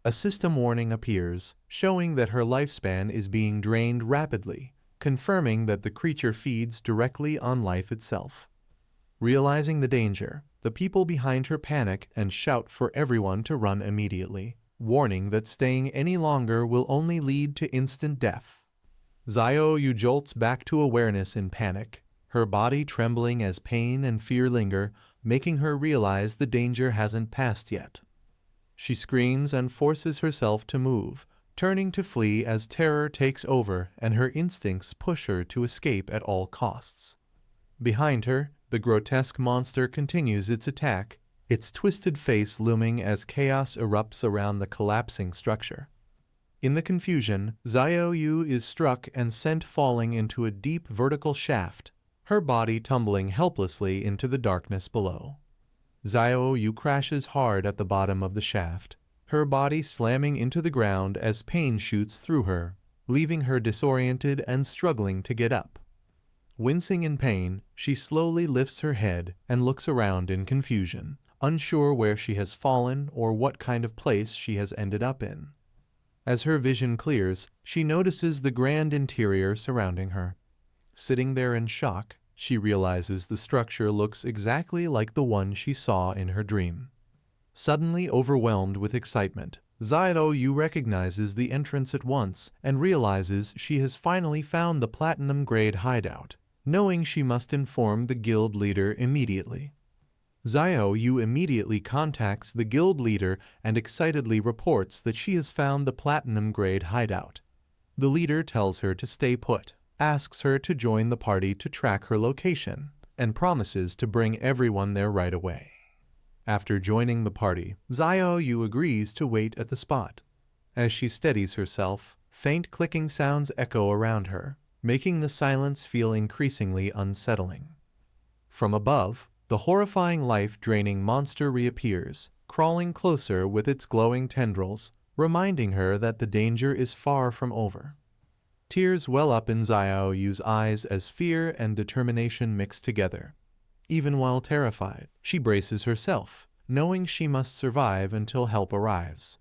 A system warning appears, showing that her lifespan is being drained rapidly, confirming that the creature feeds directly on life itself. Realizing the danger, the people behind her panic and shout for everyone to run immediately, warning that staying any longer will only lead to instant death. Yahello jolts back to awareness in panic, her body trembling as pain and fear linger, making her realize the danger hasn't passed yet. She screams and forces herself to move, turning to flee as terror takes over and her instincts push her to escape at all costs. Behind her, the grotesque monster continues its attack, its twisted face looming as chaos erupts around the collapsing structure. In the confusion, Xiaoyu is struck and sent falling into a deep vertical shaft, her body tumbling helplessly into the darkness below. Xiaoyu crashes hard at the bottom of the shaft, her body slamming into the ground as pain shoots through her, leaving her disoriented and struggling to get up. Wincing in pain, she slowly lifts her head and looks around in confusion, unsure where she has fallen or what kind of place she has ended up in. As her vision clears, she notices the grand interior surrounding her. Sitting there in shock, she realizes the structure looks exactly like the one she saw in her dream. Suddenly overwhelmed with excitement, Xiaoyu recognizes the entrance at once and realizes she has finally found the platinum-grade hideout, knowing she must inform the guild leader immediately. Xiaoyu immediately contacts the guild leader and excitedly reports that she has found the platinum-grade hideout. The leader tells her to stay put, asks her to join the party to track her location, and promises to bring everyone there right away. After joining the party, Xiaoyu agrees to wait at the spot. As she steadies herself, faint clicking sounds echo around her, making the silence feel increasingly unsettling. From above, the horrifying life-draining monster reappears, crawling closer with its glowing tendrils, reminding her that the danger is far from over. Tears well up in Xiaoyu's eyes as fear and determination mix together. Even while terrified, she braces herself, knowing she must survive until help arrives.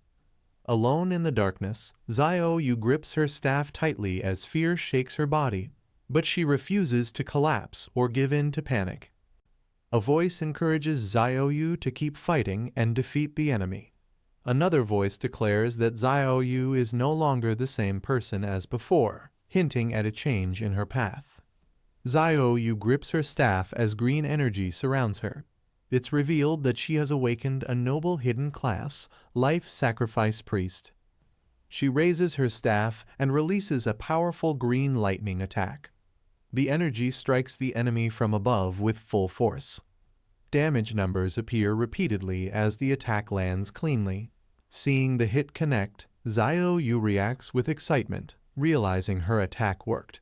Alone in the darkness, Xiaoyu grips her staff tightly as fear shakes her body, but she refuses to collapse or give in to panic. A voice encourages Xiaoyu to keep fighting and defeat the enemy. Another voice declares that Xiaoyu is no longer the same person as before, hinting at a change in her path. Xiaoyu grips her staff as green energy surrounds her. It's revealed that she has awakened a noble hidden class, Life Sacrifice Priest. She raises her staff and releases a powerful green lightning attack. The energy strikes the enemy from above with full force. Damage numbers appear repeatedly as the attack lands cleanly. Seeing the hit connect, Xiaoyu reacts with excitement, realizing her attack worked.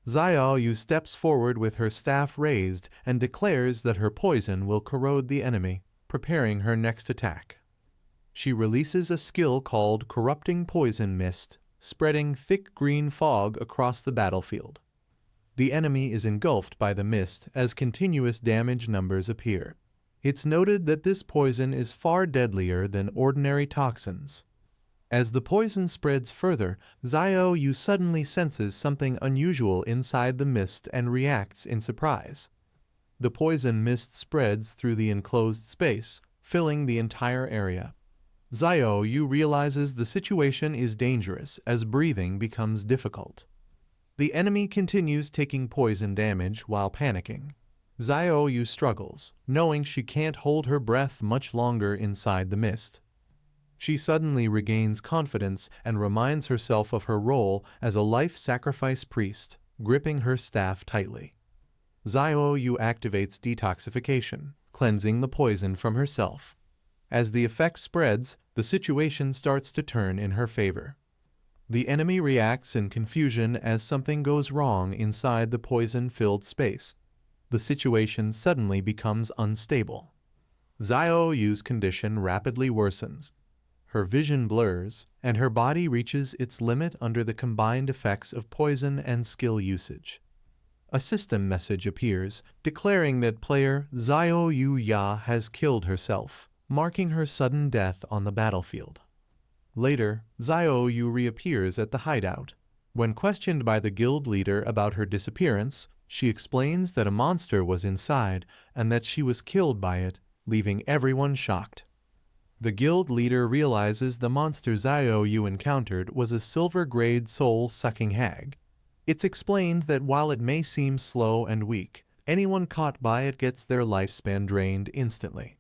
Xiaoyu steps forward with her staff raised and declares that her poison will corrode the enemy, preparing her next attack. She releases a skill called Corrupting Poison Mist, spreading thick green fog across the battlefield. The enemy is engulfed by the mist as continuous damage numbers appear. It's noted that this poison is far deadlier than ordinary toxins. As the poison spreads further, Xiaoyu suddenly senses something unusual inside the mist and reacts in surprise. The poison mist spreads through the enclosed space, filling the entire area. Xiaoyu realizes the situation is dangerous as breathing becomes difficult. The enemy continues taking poison damage while panicking. Xiaoyu struggles, knowing she can't hold her breath much longer inside the mist. She suddenly regains confidence and reminds herself of her role as a life sacrifice priest, gripping her staff tightly. Xiaoyu activates detoxification, cleansing the poison from herself. As the effect spreads, the situation starts to turn in her favor. The enemy reacts in confusion as something goes wrong inside the poison-filled space. The situation suddenly becomes unstable. Xiaoyu's condition rapidly worsens. Her vision blurs, and her body reaches its limit under the combined effects of poison and skill usage. A system message appears, declaring that player Xiaoyu Ya has killed herself, marking her sudden death on the battlefield. Later, Xiaoyu reappears at the hideout. When questioned by the guild leader about her disappearance, she explains that a monster was inside and that she was killed by it, leaving everyone shocked. The guild leader realizes the monster Xiaoyu encountered was a silver-grade soul-sucking hag. It's explained that while it may seem slow and weak, anyone caught by it gets their lifespan drained instantly.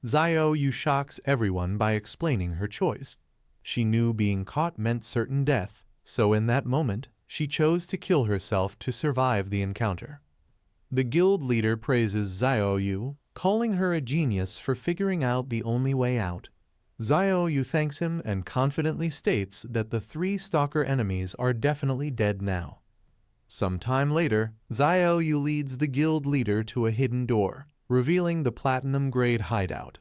Xiaoyu shocks everyone by explaining her choice. She knew being caught meant certain death, so in that moment, she chose to kill herself to survive the encounter. The guild leader praises Xiaoyu, calling her a genius for figuring out the only way out. Xiaoyu thanks him and confidently states that the 3 stalker enemies are definitely dead now. Some time later, Xiaoyu leads the guild leader to a hidden door, revealing the platinum-grade hideout.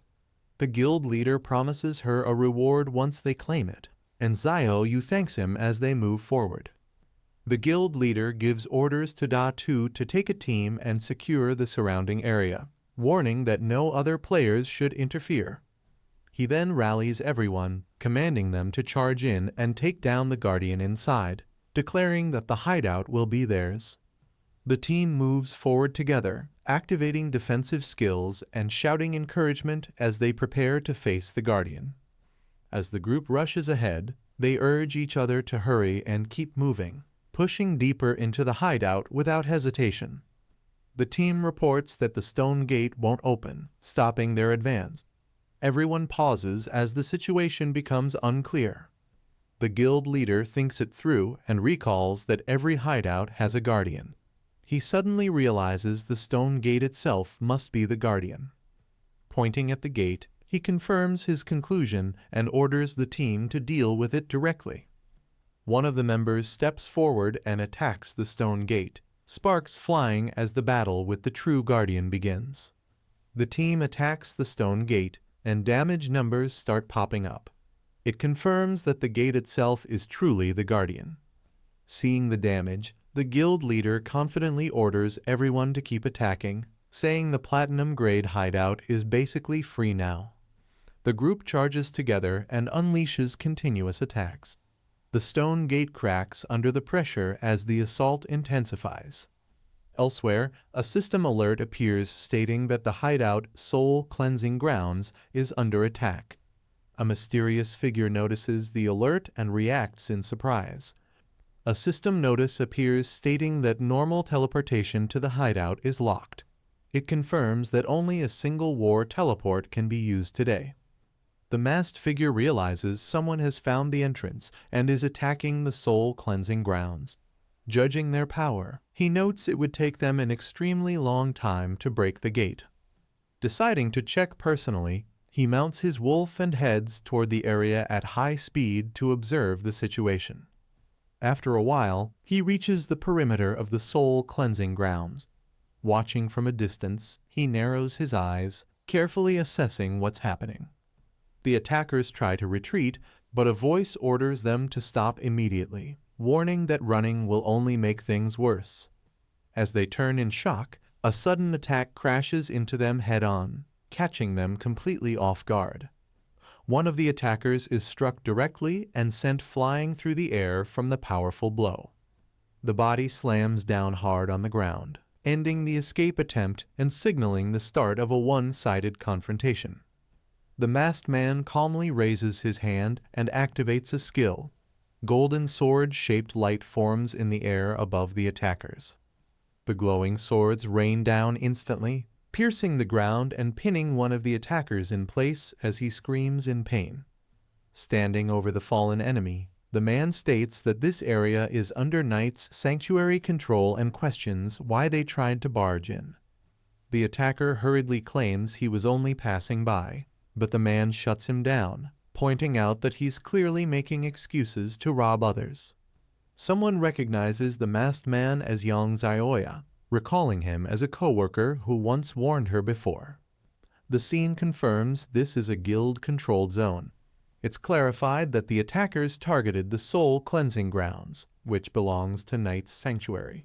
The guild leader promises her a reward once they claim it, and Xiaoyu thanks him as they move forward. The guild leader gives orders to Da-Tu to take a team and secure the surrounding area, warning that no other players should interfere. He then rallies everyone, commanding them to charge in and take down the guardian inside, declaring that the hideout will be theirs. The team moves forward together, activating defensive skills and shouting encouragement as they prepare to face the guardian. As the group rushes ahead, they urge each other to hurry and keep moving, pushing deeper into the hideout without hesitation. The team reports that the stone gate won't open, stopping their advance. Everyone pauses as the situation becomes unclear. The guild leader thinks it through and recalls that every hideout has a guardian. He suddenly realizes the stone gate itself must be the guardian. Pointing at the gate, he confirms his conclusion and orders the team to deal with it directly. One of the members steps forward and attacks the stone gate, sparks flying as the battle with the true guardian begins. The team attacks the stone gate, and damage numbers start popping up. It confirms that the gate itself is truly the guardian. Seeing the damage, the guild leader confidently orders everyone to keep attacking, saying the platinum-grade hideout is basically free now. The group charges together and unleashes continuous attacks. The stone gate cracks under the pressure as the assault intensifies. Elsewhere, a system alert appears stating that the hideout Soul Cleansing Grounds is under attack. A mysterious figure notices the alert and reacts in surprise. A system notice appears stating that normal teleportation to the hideout is locked. It confirms that only a single war teleport can be used today. The masked figure realizes someone has found the entrance and is attacking the Soul Cleansing Grounds. Judging their power, he notes it would take them an extremely long time to break the gate. Deciding to check personally, he mounts his wolf and heads toward the area at high speed to observe the situation. After a while, he reaches the perimeter of the Soul Cleansing Grounds. Watching from a distance, he narrows his eyes, carefully assessing what's happening. The attackers try to retreat, but a voice orders them to stop immediately, warning that running will only make things worse. As they turn in shock, a sudden attack crashes into them head-on, catching them completely off guard. One of the attackers is struck directly and sent flying through the air from the powerful blow. The body slams down hard on the ground, ending the escape attempt and signaling the start of a one-sided confrontation. The masked man calmly raises his hand and activates a skill. Golden sword-shaped light forms in the air above the attackers. The glowing swords rain down instantly, piercing the ground and pinning one of the attackers in place as he screams in pain. Standing over the fallen enemy, the man states that this area is under Knight's sanctuary control and questions why they tried to barge in. The attacker hurriedly claims he was only passing by, but the man shuts him down, pointing out that he's clearly making excuses to rob others. Someone recognizes the masked man as Yang Zioya, recalling him as a co-worker who once warned her before. The scene confirms this is a guild-controlled zone. It's clarified that the attackers targeted the Soul Cleansing Grounds, which belongs to Knight's sanctuary.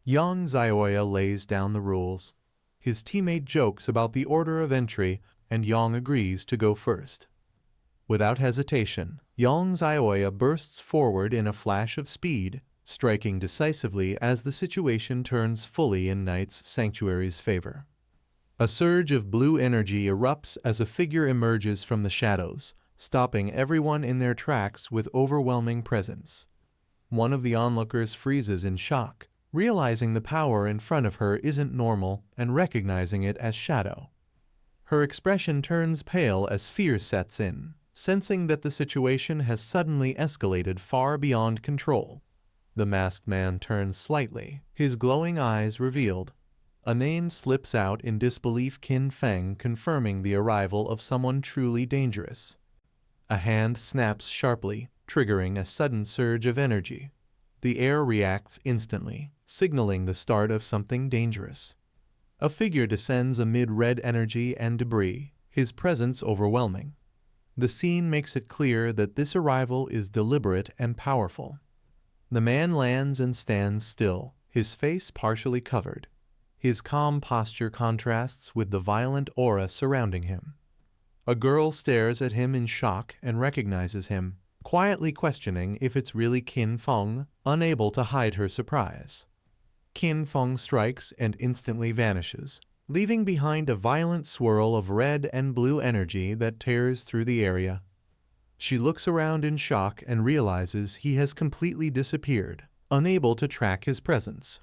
Yang Zioya lays down the rules. His teammate jokes about the order of entry, and Yang agrees to go first. Without hesitation, Yang Zioya bursts forward in a flash of speed, striking decisively as the situation turns fully in Knight's sanctuary's favor. A surge of blue energy erupts as a figure emerges from the shadows, stopping everyone in their tracks with overwhelming presence. One of the onlookers freezes in shock, realizing the power in front of her isn't normal and recognizing it as shadow. Her expression turns pale as fear sets in, sensing that the situation has suddenly escalated far beyond control. The masked man turns slightly, his glowing eyes revealed. A name slips out in disbelief, Qin Feng, confirming the arrival of someone truly dangerous. A hand snaps sharply, triggering a sudden surge of energy. The air reacts instantly, signaling the start of something dangerous. A figure descends amid red energy and debris, his presence overwhelming. The scene makes it clear that this arrival is deliberate and powerful. The man lands and stands still, his face partially covered. His calm posture contrasts with the violent aura surrounding him. A girl stares at him in shock and recognizes him, quietly questioning if it's really Qin Feng, unable to hide her surprise. Qin Feng strikes and instantly vanishes, leaving behind a violent swirl of red and blue energy that tears through the area. She looks around in shock and realizes he has completely disappeared, unable to track his presence.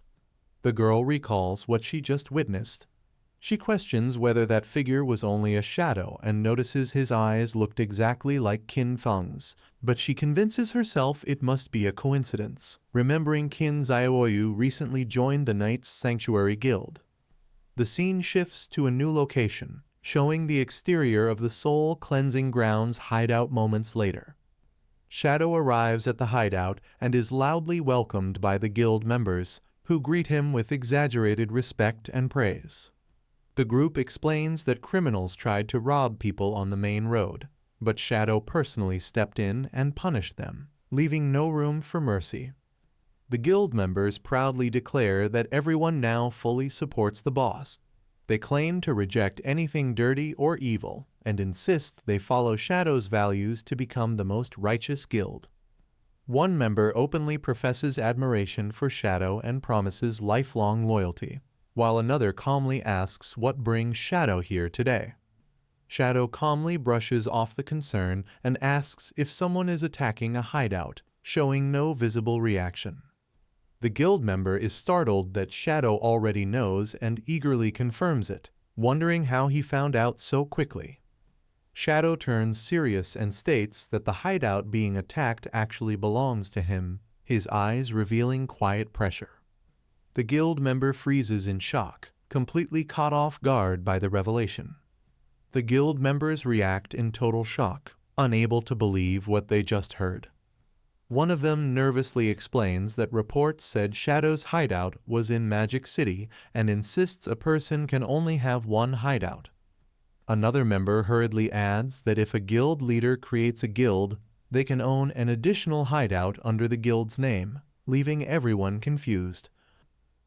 The girl recalls what she just witnessed. She questions whether that figure was only a shadow and notices his eyes looked exactly like Qin Feng's, but she convinces herself it must be a coincidence, remembering Qin Xiaoyu recently joined the Knights Sanctuary Guild. The scene shifts to a new location, showing the exterior of the Soul Cleansing Grounds hideout moments later. Shadow arrives at the hideout and is loudly welcomed by the guild members, who greet him with exaggerated respect and praise. The group explains that criminals tried to rob people on the main road, but Shadow personally stepped in and punished them, leaving no room for mercy. The guild members proudly declare that everyone now fully supports the boss. They claim to reject anything dirty or evil and insist they follow Shadow's values to become the most righteous guild. One member openly professes admiration for Shadow and promises lifelong loyalty, while another calmly asks what brings Shadow here today. Shadow calmly brushes off the concern and asks if someone is attacking a hideout, showing no visible reaction. The guild member is startled that Shadow already knows and eagerly confirms it, wondering how he found out so quickly. Shadow turns serious and states that the hideout being attacked actually belongs to him, his eyes revealing quiet pressure. The guild member freezes in shock, completely caught off guard by the revelation. The guild members react in total shock, unable to believe what they just heard. One of them nervously explains that reports said Shadow's hideout was in Magic City and insists a person can only have one hideout. Another member hurriedly adds that if a guild leader creates a guild, they can own an additional hideout under the guild's name, leaving everyone confused.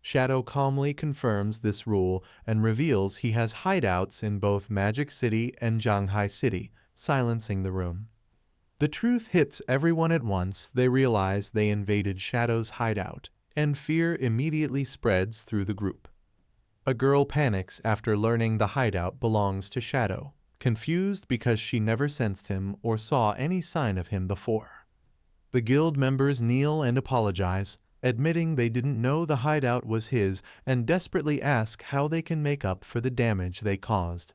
Shadow calmly confirms this rule and reveals he has hideouts in both Magic City and Shanghai City, silencing the room. The truth hits everyone at once. They realize they invaded Shadow's hideout, and fear immediately spreads through the group. A girl panics after learning the hideout belongs to Shadow, confused because she never sensed him or saw any sign of him before. The guild members kneel and apologize, admitting they didn't know the hideout was his and desperately ask how they can make up for the damage they caused.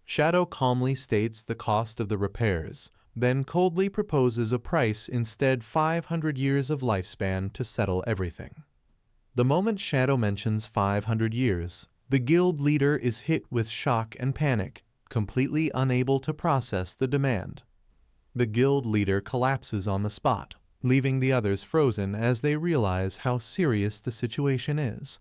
Shadow calmly states the cost of the repairs, then coldly proposes a price instead 500 years of lifespan to settle everything. The moment Shadow mentions 500 years, the guild leader is hit with shock and panic, completely unable to process the demand. The guild leader collapses on the spot, leaving the others frozen as they realize how serious the situation is.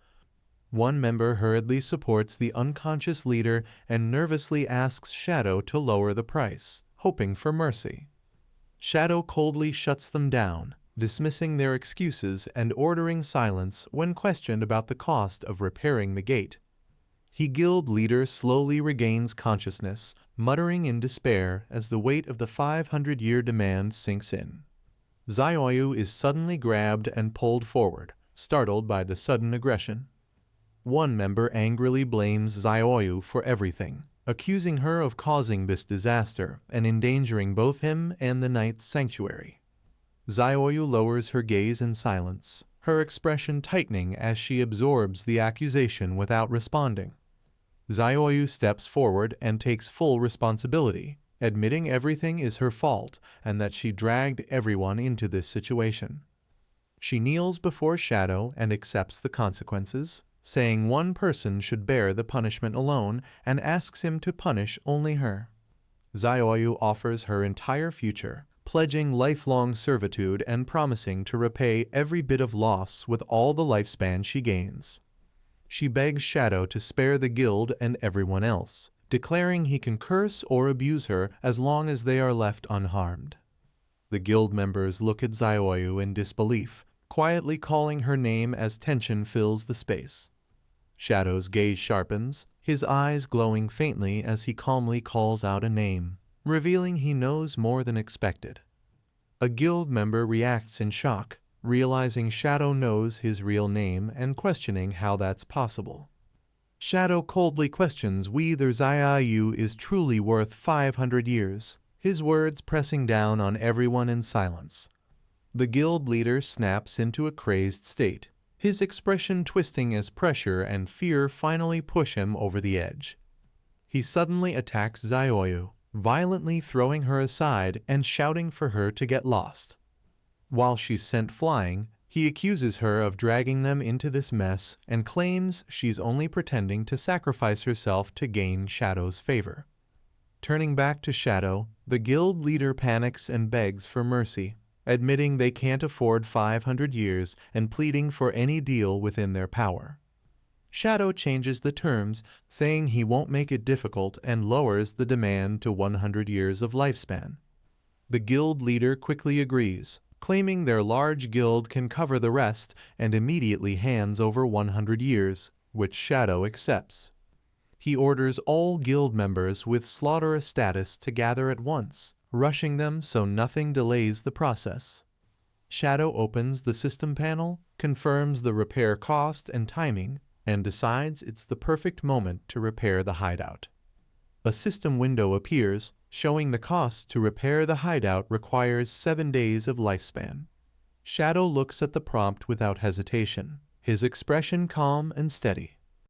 One member hurriedly supports the unconscious leader and nervously asks Shadow to lower the price, hoping for mercy. Shadow coldly shuts them down, dismissing their excuses and ordering silence when questioned about the cost of repairing the gate. The guild leader slowly regains consciousness, muttering in despair as the weight of the 500-year demand sinks in. Xiaoyu is suddenly grabbed and pulled forward, startled by the sudden aggression. One member angrily blames Xiaoyu for everything, accusing her of causing this disaster and endangering both him and the Knight's Sanctuary. Xiaoyu lowers her gaze in silence, her expression tightening as she absorbs the accusation without responding. Xiaoyu steps forward and takes full responsibility, admitting everything is her fault and that she dragged everyone into this situation. She kneels before Shadow and accepts the consequences, saying one person should bear the punishment alone and asks him to punish only her. Zioyu offers her entire future, pledging lifelong servitude and promising to repay every bit of loss with all the lifespan she gains. She begs Shadow to spare the guild and everyone else, declaring he can curse or abuse her as long as they are left unharmed. The guild members look at Zioyu in disbelief, quietly calling her name as tension fills the space. Shadow's gaze sharpens, his eyes glowing faintly as he calmly calls out a name, revealing he knows more than expected. A guild member reacts in shock, realizing Shadow knows his real name and questioning how that's possible. Shadow coldly questions whether Zioyu is truly worth 500 years, his words pressing down on everyone in silence. The guild leader snaps into a crazed state, his expression twisting as pressure and fear finally push him over the edge. He suddenly attacks Zioyu, violently throwing her aside and shouting for her to get lost. While she's sent flying, he accuses her of dragging them into this mess and claims she's only pretending to sacrifice herself to gain Shadow's favor. Turning back to Shadow, the guild leader panics and begs for mercy, admitting they can't afford 500 years and pleading for any deal within their power. Shadow changes the terms, saying he won't make it difficult and lowers the demand to 100 years of lifespan. The guild leader quickly agrees, claiming their large guild can cover the rest and immediately hands over 100 years, which Shadow accepts. He orders all guild members with slaughter status to gather at once, rushing them so nothing delays the process. Shadow opens the system panel, confirms the repair cost and timing, and decides it's the perfect moment to repair the hideout. A system window appears, showing the cost to repair the hideout requires 7 days of lifespan. Shadow looks at the prompt without hesitation, his expression calm and steady.